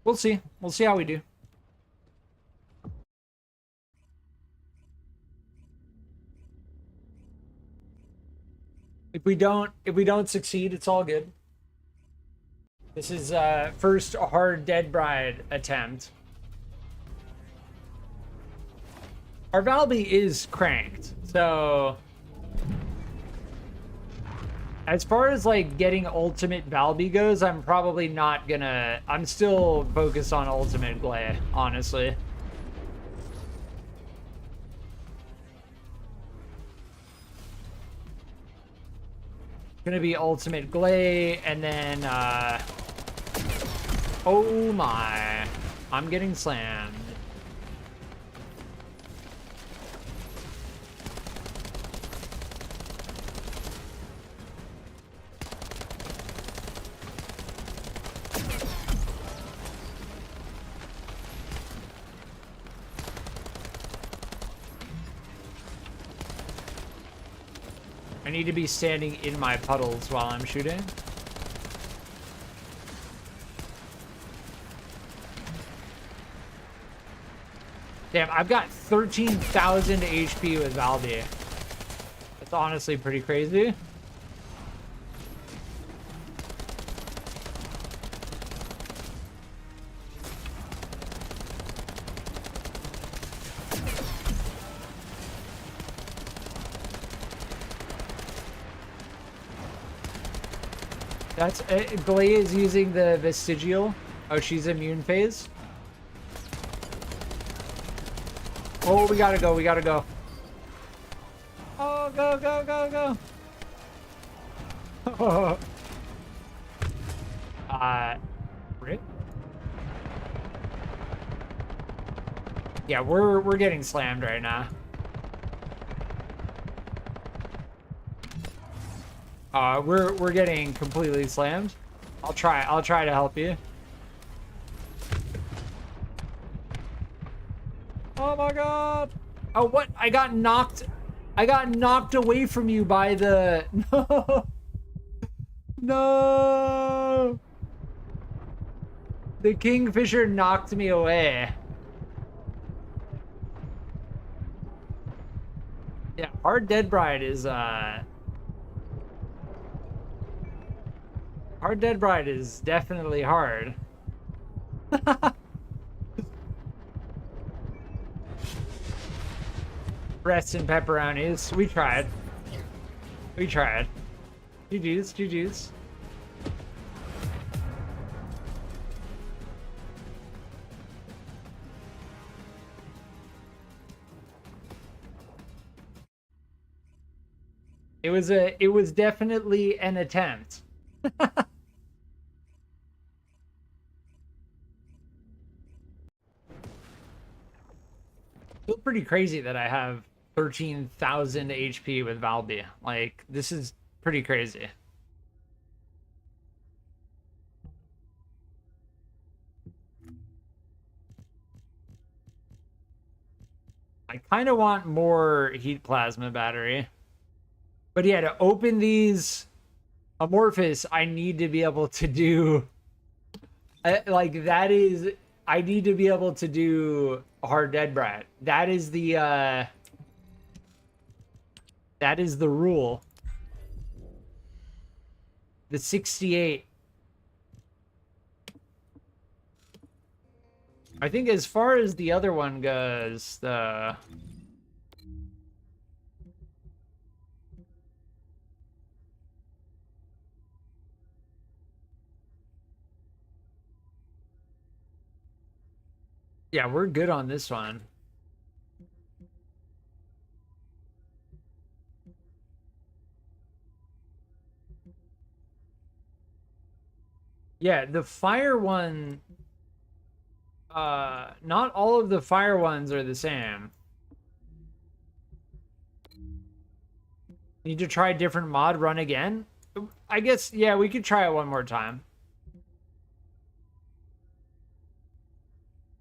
We'll see. We'll see how we do. If we don't succeed, it's all good. This is first hard Dead Bride attempt. Our Valby is cranked, so as far as like getting ultimate Valby goes, I'm probably not gonna. I'm still focused on ultimate Gley, honestly. Gonna be ultimate Gley, and then oh my, I'm getting slammed. I need to be standing in my puddles while I'm shooting. Damn, I've got 13,000 HP with Valby. That's honestly pretty crazy. That's Gley is using the vestigial. Oh, she's immune phase. Oh, we gotta go. We gotta go. Oh, go, go, go, go. Rip. Yeah, we're getting slammed right now. We're getting completely slammed. I'll try to help you. Oh my god. Oh, what? I got knocked away from you by the no. No. The Kingfisher knocked me away. Yeah, Hard Dead Bride is Hard Dead Bride is definitely hard. Breasts and pepperonis. We tried. We tried. GG's, GG's. It was definitely an attempt. Feel pretty crazy that I have 13,000 HP with Valby. Like, this is pretty crazy. I kind of want more heat plasma battery. But yeah, to open these Amorphous, I need to be able to do... like, that is... I need to be able to do Hard Dead Bride. That is the rule. The 68. I think as far as the other one goes, the... Yeah, we're good on this one. Yeah, the fire one... not all of the fire ones are the same. Need to try a different mod run again? I guess, yeah, we could try it one more time.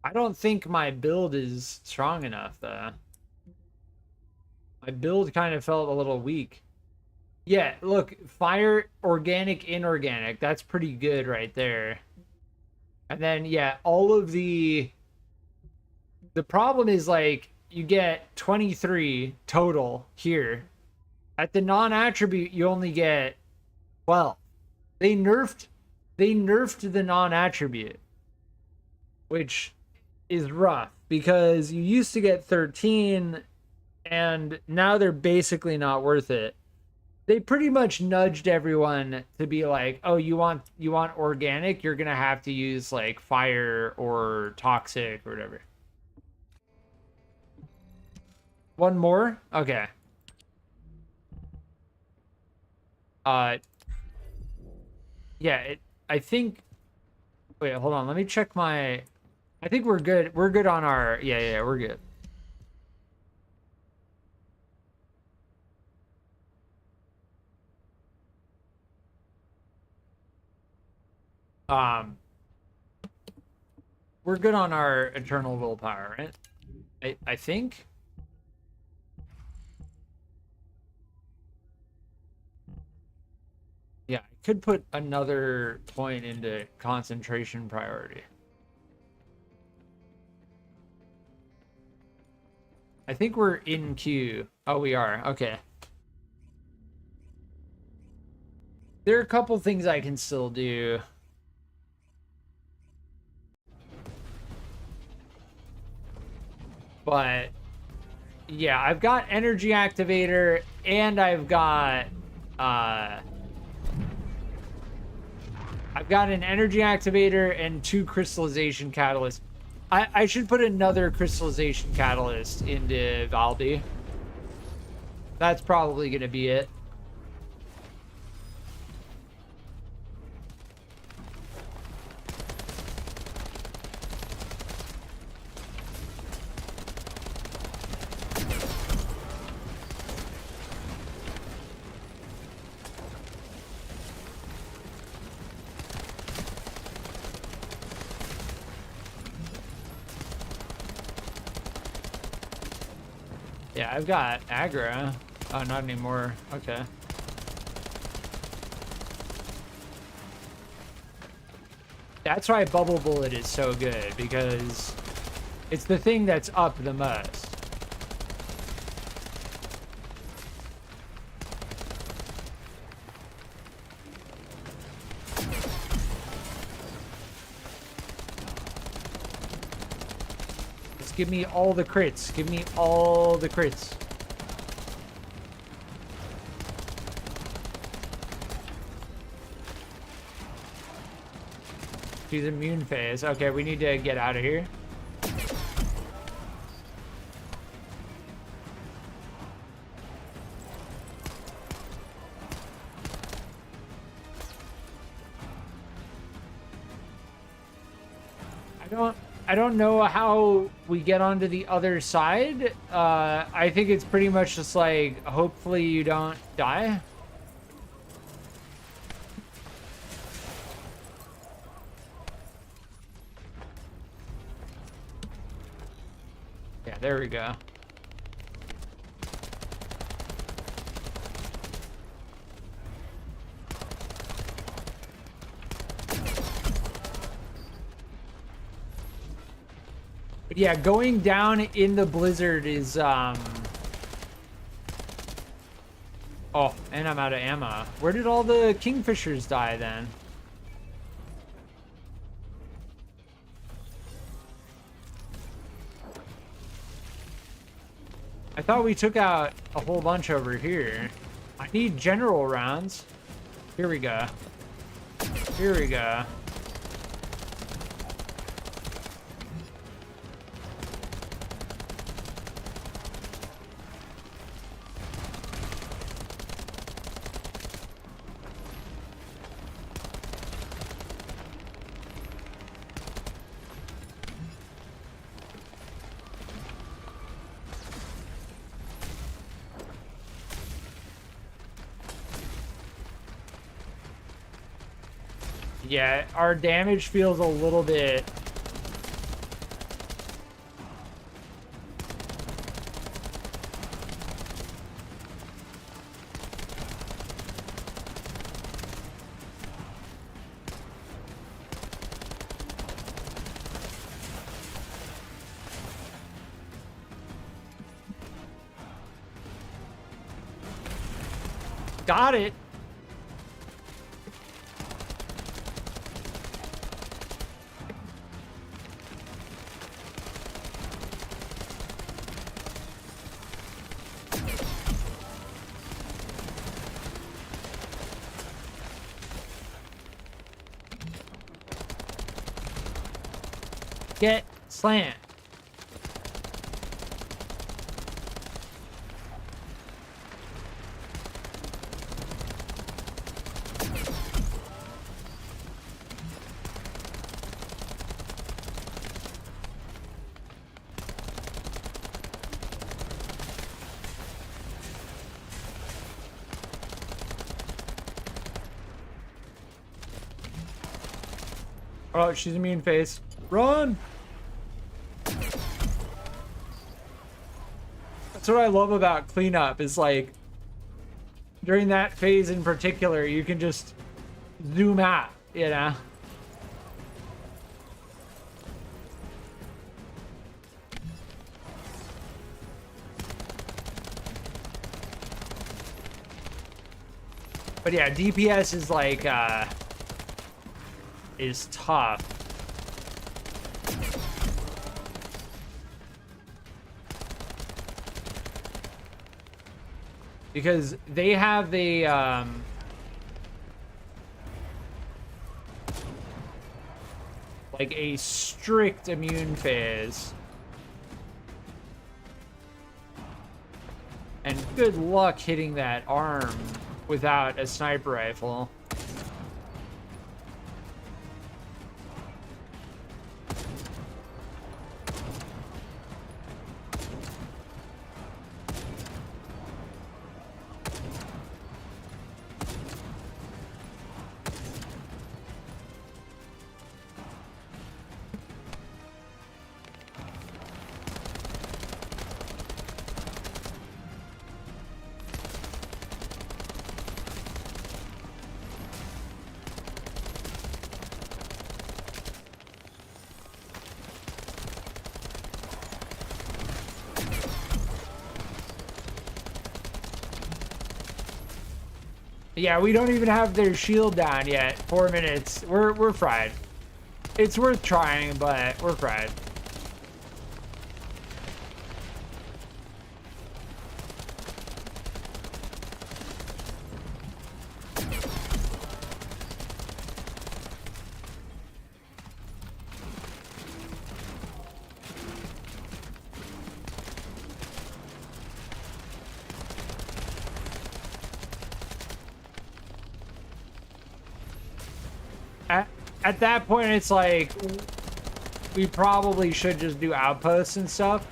I don't think my build is strong enough, though. My build kind of felt a little weak. Yeah, look, fire, organic, inorganic. That's pretty good right there. And then, yeah, all of the problem is, like, you get 23 total here. At the non-attribute, you only get 12. They nerfed the non-attribute, which is rough because you used to get 13 and now they're basically not worth it. They pretty much nudged everyone to be like, oh, you want organic, you're gonna have to use like fire or toxic or whatever. One more? Okay. Yeah, I think, wait, hold on, let me check my... I think we're good. We're good on our... Yeah, we're good. We're good on our eternal willpower, right? I think. Yeah, I could put another point into concentration priority. I think we're in queue. Oh, we are. Okay. There are a couple things I can still do. But yeah, I've got energy activator and I've got an energy activator and 2 crystallization catalysts. I should put another crystallization catalyst into Valby. That's probably going to be it. Yeah, I've got aggro. Oh, not anymore. Okay. That's why Bubble Bullet is so good, because it's the thing that's up the most. Just give me all the crits. Give me all the crits. She's immune phase. Okay, we need to get out of here. I don't know how we get onto the other side. I think it's pretty much just like, hopefully you don't die. Yeah, there we go. But yeah, going down in the blizzard is oh, and I'm out of ammo. Where did all the kingfishers die then? I thought we took out a whole bunch over here. I need general rounds. Here we go. Here we go. Yeah, our damage feels a little bit... Got it. Get slant. Oh, she's immune phase. Run! That's what I love about cleanup, is like, during that phase in particular, you can just zoom out, you know? But yeah, DPS is like, is tough. Because they have the, like a strict immune phase. And good luck hitting that arm without a sniper rifle. Yeah, we don't even have their shield down yet. 4 minutes. We're fried. It's worth trying, but we're fried. At that point, it's like we probably should just do outposts and stuff.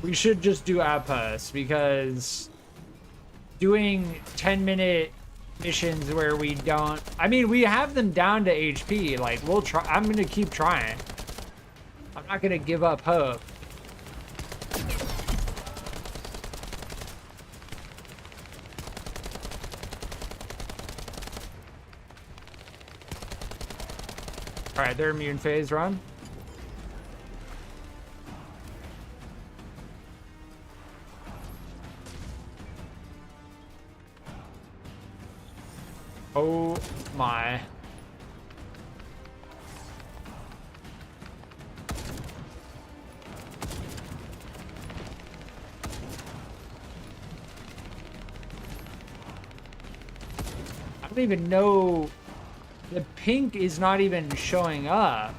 We should just do outposts because doing 10-minute missions where we don't, I mean, we have them down to HP. Like, we'll try. I'm gonna keep trying. I'm not gonna give up hope. All right, their immune phase run. Oh my. I don't even know. The pink is not even showing up.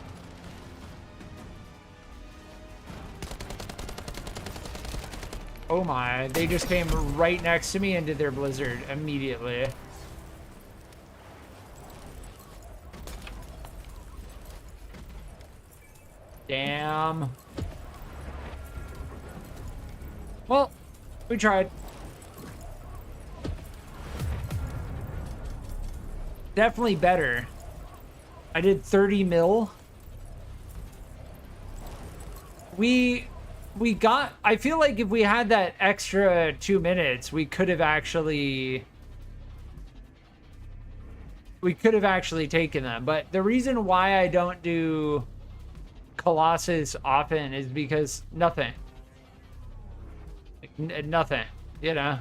Oh my, they just came right next to me and did their blizzard immediately. Damn. Well, we tried. Definitely better. I did 30 mil. We got, I feel like if we had that extra 2 minutes, we could have actually taken them. But the reason why I don't do Colossus often is because nothing. Like, nothing, you know?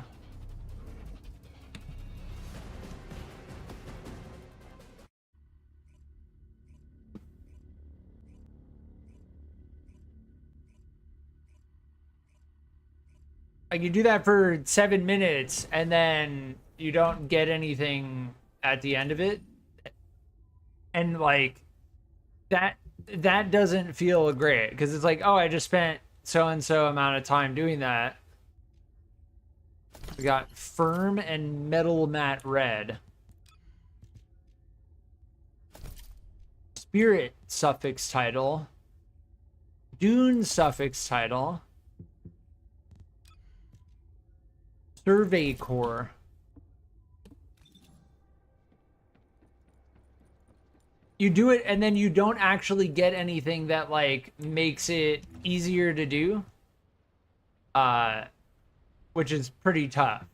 Like, you do that for 7 minutes and then you don't get anything at the end of it. And like that doesn't feel great because it's like, oh, I just spent so and so amount of time doing that. We got firm and metal matte red. Spirit suffix title. Dune suffix title. Survey core. You do it and then you don't actually get anything that like makes it easier to do. Which is pretty tough.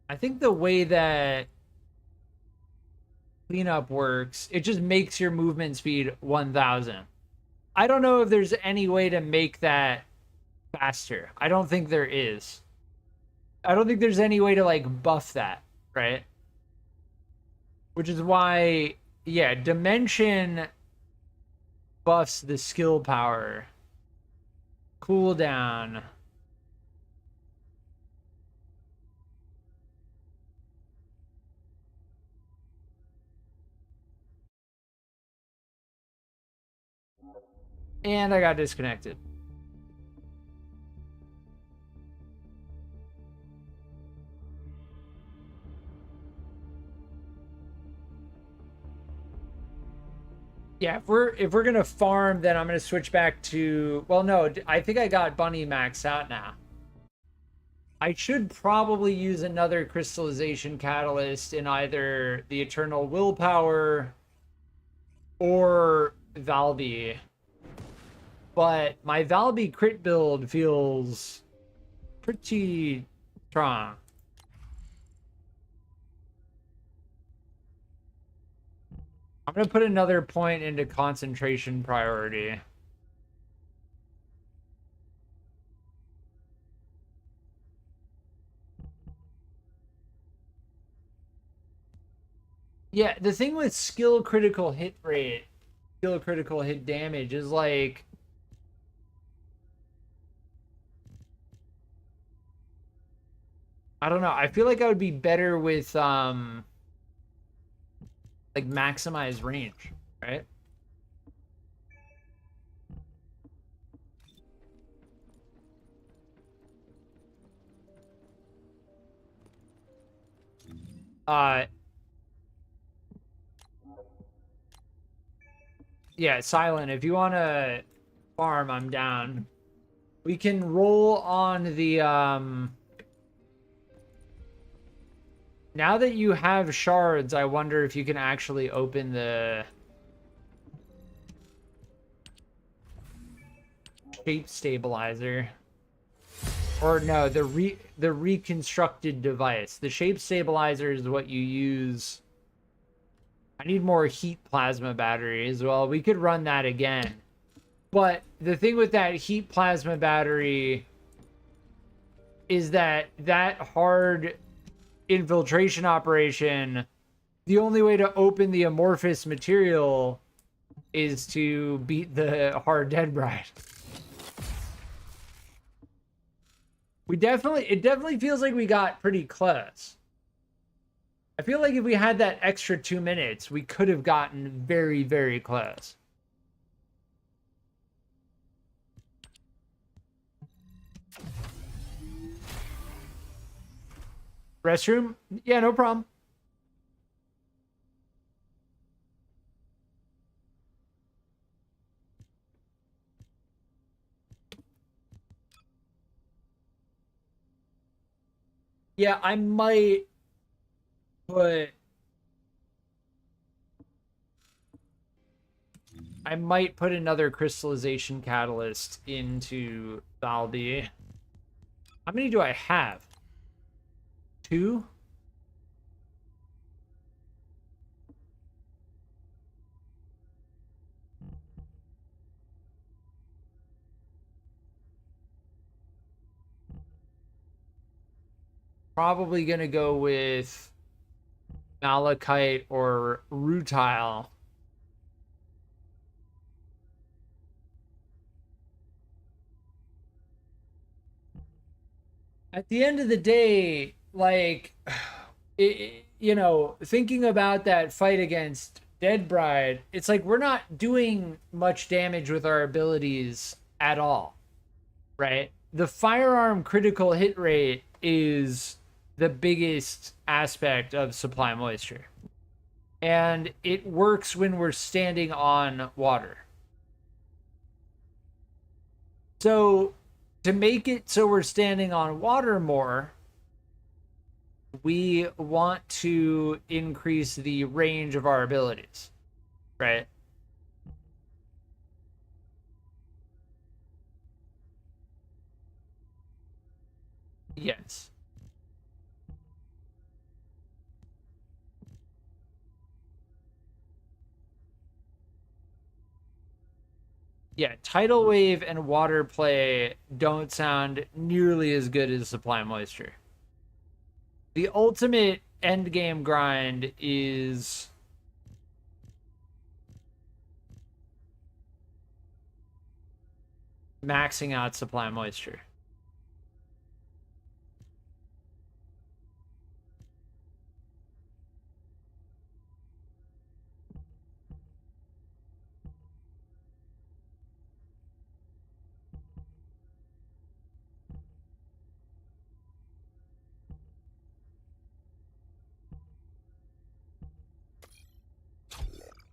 I think the way that cleanup works, it just makes your movement speed 1000. I don't know if there's any way to make that faster. I don't think there is. I don't think there's any way to like buff that, right? Which is why, yeah, dimension buffs the skill power. Cooldown. And I got disconnected. Yeah, if we're gonna farm, then I'm gonna switch back to, well, no, I think I got Bunny maxed out now. I should probably use another crystallization catalyst in either the Eternal Willpower or Valby. But my Valby crit build feels pretty strong. I'm going to put another point into concentration priority. Yeah, the thing with skill critical hit rate, skill critical hit damage is like, I don't know. I feel like I would be better with like maximize range, right? Yeah, Silent, if you want to farm, I'm down. We can roll on the now that you have shards, I wonder if you can actually open the shape stabilizer. Or no, the reconstructed device. The shape stabilizer is what you use. I need more heat plasma batteries. Well, we could run that again. But the thing with that heat plasma battery is that hard infiltration operation, the only way to open the amorphous material is to beat the hard dead bride. It definitely feels like we got pretty close. I feel like if we had that extra 2 minutes, we could have gotten very, very close. Restroom? Yeah, no problem. Yeah, I might put... I might put another crystallization catalyst into Valby. How many do I have? 2? Probably gonna go with malachite or rutile. At the end of the day, like, you know, thinking about that fight against Dead Bride, it's like we're not doing much damage with our abilities at all, right? The firearm critical hit rate is the biggest aspect of supply moisture. And it works when we're standing on water. So to make it so we're standing on water more, we want to increase the range of our abilities, right? Yes. Yeah, tidal wave and water play don't sound nearly as good as supply moisture. The ultimate end game grind is maxing out supply moisture.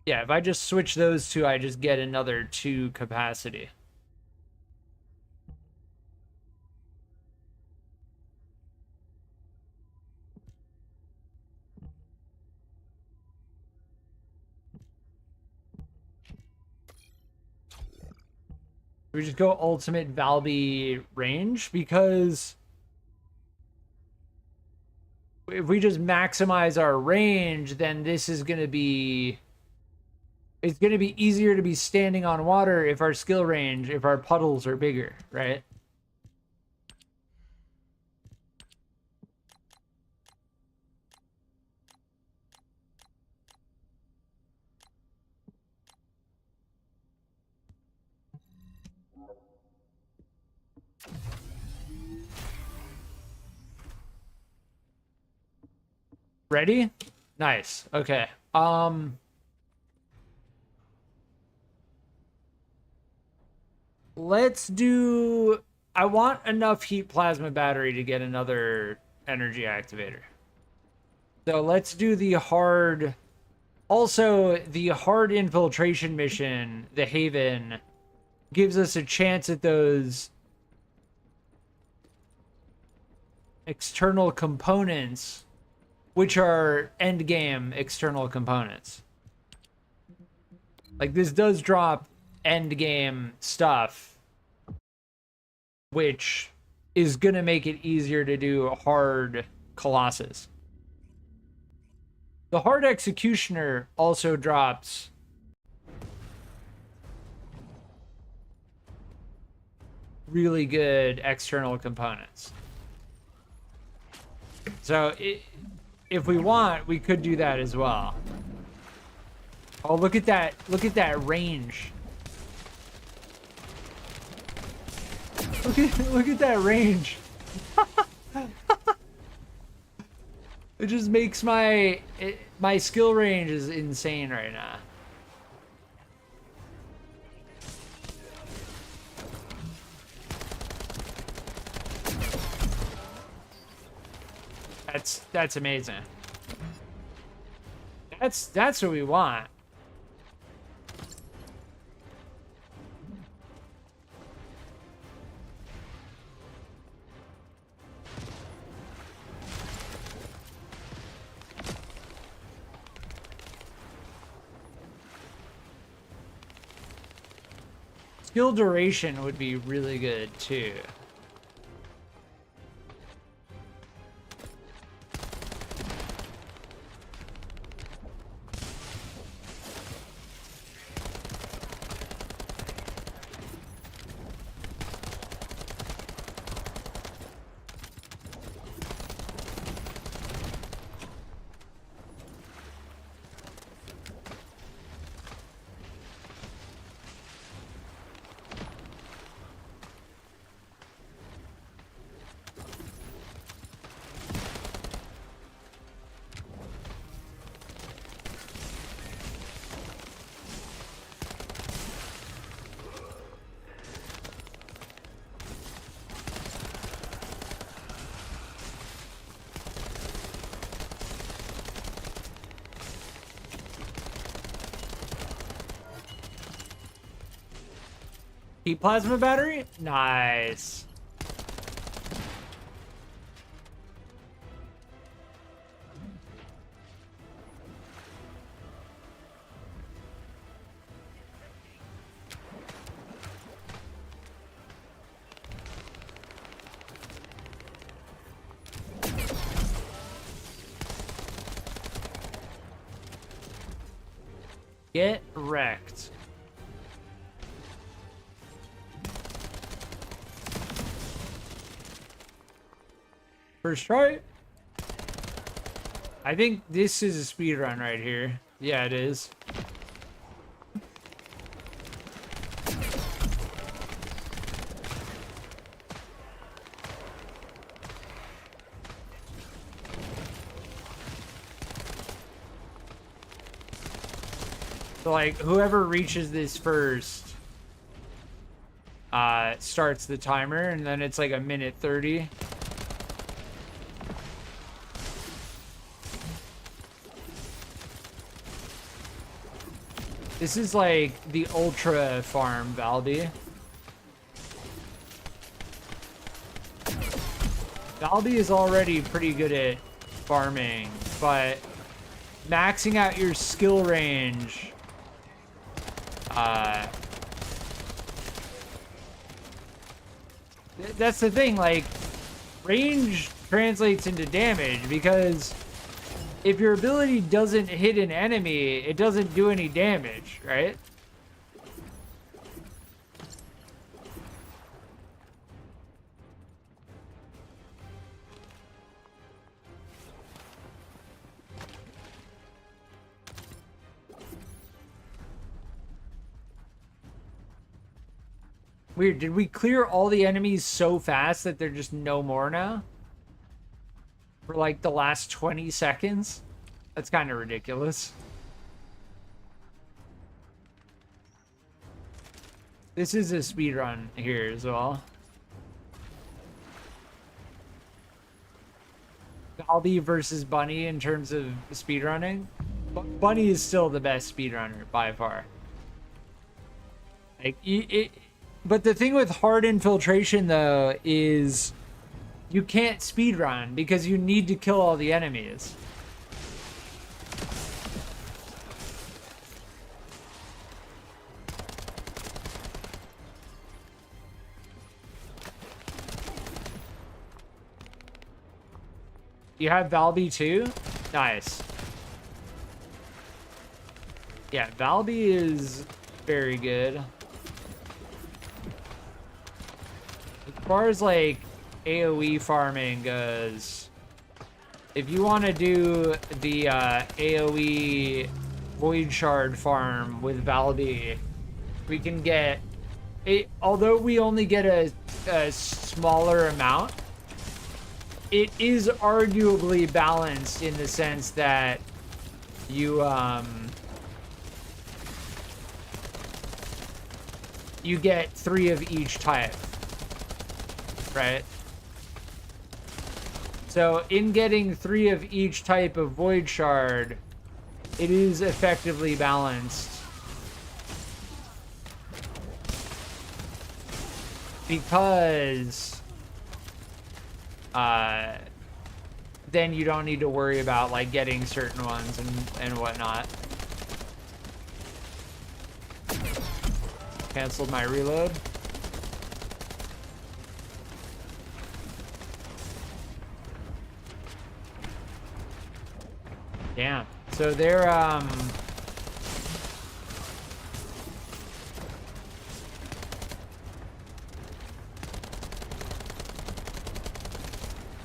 Yeah, if I just switch those two, I just get another 2 capacity. We just go ultimate Valby range, because if we just maximize our range, then this is going to be It's going to be easier to be standing on water if our skill range, if our puddles are bigger, right? Ready? Nice. Okay. Let's do... I want enough heat plasma battery to get another energy activator. So let's do the hard... Also, the hard infiltration mission, the Haven, gives us a chance at those external components, which are endgame external components. Like, this does drop endgame stuff, which is going to make it easier to do hard Colossus. The hard Executioner also drops really good external components. So if we want, we could do that as well. Oh, look at that. Look at that range. Look at that range. It just makes my skill range is insane right now. That's amazing. That's what we want. Skill duration would be really good too. Heat plasma battery? Nice. Get wrecked. First try. I think this is a speed run right here. Yeah, it is. So like whoever reaches this first starts the timer, and then it's like a minute 30. This is like the ultra farm, Valby. Valby is already pretty good at farming, but maxing out your skill range, that's the thing, like, range translates into damage, because if your ability doesn't hit an enemy, it doesn't do any damage, right? Weird, did we clear all the enemies so fast that there's just no more now? For like the last 20 seconds? That's kind of ridiculous. This is a speedrun here as well. Galbi versus Bunny in terms of speedrunning. Bunny is still the best speedrunner by far. Like, but the thing with hard infiltration though is you can't speedrun because you need to kill all the enemies. You have Valby too? Nice. Yeah, Valby is very good. As far as like AoE farming goes, if you want to do the AoE Void Shard farm with Valby, we can get it. Although we only get a smaller amount, it is arguably balanced in the sense that you you get 3 of each type, right? So in getting 3 of each type of Void Shard, it is effectively balanced. Because then you don't need to worry about like getting certain ones and whatnot. Canceled my reload. Damn. So they're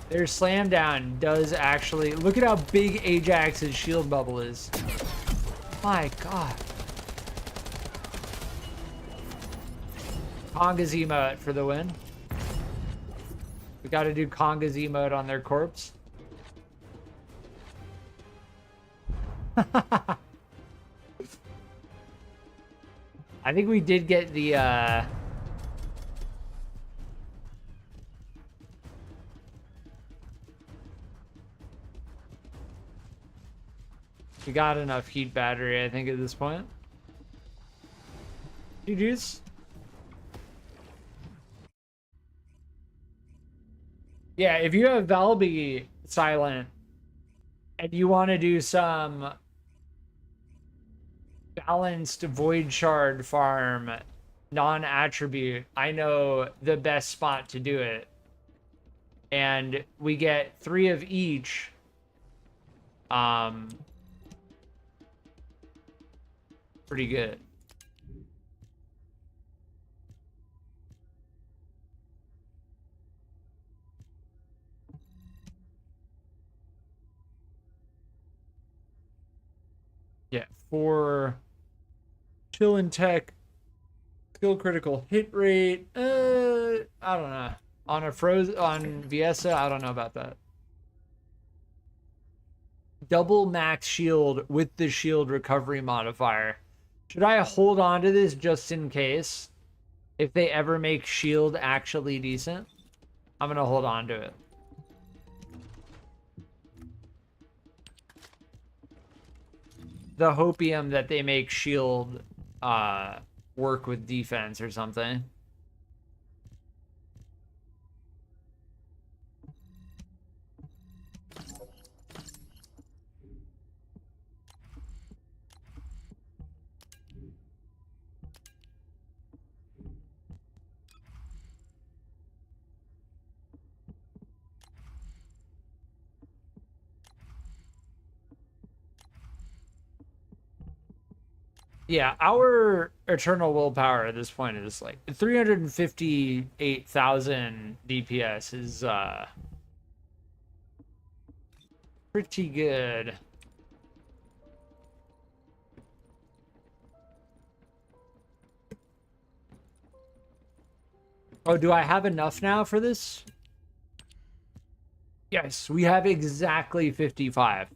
their slam down does actually look at how big Ajax's shield bubble is. My god. Conga's emote for the win. We gotta do Conga's emote on their corpse. I think we did get the we got enough heat battery, I think, at this point. GG's. Yeah, if you have Valby silent and you want to do some balanced Void Shard farm, non-attribute, I know the best spot to do it. And we get 3 of each. Pretty good. Yeah, for chill and tech, skill critical hit rate. I don't know. On a on Viesa, I don't know about that. Double max shield with the shield recovery modifier. Should I hold on to this just in case? If they ever make shield actually decent, I'm gonna hold on to it. The hopium that they make shield work with defense or something. Yeah, our eternal willpower at this point is like 358,000 DPS is pretty good. Oh, do I have enough now for this? Yes, we have exactly 55.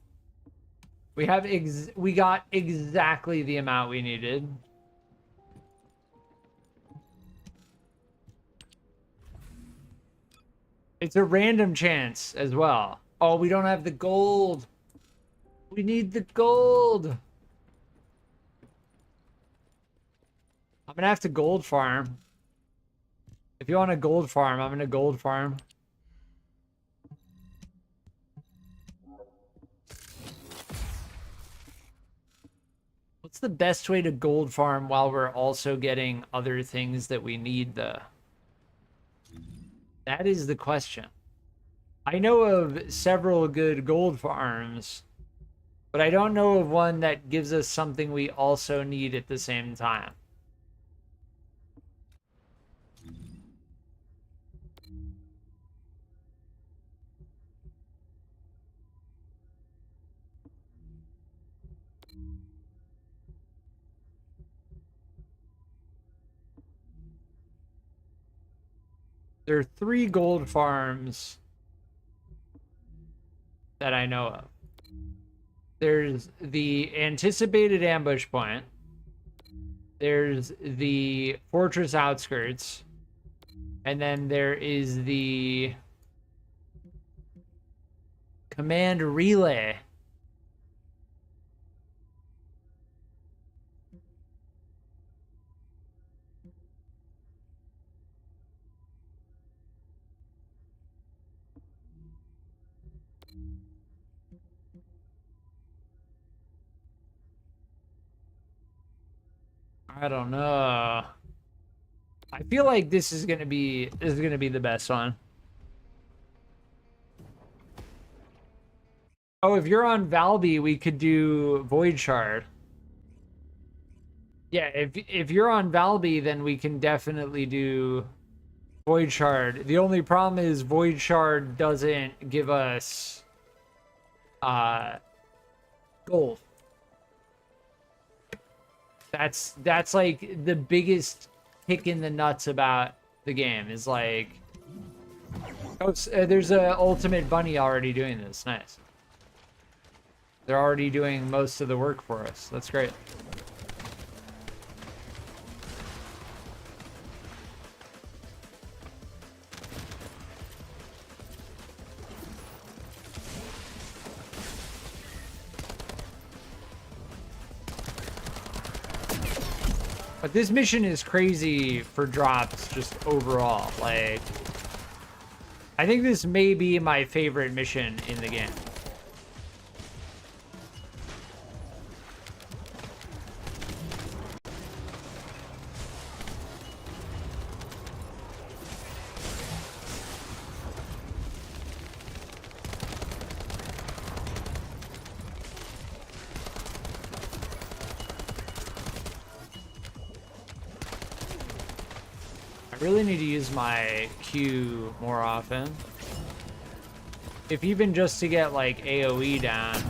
We got exactly the amount we needed. It's a random chance as well. Oh, we don't have the gold. We need the gold. I'm gonna have to gold farm. If you want a gold farm, I'm gonna gold farm. What's the best way to gold farm while we're also getting other things that we need, though? That is the question. I know of several good gold farms, but I don't know of one that gives us something we also need at the same time. There are 3 gold farms that I know of. There's the anticipated ambush point. There's the fortress outskirts. And then there is the command relay. I don't know. I feel like this is gonna be the best one. Oh, if you're on Valby, we could do Void Shard. Yeah, if you're on Valby, then we can definitely do Void Shard. The only problem is Void Shard doesn't give us gold. That's like the biggest kick in the nuts about the game is like, oh, there's a ultimate bunny already doing this. Nice. They're already doing most of the work for us. That's great. But this mission is crazy for drops just overall. Like, I think this may be my favorite mission in the game. I really need to use my Q more often. If even just to get like AoE down.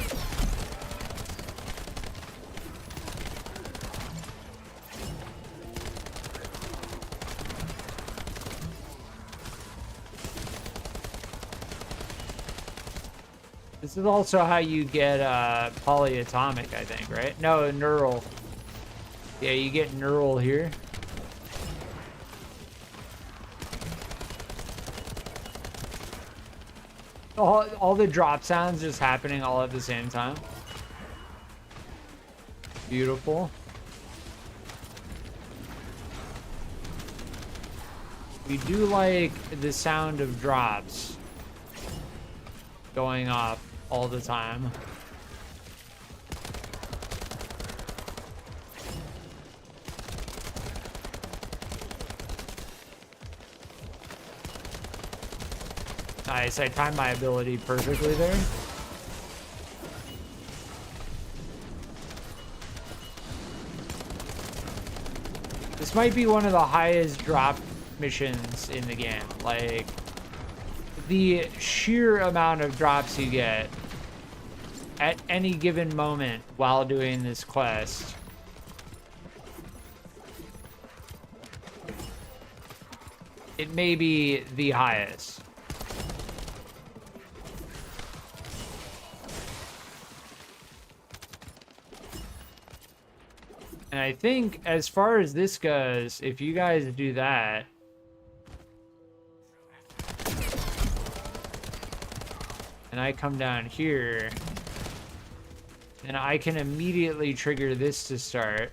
This is also how you get polyatomic, I think, right? No, neural. Yeah, you get neural here. All the drop sounds just happening all at the same time. Beautiful. We do like the sound of drops going off all the time. Nice, I timed my ability perfectly there. This might be one of the highest drop missions in the game. Like, the sheer amount of drops you get at any given moment while doing this quest. It may be the highest. And I think as far as this goes, if you guys do that, and I come down here, then I can immediately trigger this to start.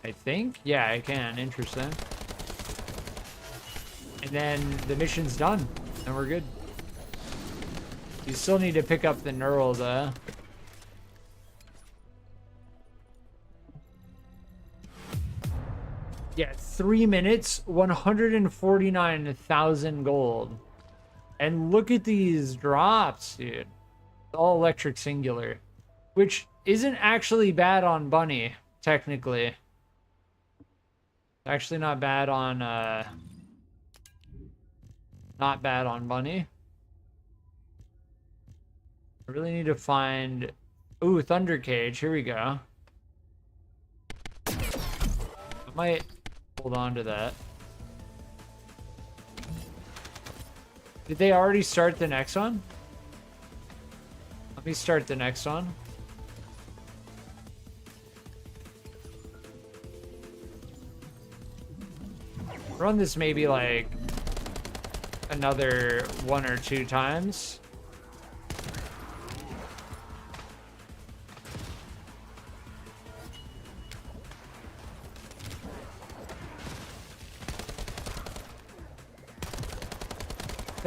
I think? Yeah, I can. Interesting. And then the mission's done, and we're good. You still need to pick up the neural, though. Yeah, 3 minutes, 149,000 gold. And look at these drops, dude. All electric singular, which isn't actually bad on Bunny, technically. Actually not bad on, not bad on Bunny. I really need to find... Ooh, Thunder Cage, here we go. I might hold on to that. Did they already start the next one? Let me start the next one. Run this maybe like another 1 or 2 times.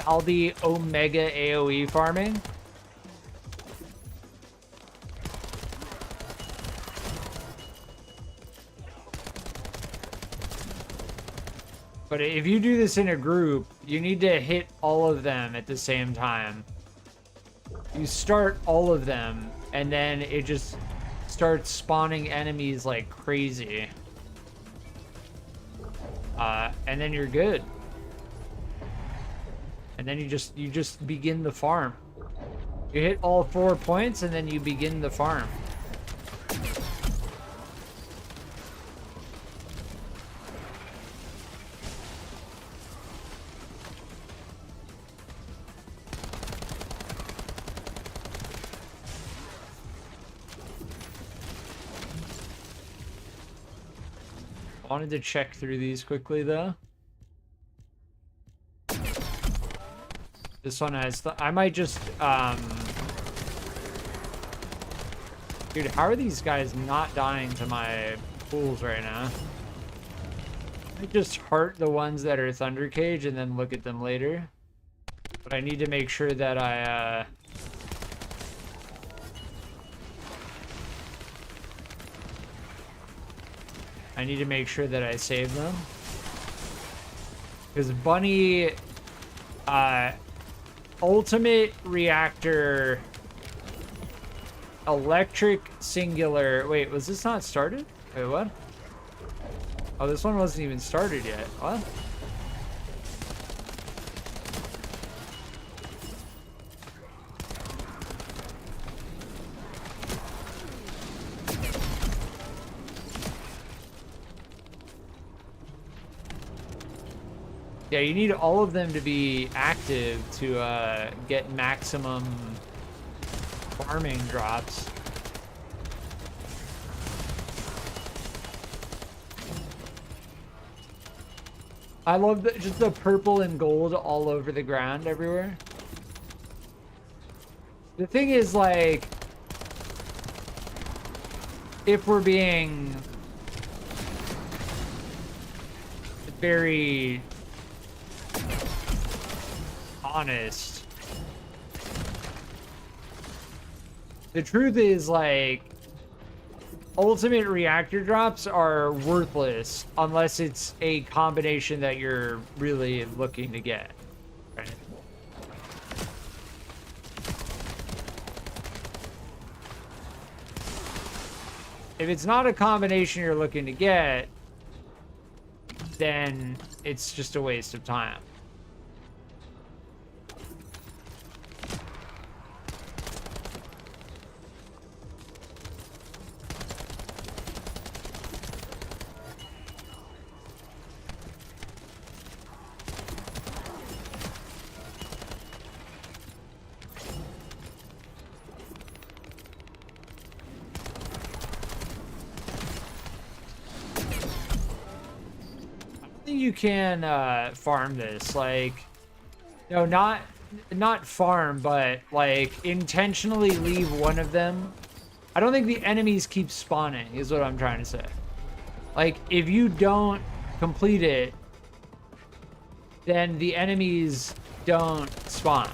All the Omega AoE farming. But if you do this in a group, you need to hit all of them at the same time. You start all of them, and then it just starts spawning enemies like crazy. And then you're good. And then you just begin the farm. You hit all 4 points, and then you begin the farm. I wanted to check through these quickly, though. This one has... I might just... Dude, how are these guys not dying to my pools right now? I just heart the ones that are Thunder Cage and then look at them later. But I need to make sure that I need to make sure that I save them. Because Bunny... Ultimate Reactor... Electric Singular... Wait, was this not started? Wait, what? Oh, this one wasn't even started yet. What? Yeah, you need all of them to be active to get maximum farming drops. I love just the purple and gold all over the ground everywhere. The thing is, like, if we're being very honest, the truth is, like, ultimate reactor drops are worthless unless it's a combination that you're really looking to get, right? if it's not a combination you're looking to get, then it's just a waste of time. You can farm this, like, no, not farm, but like intentionally leave one of them. I don't think the enemies keep spawning is what I'm trying to say. Like, if you don't complete it, then the enemies don't spawn,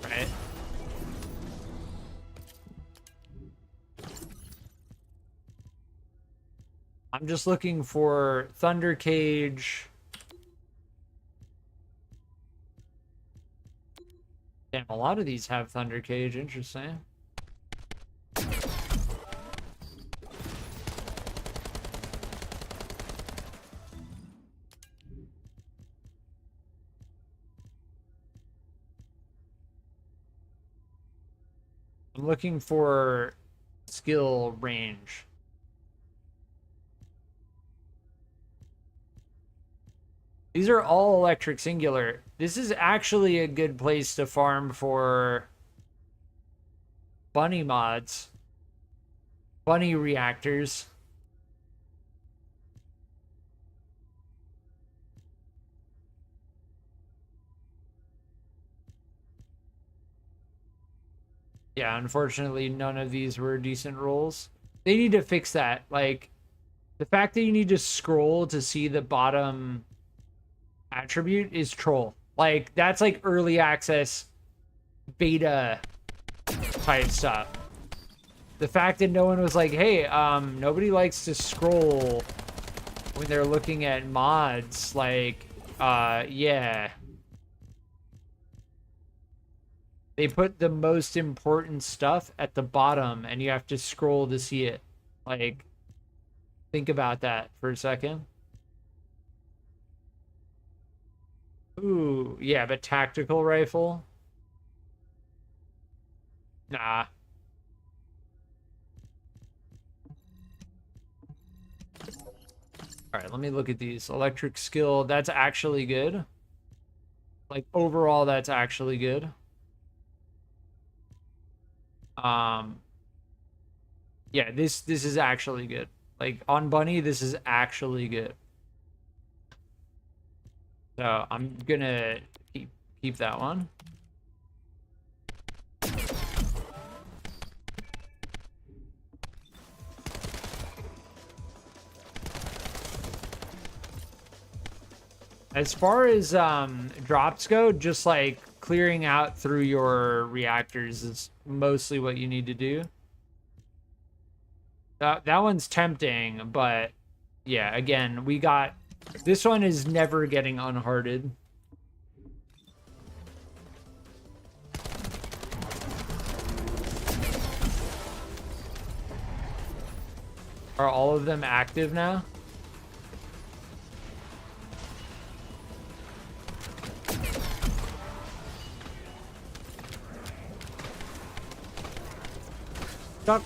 right? I'm just looking for Thunder Cage. Damn, a lot of these have Thunder Cage. Interesting. I'm looking for skill range. These are all electric singular. This is actually a good place to farm for bunny mods. Bunny reactors. Yeah, unfortunately, none of these were decent rolls. They need to fix that. Like, the fact that you need to scroll to see the bottom attribute is troll. Like, that's like early access beta type stuff. The fact that no one was like, hey, nobody likes to scroll when they're looking at mods, like, yeah. They put the most important stuff at the bottom and you have to scroll to see it. Like, think about that for a second. Ooh, yeah, but tactical rifle? Nah. All right, let me look at these. Electric skill, that's actually good. Like, overall, that's actually good. Yeah, this is actually good. Like, on Bunny, this is actually good. So I'm gonna keep that one. As far as drops go, just like clearing out through your reactors is mostly what you need to do. That one's tempting, but yeah, again, we got... This one is never getting unhearted. Are all of them active now? Stop.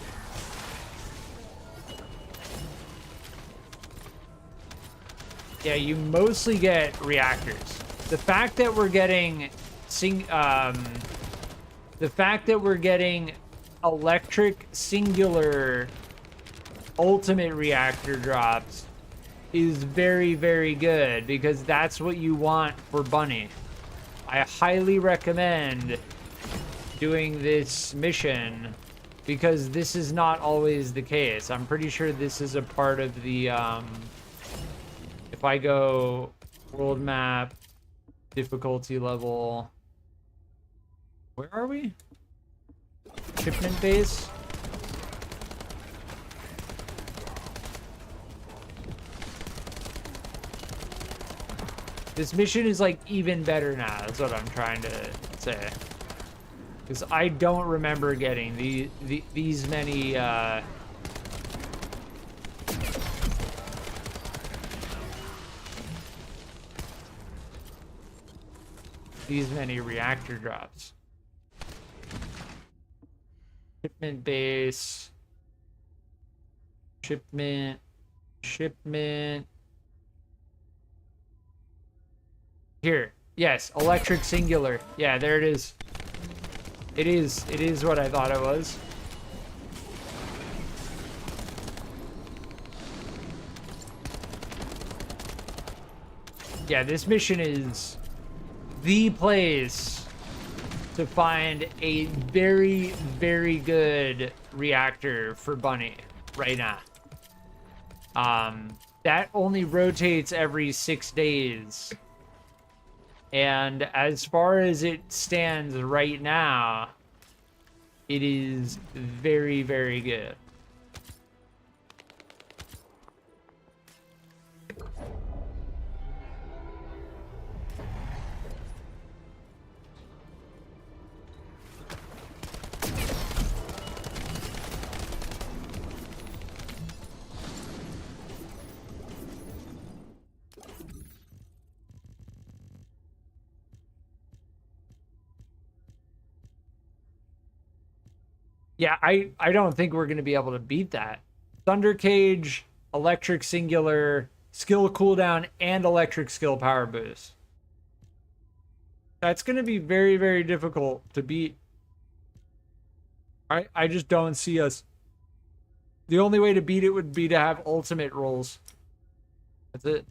Yeah, you mostly get reactors. The fact that we're getting electric singular ultimate reactor drops is very, very good because that's what you want for Bunny. I highly recommend doing this mission because this is not always the case. I'm pretty sure this is a part of the if I go world map, difficulty level, where are we? Shipment base? This mission is like even better now, that's what I'm trying to say. Because I don't remember getting these many these many reactor drops. Shipment base. Shipment. Here. Yes, electric singular. Yeah, there it is. It is what I thought it was. Yeah, this mission is the place to find a very, very good reactor for Bunny right now. That only rotates every 6 days. And as far as it stands right now, it is very, very good. Yeah, I don't think we're going to be able to beat that. Thunder Cage, Electric Singular, Skill Cooldown, and Electric Skill Power Boost. That's going to be very, very difficult to beat. I just don't see us. The only way to beat it would be to have ultimate rolls. That's it.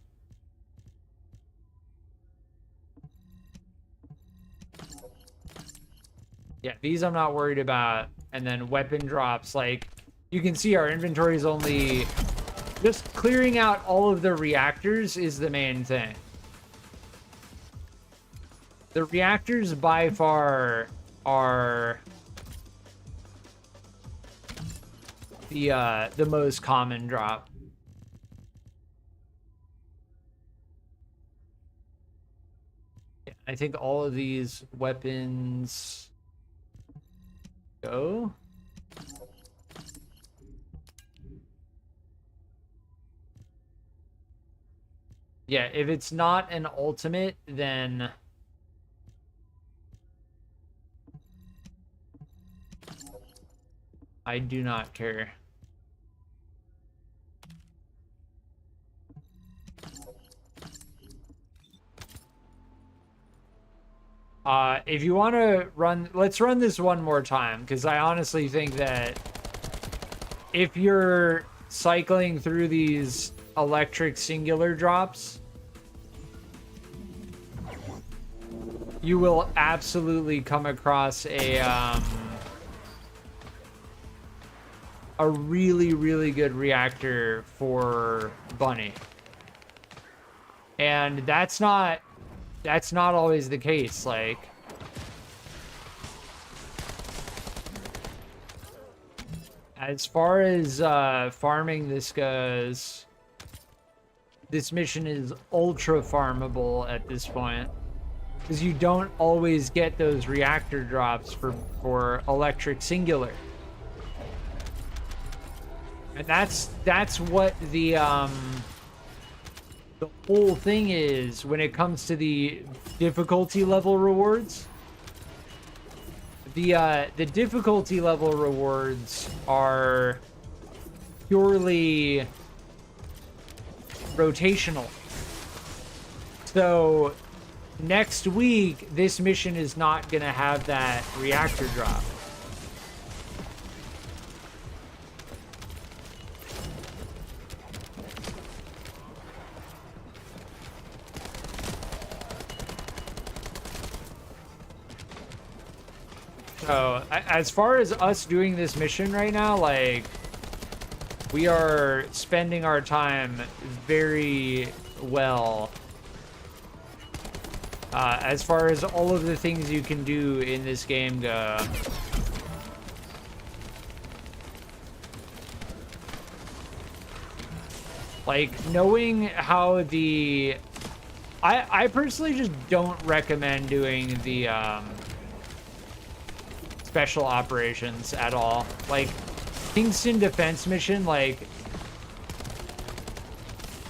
Yeah, these I'm not worried about. And then weapon drops, like, you can see our inventory is only... Just clearing out all of the reactors is the main thing. The reactors by far are the most common drop. Yeah, I think all of these weapons go. Yeah, if it's not an ultimate, then I do not care. If you want to run, let's run this one more time, because I honestly think that if you're cycling through these electric singular drops, you will absolutely come across a really, really good reactor for Bunny. And that's not always the case. Like, as far as farming this goes, this mission is ultra farmable at this point, because you don't always get those reactor drops for electric singular. And that's what the whole thing is when it comes to the difficulty level rewards. The difficulty level rewards are purely rotational. So next week, this mission is not gonna have that reactor drop. So, as far as us doing this mission right now, like, we are spending our time very well. As far as all of the things you can do in this game go. Like, knowing how the... I personally just don't recommend doing the, special operations at all. Like, Kingston defense mission, like,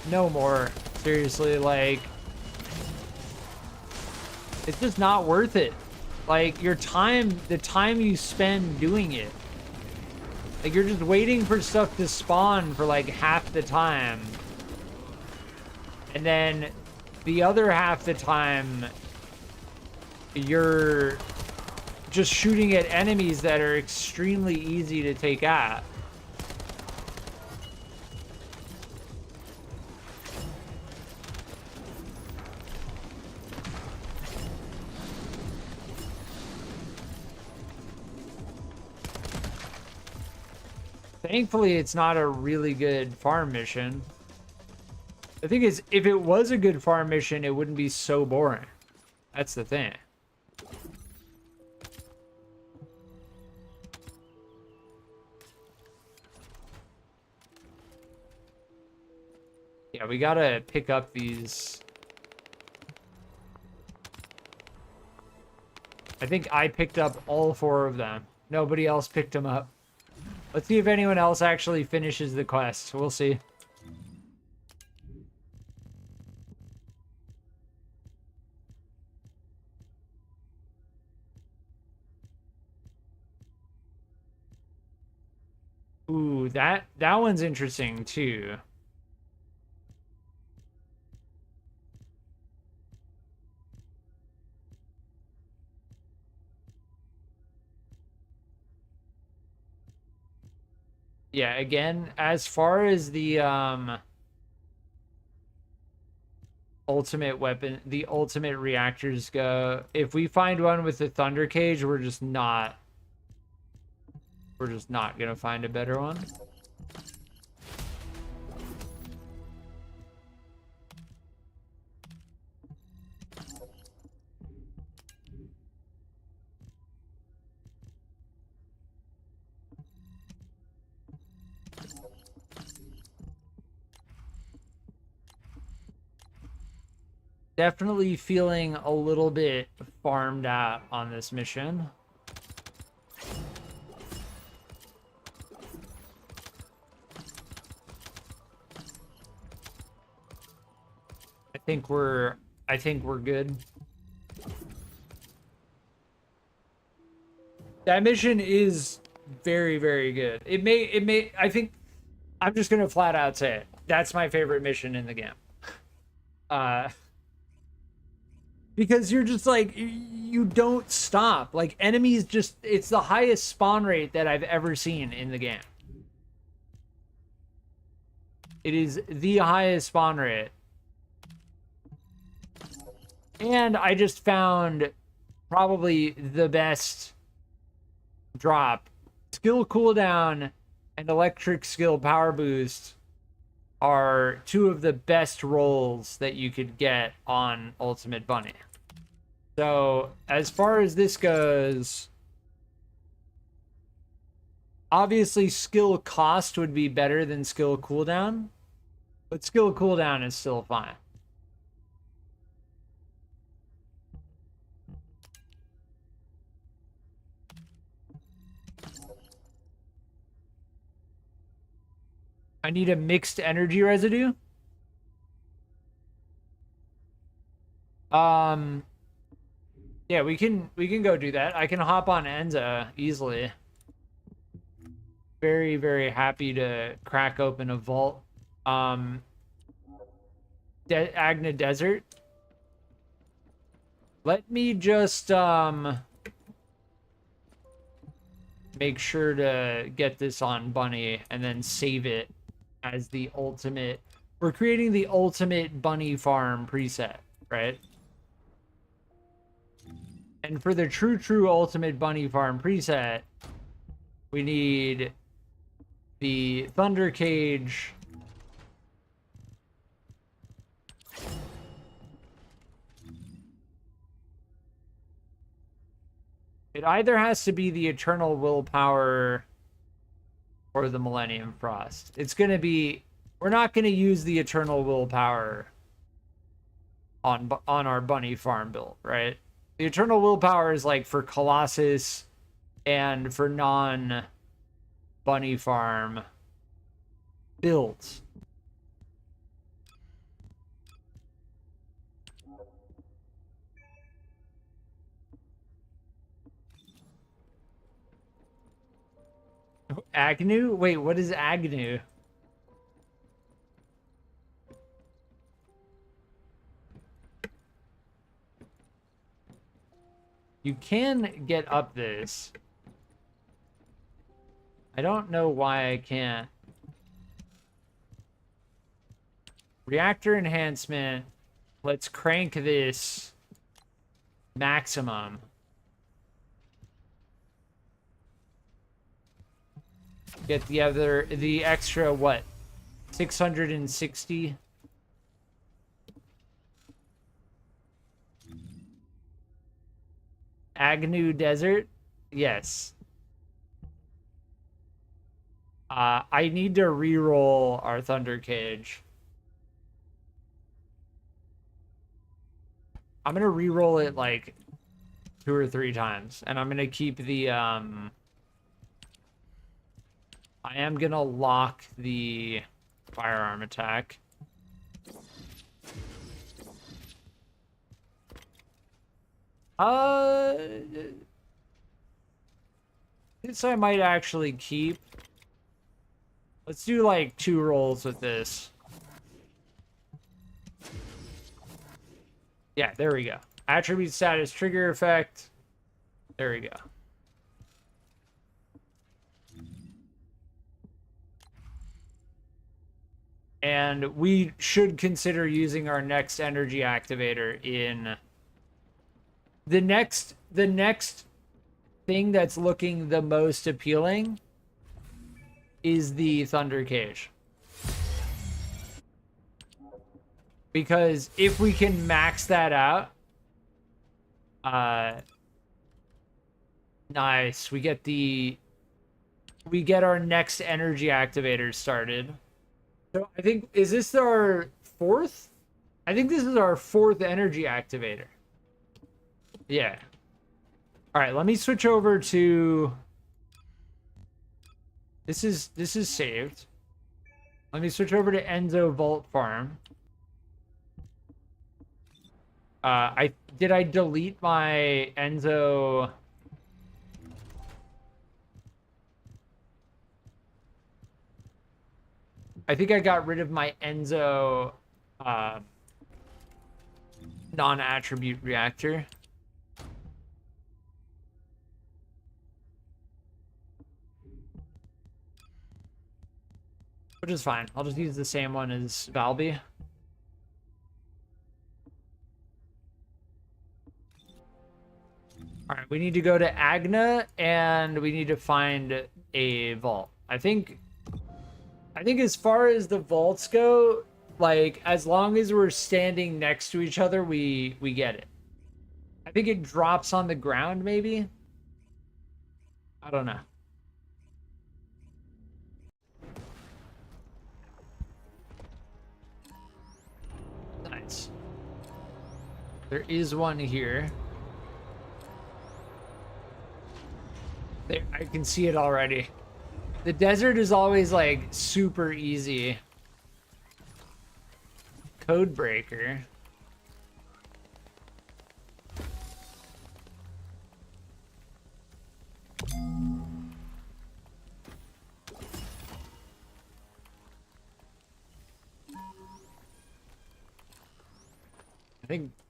no more. Seriously, like, It's just not worth it. Like, your time, the time you spend doing it. Like, you're just waiting for stuff to spawn for, like, half the time. And then the other half the time, you're just shooting at enemies that are extremely easy to take out. Thankfully, it's not a really good farm mission. The thing is, if it was a good farm mission, it wouldn't be so boring. That's the thing. Yeah, we gotta pick up these. I think I picked up all 4 of them. Nobody else picked them up. Let's see if anyone else actually finishes the quest. We'll see. Ooh, that one's interesting too. Yeah, again, as far as the ultimate weapon, the ultimate reactors go, if we find one with the Thunder Cage, we're just not gonna find a better one. Definitely feeling a little bit farmed out on this mission. I think we're good. That mission is very, very good. I think I'm just gonna flat out say it. That's my favorite mission in the game. Because you're just like, you don't stop. Like, enemies just, it's the highest spawn rate that I've ever seen in the game. It is the highest spawn rate. And I just found probably the best drop. Skill cooldown and electric skill power boost are 2 of the best rolls that you could get on Ultimate Bunny. So, as far as this goes, obviously skill cost would be better than skill cooldown, but skill cooldown is still fine. I need a mixed energy residue. Yeah, we can go do that. I can hop on Enza easily. Very, very happy to crack open a vault. Agna Desert. Let me just make sure to get this on Bunny and then save it as the ultimate. We're creating the ultimate Bunny farm preset, right? And for the true ultimate Bunny farm preset, we need the Thunder Cage. It either has to be the Eternal Willpower or the Millennium Frost. It's going to be... We're not going to use the Eternal Willpower on our Bunny farm build, right? The Eternal Willpower is like for Colossus and for non-Bunny farm builds. Agnew? Wait, what is Agnew? You can get up this. I don't know why I can't. Reactor enhancement. Let's crank this maximum. Get the extra, what? 660? Agnew Desert? Yes. I need to re-roll our Thunder Cage. I'm gonna re-roll it like 2 or 3 times, and I'm gonna keep the I am gonna lock the firearm attack. This I might actually keep. Let's do like 2 rolls with this. Yeah, there we go. Attribute status, trigger effect. There we go. And we should consider using our next energy activator in the next thing that's looking the most appealing is the Thunder Cage. Because if we can max that out, nice. We get our next energy activator started. So I think, is this our 4th? I think this is our 4th energy activator. Yeah. All right, let me switch over to. This is saved. Let me switch over to Enzo Vault Farm. Did I delete my Enzo? I think I got rid of my Enzo non-attribute reactor. Which is fine. I'll just use the same one as Valby. All right, we need to go to Agna and we need to find a vault. I think as far as the vaults go, like as long as we're standing next to each other, we get it. I think it drops on the ground maybe. I don't know. Nice. There is one here. There, I can see it already. The desert is always like super easy. Code breaker.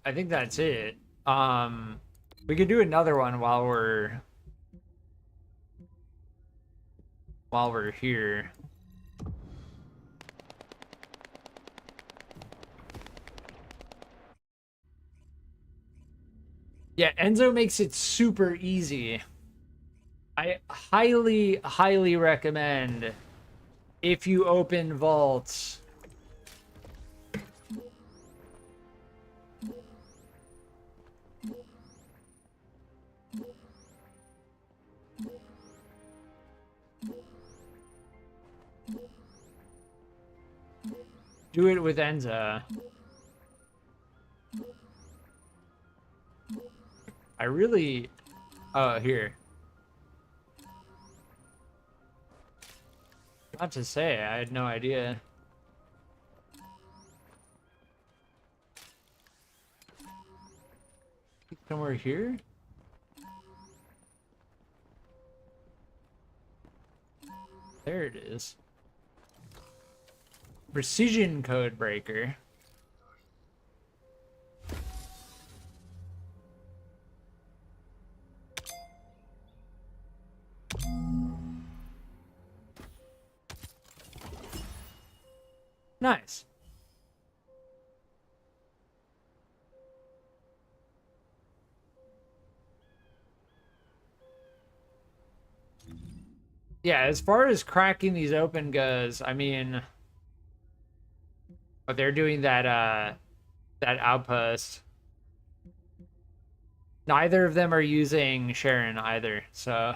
I think that's it. We could do another one while we're here. Yeah, Enzo makes it super easy. I highly recommend if you open vaults. Do it with Enza. I really... Oh, here. Not to say, I had no idea. Somewhere here? There it is. Precision code breaker. Nice. Yeah, as far as cracking these open goes, I mean, but they're doing that that outpost. Neither of them are using Sharon either, so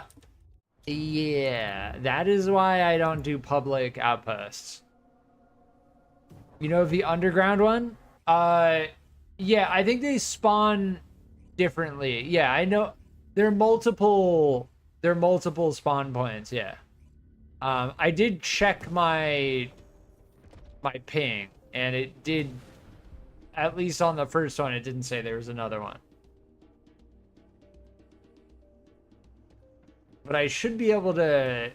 yeah, that is why I don't do public outposts. You know the underground one? Yeah, I think they spawn differently. Yeah, I know there are multiple spawn points, yeah. I did check my ping, and it did, at least on the first one, it didn't say there was another one. But I should be able to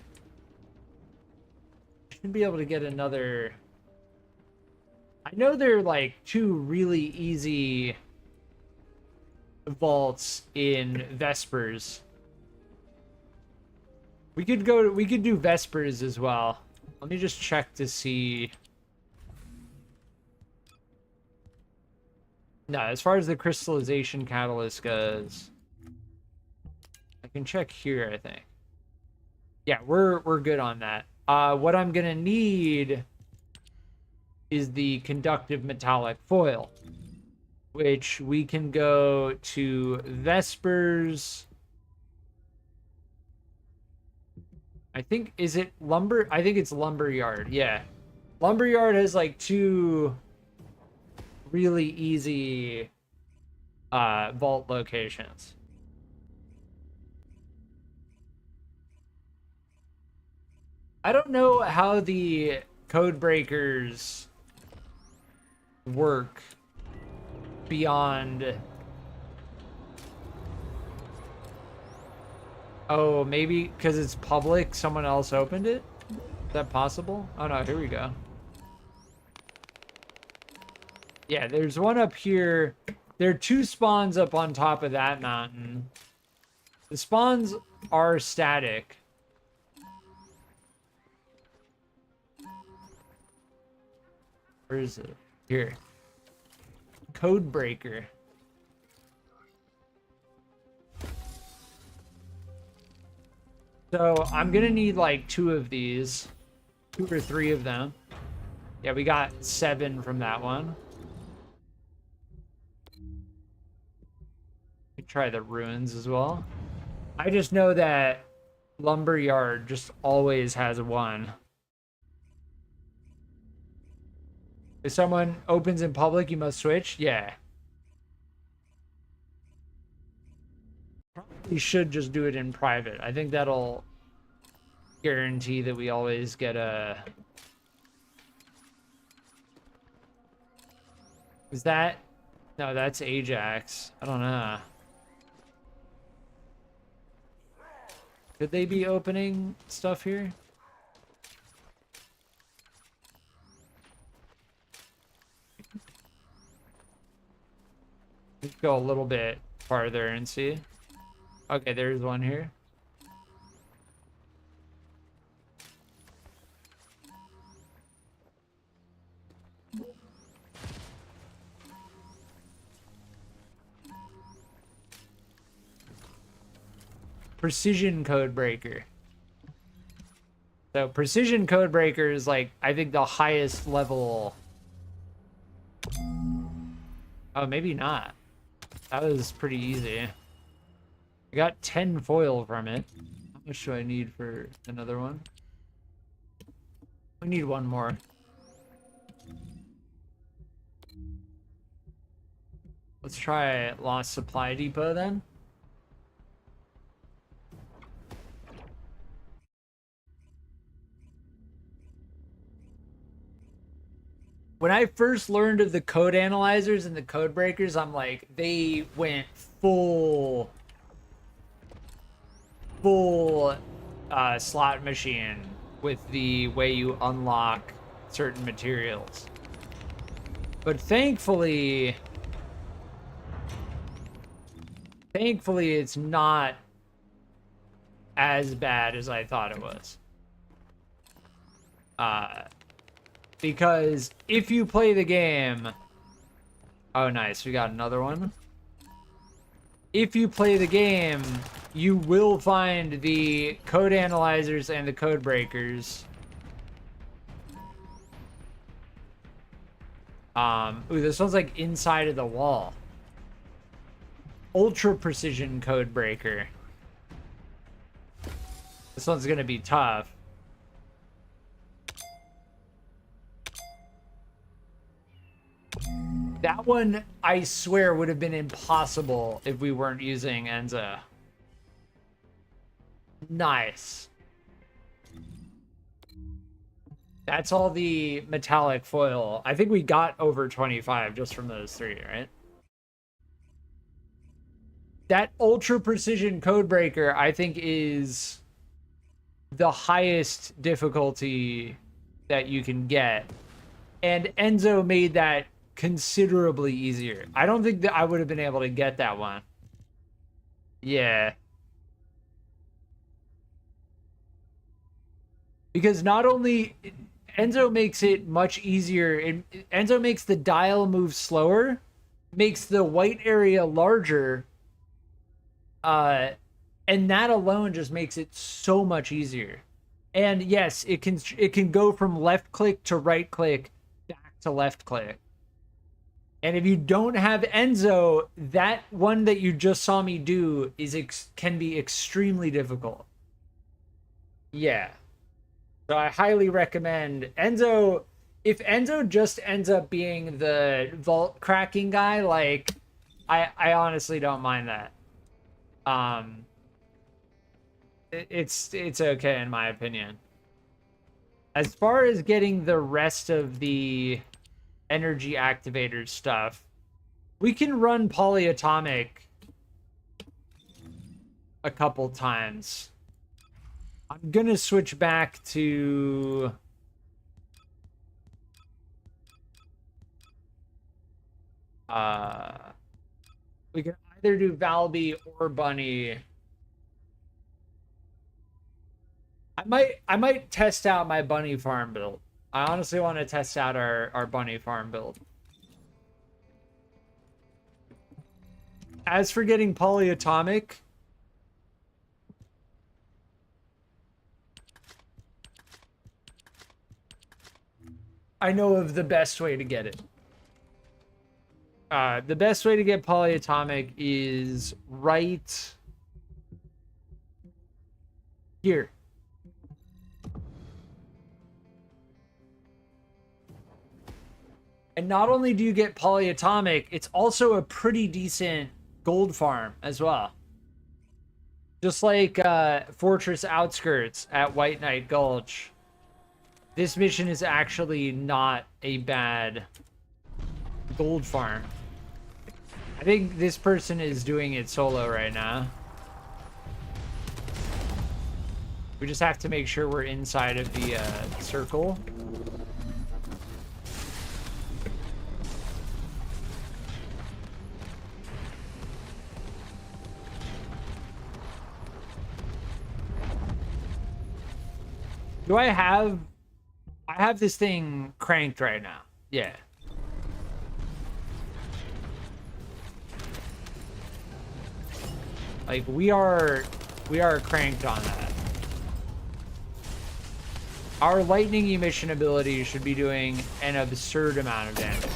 get another. I know there are like 2 really easy vaults in Vespers. We could do Vespers as well. Let me just check to see. No, as far as the crystallization catalyst goes, I can check here, I think. Yeah, we're good on that. What I'm gonna need is the conductive metallic foil, which we can go to Vespers. I think, is it lumber? I think it's lumberyard. Yeah, lumberyard has like 2 really easy vault locations. I don't know how the code breakers work beyond. Oh, maybe because it's public, someone else opened it? Is that possible? Oh no, here we go. Yeah, there's one up here. There are 2 spawns up on top of that mountain. The spawns are static. Where is it? Here. Code breaker. So I'm gonna need like 2 of these. 2 or 3 of them. Yeah, we got 7 from that one. We try the ruins as well. I just know that lumberyard just always has 1. If someone opens in public, you must switch? Yeah. Probably should just do it in private. I think that'll guarantee that we always get a... Is that... No, that's Ajax. I don't know. Could they be opening stuff here? Let's go a little bit farther and see. Okay, there's one here. Precision code breaker. So precision code breaker is like, I think the highest level. Oh, maybe not. That was pretty easy. I got 10 foil from it. How much do I need for another one? We need 1 more. Let's try Lost Supply Depot then. When I first learned of the code analyzers and the code breakers, I'm like, they went full slot machine with the way you unlock certain materials. But thankfully it's not as bad as I thought it was. Because if you play the game... Oh, nice. We got another one. If you play the game, you will find the code analyzers and the code breakers. Ooh, this one's like inside of the wall. Ultra precision code breaker. This one's gonna be tough. That one, I swear, would have been impossible if we weren't using Enzo. Nice. That's all the metallic foil. I think we got over 25 just from those three, right? That ultra precision code breaker, I think, is the highest difficulty that you can get. And Enzo made that considerably easier. I don't think that I would have been able to get that one. Yeah. Because not only Enzo makes it much easier, Enzo makes the dial move slower, makes the white area larger, and that alone just makes it so much easier. And yes, it can go from left click to right click back to left click. And if you don't have Enzo, that one that you just saw me do can be extremely difficult. Yeah. So I highly recommend Enzo. If Enzo just ends up being the vault cracking guy, like, I honestly don't mind that. It's okay in my opinion. As far as getting the rest of the energy activator stuff, we can run polyatomic a couple times. I'm gonna switch back to we can either do Valby or Bunny. I might test out my Bunny farm build. I honestly want to test out our Bunny farm build. As for getting polyatomic, I know of the best way to get it. The best way to get polyatomic is right here. And not only do you get polyatomic, it's also a pretty decent gold farm as well. Just like Fortress Outskirts at White Knight Gulch. This mission is actually not a bad gold farm. I think this person is doing it solo right now. We just have to make sure we're inside of the circle. Do I have this thing cranked right now? Yeah. Like we are cranked on that. Our lightning emission ability should be doing an absurd amount of damage.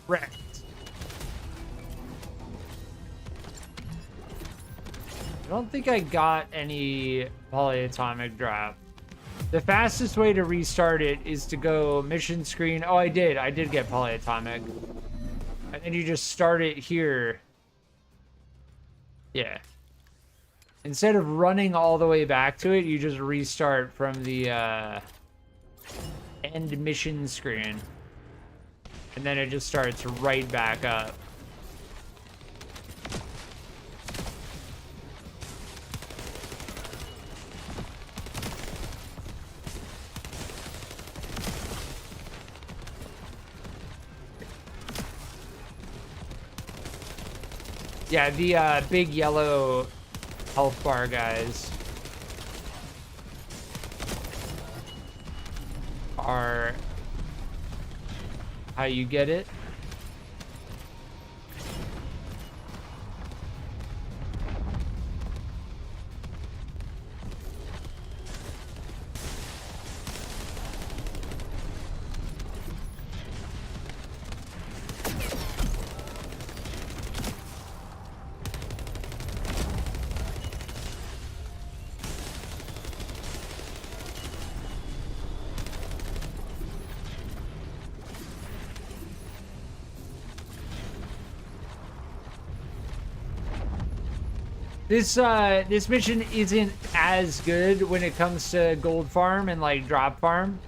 Wrecked. I don't think I got any polyatomic drop. The fastest way to restart it is to go mission screen. Oh, I did get polyatomic. And then you just start it here. Yeah. Instead of running all the way back to it, you just restart from the end mission screen. And then it just starts right back up. Yeah, the big yellow health bar guys are how you get it. This mission isn't as good when it comes to gold farm and like drop farm,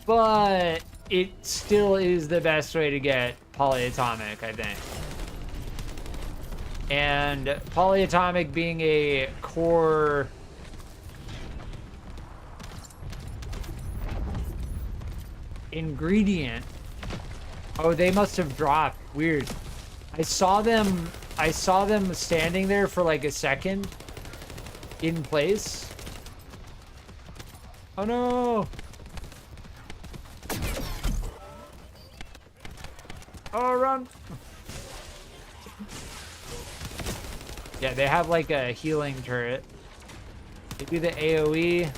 but it still is the best way to get polyatomic, I think. And polyatomic being a core ingredient. Oh, they must have dropped. Weird. I saw them standing there for like a second in place. Oh no. Oh, run. Yeah, they have like a healing turret. They do the AoE.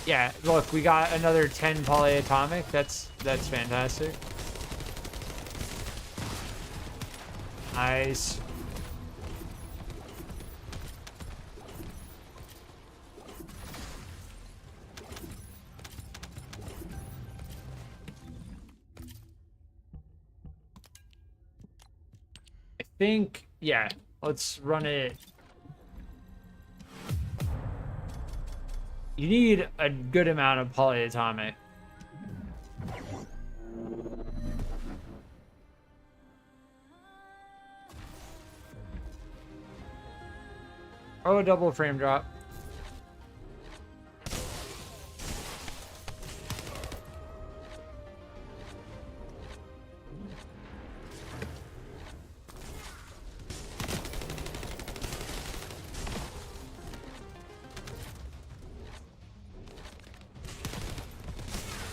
Yeah, look, we got another 10 polyatomic. That's fantastic. Nice. I think, yeah, let's run it. You need a good amount of polyatomic. Oh, double frame drop.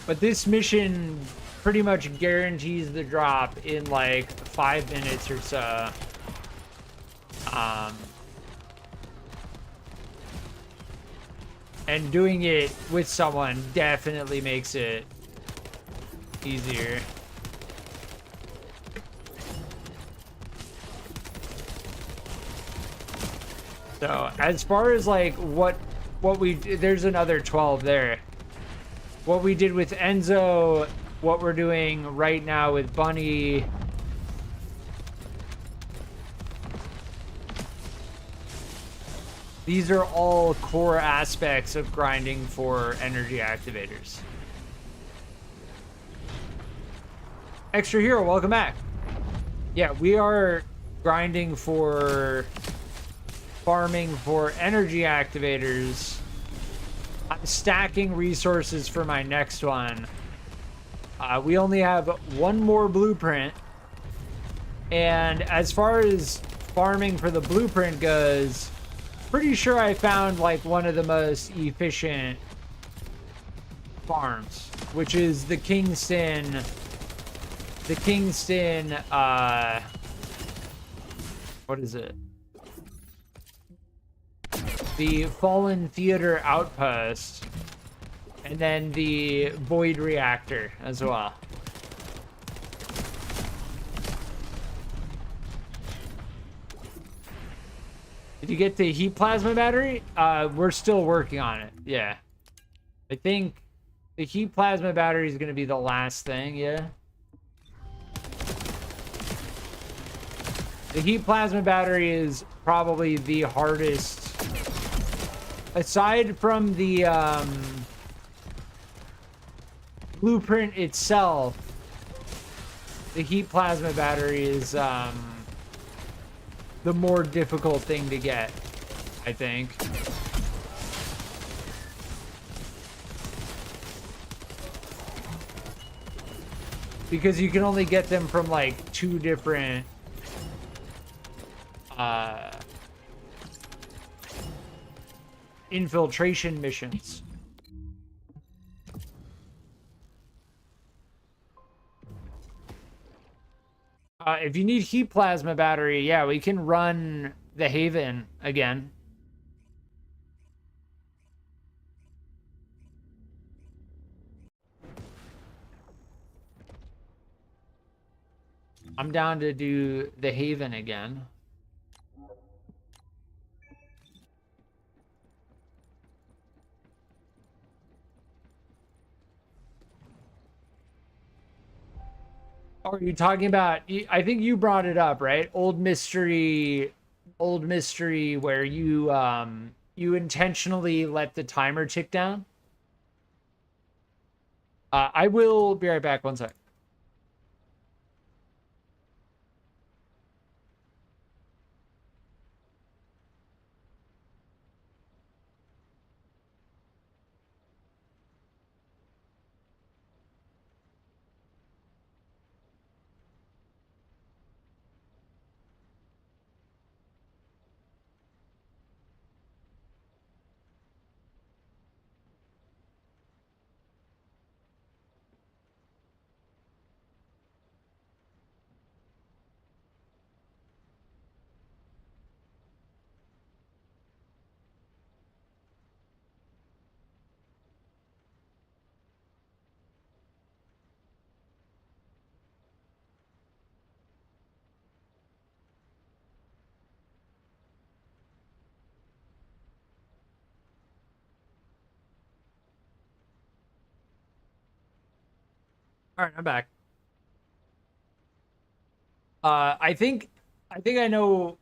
But this mission pretty much guarantees the drop in like 5 minutes or so. And doing it with someone definitely makes it easier. So as far as like what we, there's another 12 there. What we did with Enzo, what we're doing right now with Bunny. These are all core aspects of grinding for energy activators. Extra Hero, welcome back. Yeah, we are grinding for farming for energy activators. I'm stacking resources for my next one. We only have one more blueprint. And as far as farming for the blueprint goes, pretty sure I found like one of the most efficient farms, which is the Kingston, what is it? The Fallen Theater Outpost. And then the void reactor as well. Did you get the heat plasma battery? We're still working on it. Yeah. I think the heat plasma battery is going to be the last thing. Yeah. The heat plasma battery is probably the hardest. Aside from the blueprint itself, the heat plasma battery is the more difficult thing to get, I think. Because you can only get them from like 2 different infiltration missions. If you need heat plasma battery, yeah, we can run the Haven again. I'm down to do the Haven again. Are you talking about, I think you brought it up, right? Old mystery where you you intentionally let the timer tick down. I will be right back, one sec. All right, I'm back. I think I know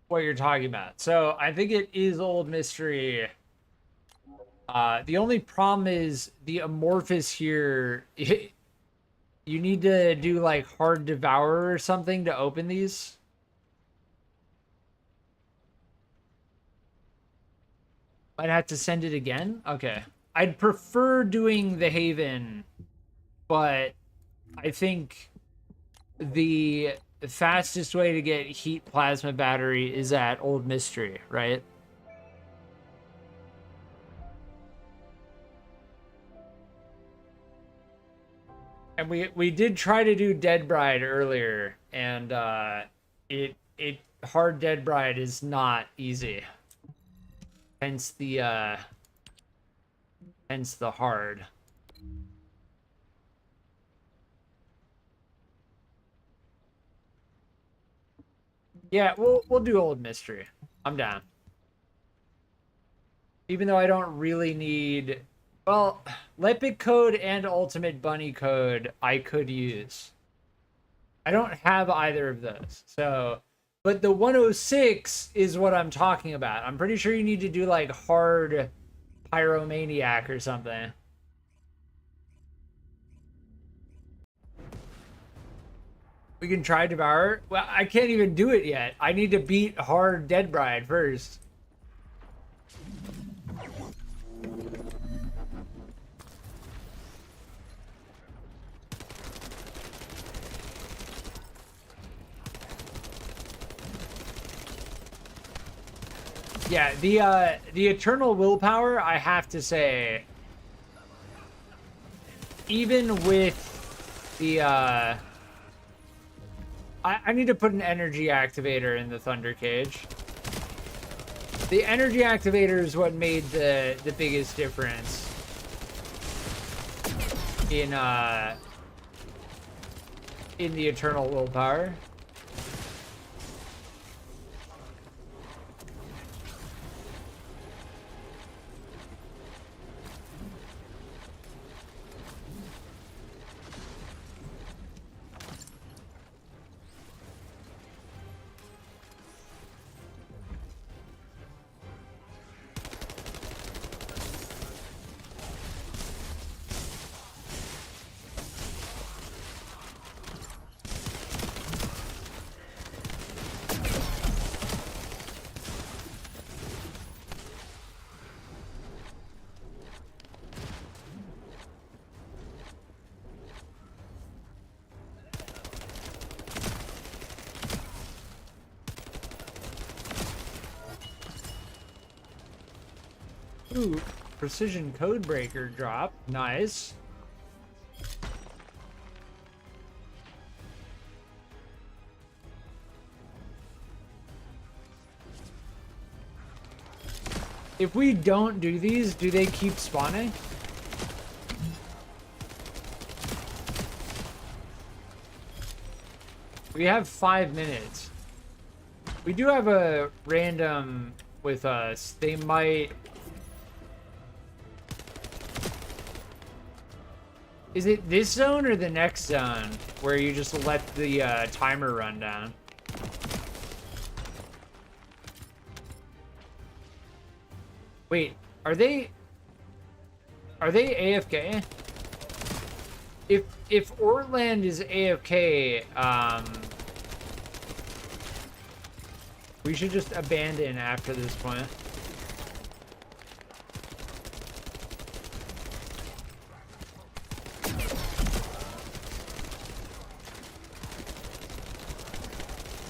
what you're talking about. So I think it is old mystery. The only problem is the amorphous here. You need to do like hard devour or something to open these. I'd have to send it again. Okay. I'd prefer doing the Haven, but I think the fastest way to get heat plasma battery is at Old Mystery, right? And we did try to do Dead Bride earlier, and it hard Dead Bride is not easy. Hence the hard. Yeah, we'll do Old Mystery. I'm down. Even though I don't really need, well, Lepic code and Ultimate Bunny code I could use. I don't have either of those. So, but the 106 is what I'm talking about. I'm pretty sure you need to do like hard Pyromaniac or something. We can try Devour. Well, I can't even do it yet. I need to beat hard Dead Bride first. Yeah, the eternal willpower, I have to say, even with the I need to put an energy activator in the Thunder Cage. The energy activator is what made the biggest difference. in the Eternal Willpower. Ooh, precision code breaker drop. Nice. If we don't do these, do they keep spawning? We have 5 minutes. We do have a random with us. They might... Is it this zone or the next zone where you just let the timer run down? Wait, are they AFK? If Ortland is AFK, we should just abandon after this point.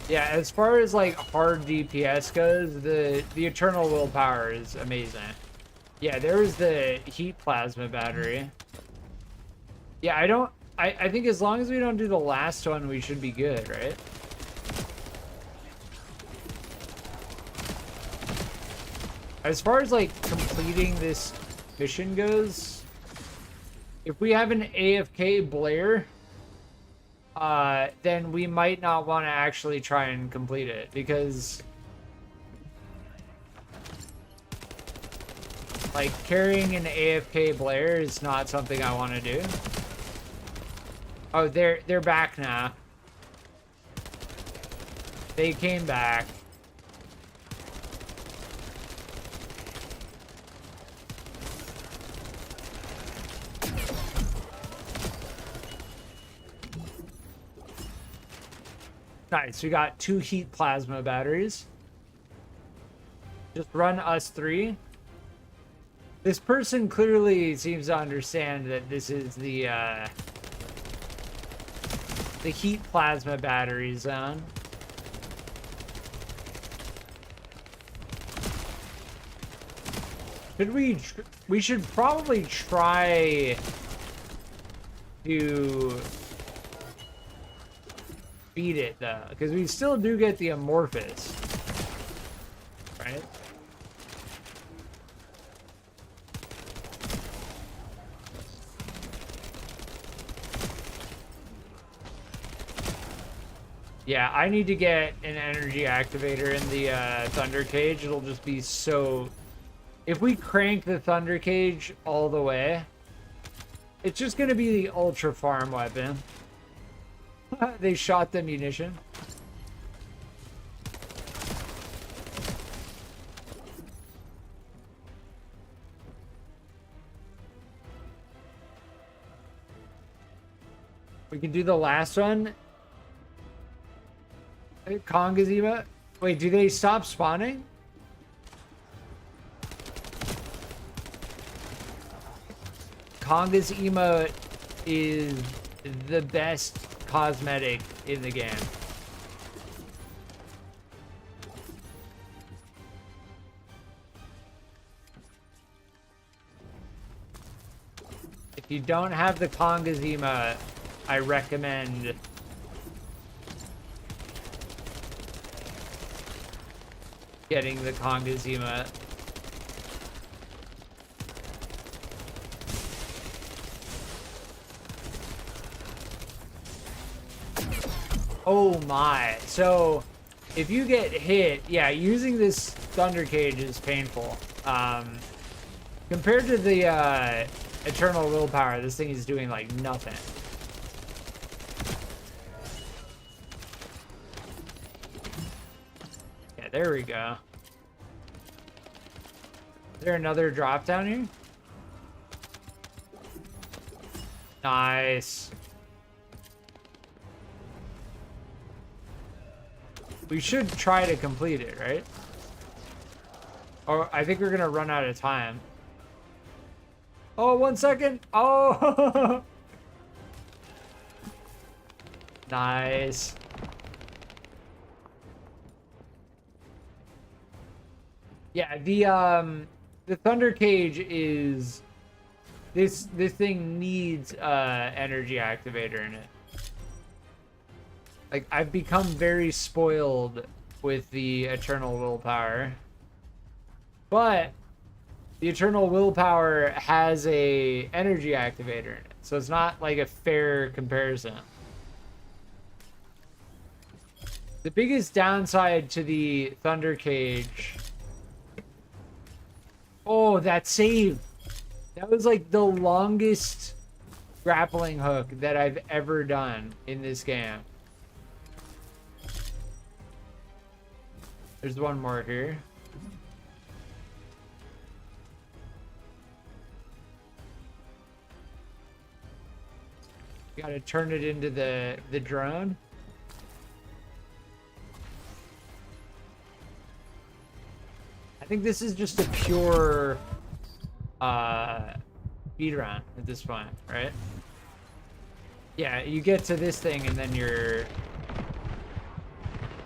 Yeah, as far as like hard DPS goes, the Eternal Willpower is amazing. Yeah, there is the heat plasma battery. Yeah, I think as long as we don't do the last one, we should be good, right? As far as like completing this mission goes, if we have an AFK Blair, then we might not want to actually try and complete it, because like carrying an AFK Blair is not something I want to do. Oh, they're back now. They came back. Nice, we got 2 heat plasma batteries. Just run us 3. This person clearly seems to understand that this is the heat plasma battery zone. We should probably try to beat it though, because we still do get the amorphous, right? Yeah, I need to get an energy activator in the Thunder Cage. It'll just be so... If we crank the Thunder Cage all the way, it's just going to be the ultra farm weapon. They shot the munition. We can do the last one. Kongazima. Wait, do they stop spawning? Konga's emote is the best cosmetic in the game. If you don't have the Konga's emote, I recommend getting the Konga's emote. Oh my. So if you get hit, yeah, using this Thunder Cage is painful. Compared to the Eternal Willpower, this thing is doing like nothing. Yeah, there we go. Is there another drop down here? Nice. We should try to complete it, right? Or I think we're gonna run out of time. Oh, 1 second. Oh, nice. Yeah, the Thunder Cage is this thing needs energy activator in it. Like, I've become very spoiled with the Eternal Willpower. But the Eternal Willpower has a energy activator in it. So it's not like a fair comparison. The biggest downside to the Thunder Cage... Oh, that save! That was like the longest grappling hook that I've ever done in this game. There's one more here. Gotta turn it into the drone. I think this is just a pure speedrun at this point, right? Yeah, you get to this thing and then you're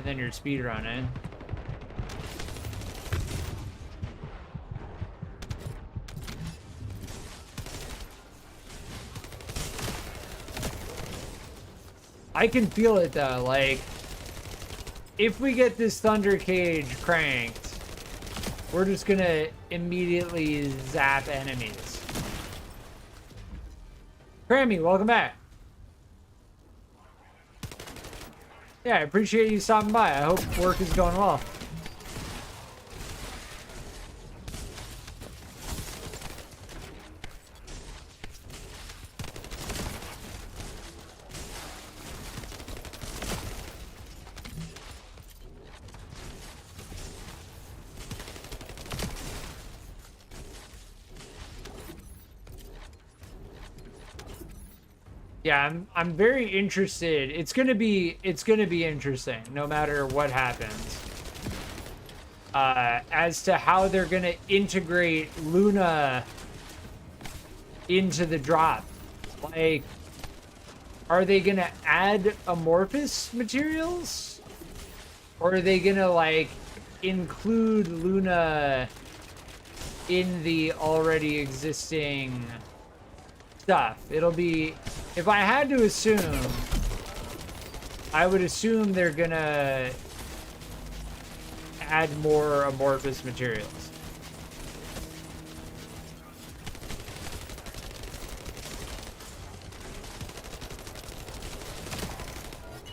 speedrunning. I can feel it though, like, if we get this Thunder Cage cranked, we're just gonna immediately zap enemies. Crammy, welcome back. Yeah, I appreciate you stopping by. I hope work is going well. Yeah, I'm very interested. It's gonna be interesting no matter what happens. As to how they're gonna integrate Luna into the drop. Like, are they gonna add amorphous materials? Or are they gonna like include Luna in the already existing stuff? It'll be, if I had to assume, I would assume they're gonna add more amorphous materials.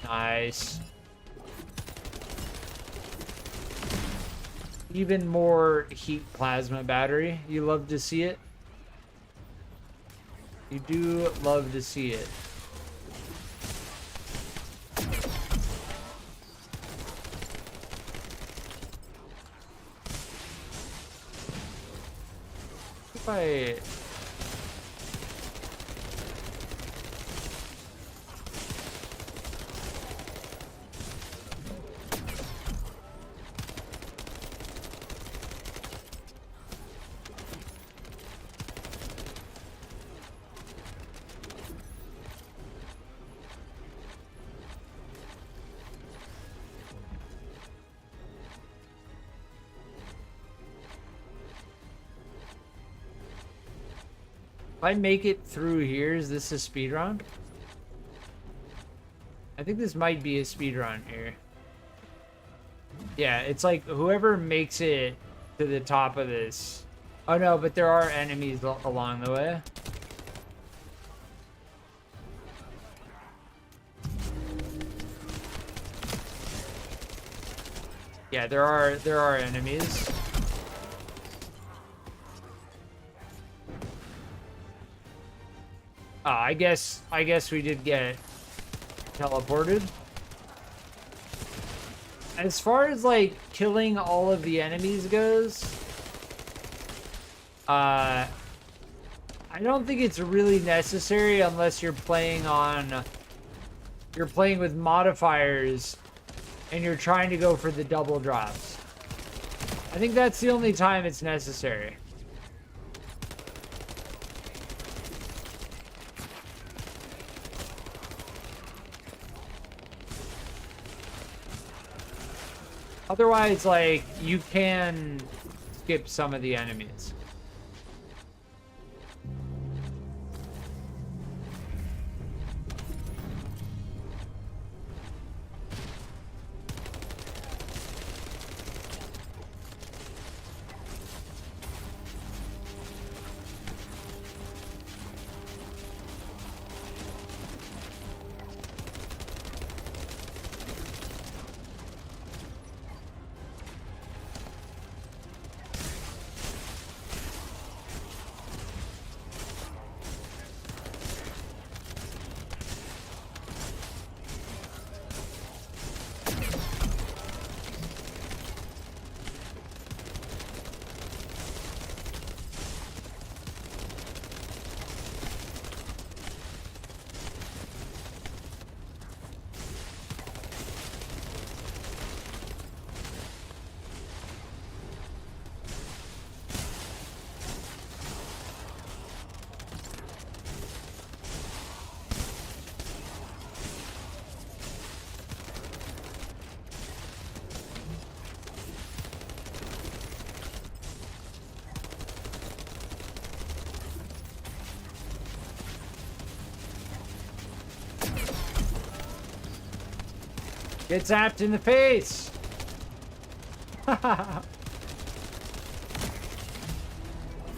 Nice. Even more heat plasma battery. You love to see it. You do love to see it. If I... If I make it through here, is this a speedrun? I think this might be a speedrun here. Yeah, it's like whoever makes it to the top of this. Oh no, but there are enemies along the way. Yeah, there are enemies. I guess we did get teleported. As far as like killing all of the enemies goes, I don't think it's really necessary unless you're playing with modifiers and you're trying to go for the double drops. I think that's the only time it's necessary. Otherwise, like, you can skip some of the enemies. Get zapped in the face!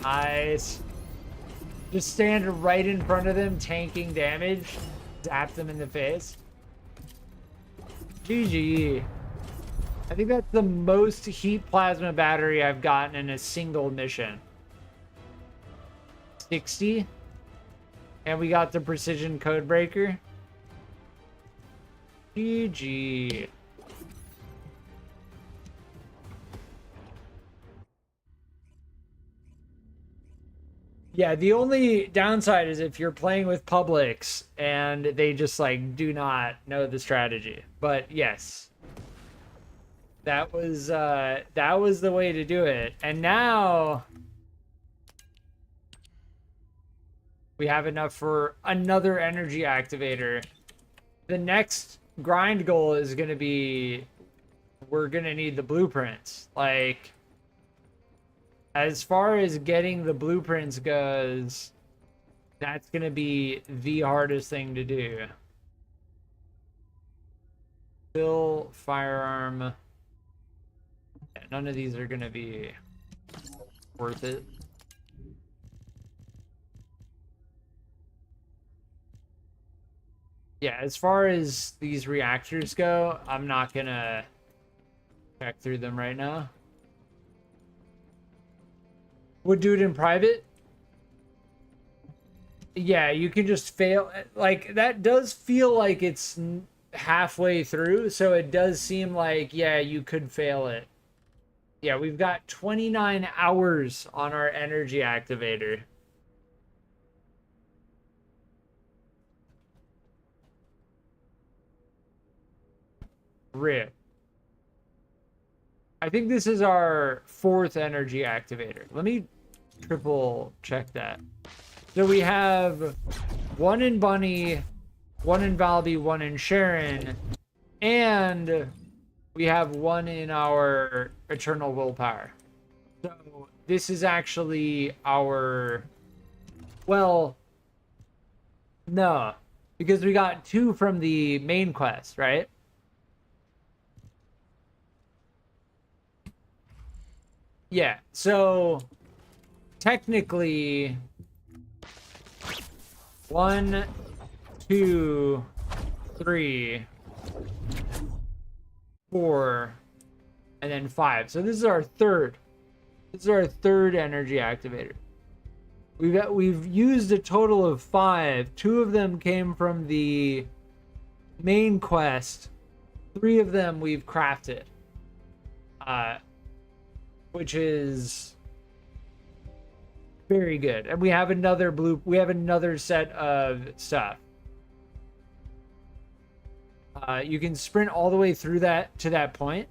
Nice. Just stand right in front of them, tanking damage. Zap them in the face. GG. I think that's the most heat plasma battery I've gotten in a single mission. 60. And we got the precision code breaker. GG. Yeah, the only downside is if you're playing with publics and they just like do not know the strategy. But yes, that was the way to do it. And now we have enough for another energy activator. The next grind goal is going to be, we're going to need the blueprints. Like, as far as getting the blueprints goes, that's going to be the hardest thing to do. Fill firearm. Yeah, none of these are going to be worth it. Yeah, as far as these reactors go, I'm not gonna check through them right now. Would do it in private. Yeah, you can just fail. Like, that does feel like it's halfway through, so it does seem like, yeah, you could fail it. Yeah, we've got 29 hours on our energy activator. RIP. I think this is our 4th energy activator. Let me triple check that. So we have 1 in Bunny, 1 in Valby, 1 in Sharon, and we have 1 in our Eternal Willpower. So this is actually our... Well, no, because we got 2 from the main quest, right? Yeah, so technically 1, 2, 3, 4, and then 5. So this is our third. This is our third energy activator. We've used a total of 5. 2 of them came from the main quest. 3 of them we've crafted, which is very good. And we have another we have another set of stuff. You can sprint all the way through that to that point.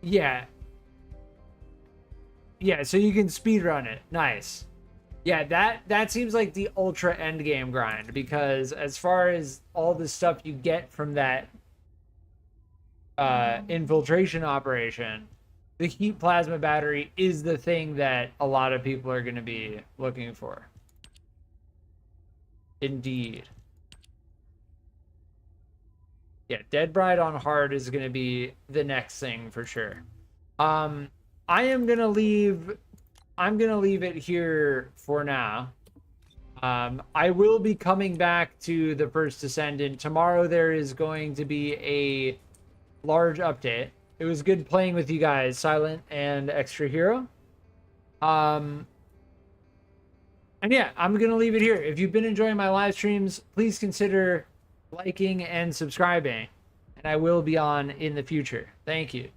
Yeah. Yeah, so you can speed run it. Nice. Yeah, that seems like the ultra end game grind, because as far as all the stuff you get from that infiltration operation, the heat plasma battery is the thing that a lot of people are going to be looking for. Indeed. Yeah, Dead Bride on hard is going to be the next thing for sure. I'm going to leave it here for now. I will be coming back to the first Descendant. Tomorrow there is going to be a large update. It was good playing with you guys, Silent and Extra Hero. And yeah, I'm going to leave it here. If you've been enjoying my live streams, please consider liking and subscribing. And I will be on in the future. Thank you.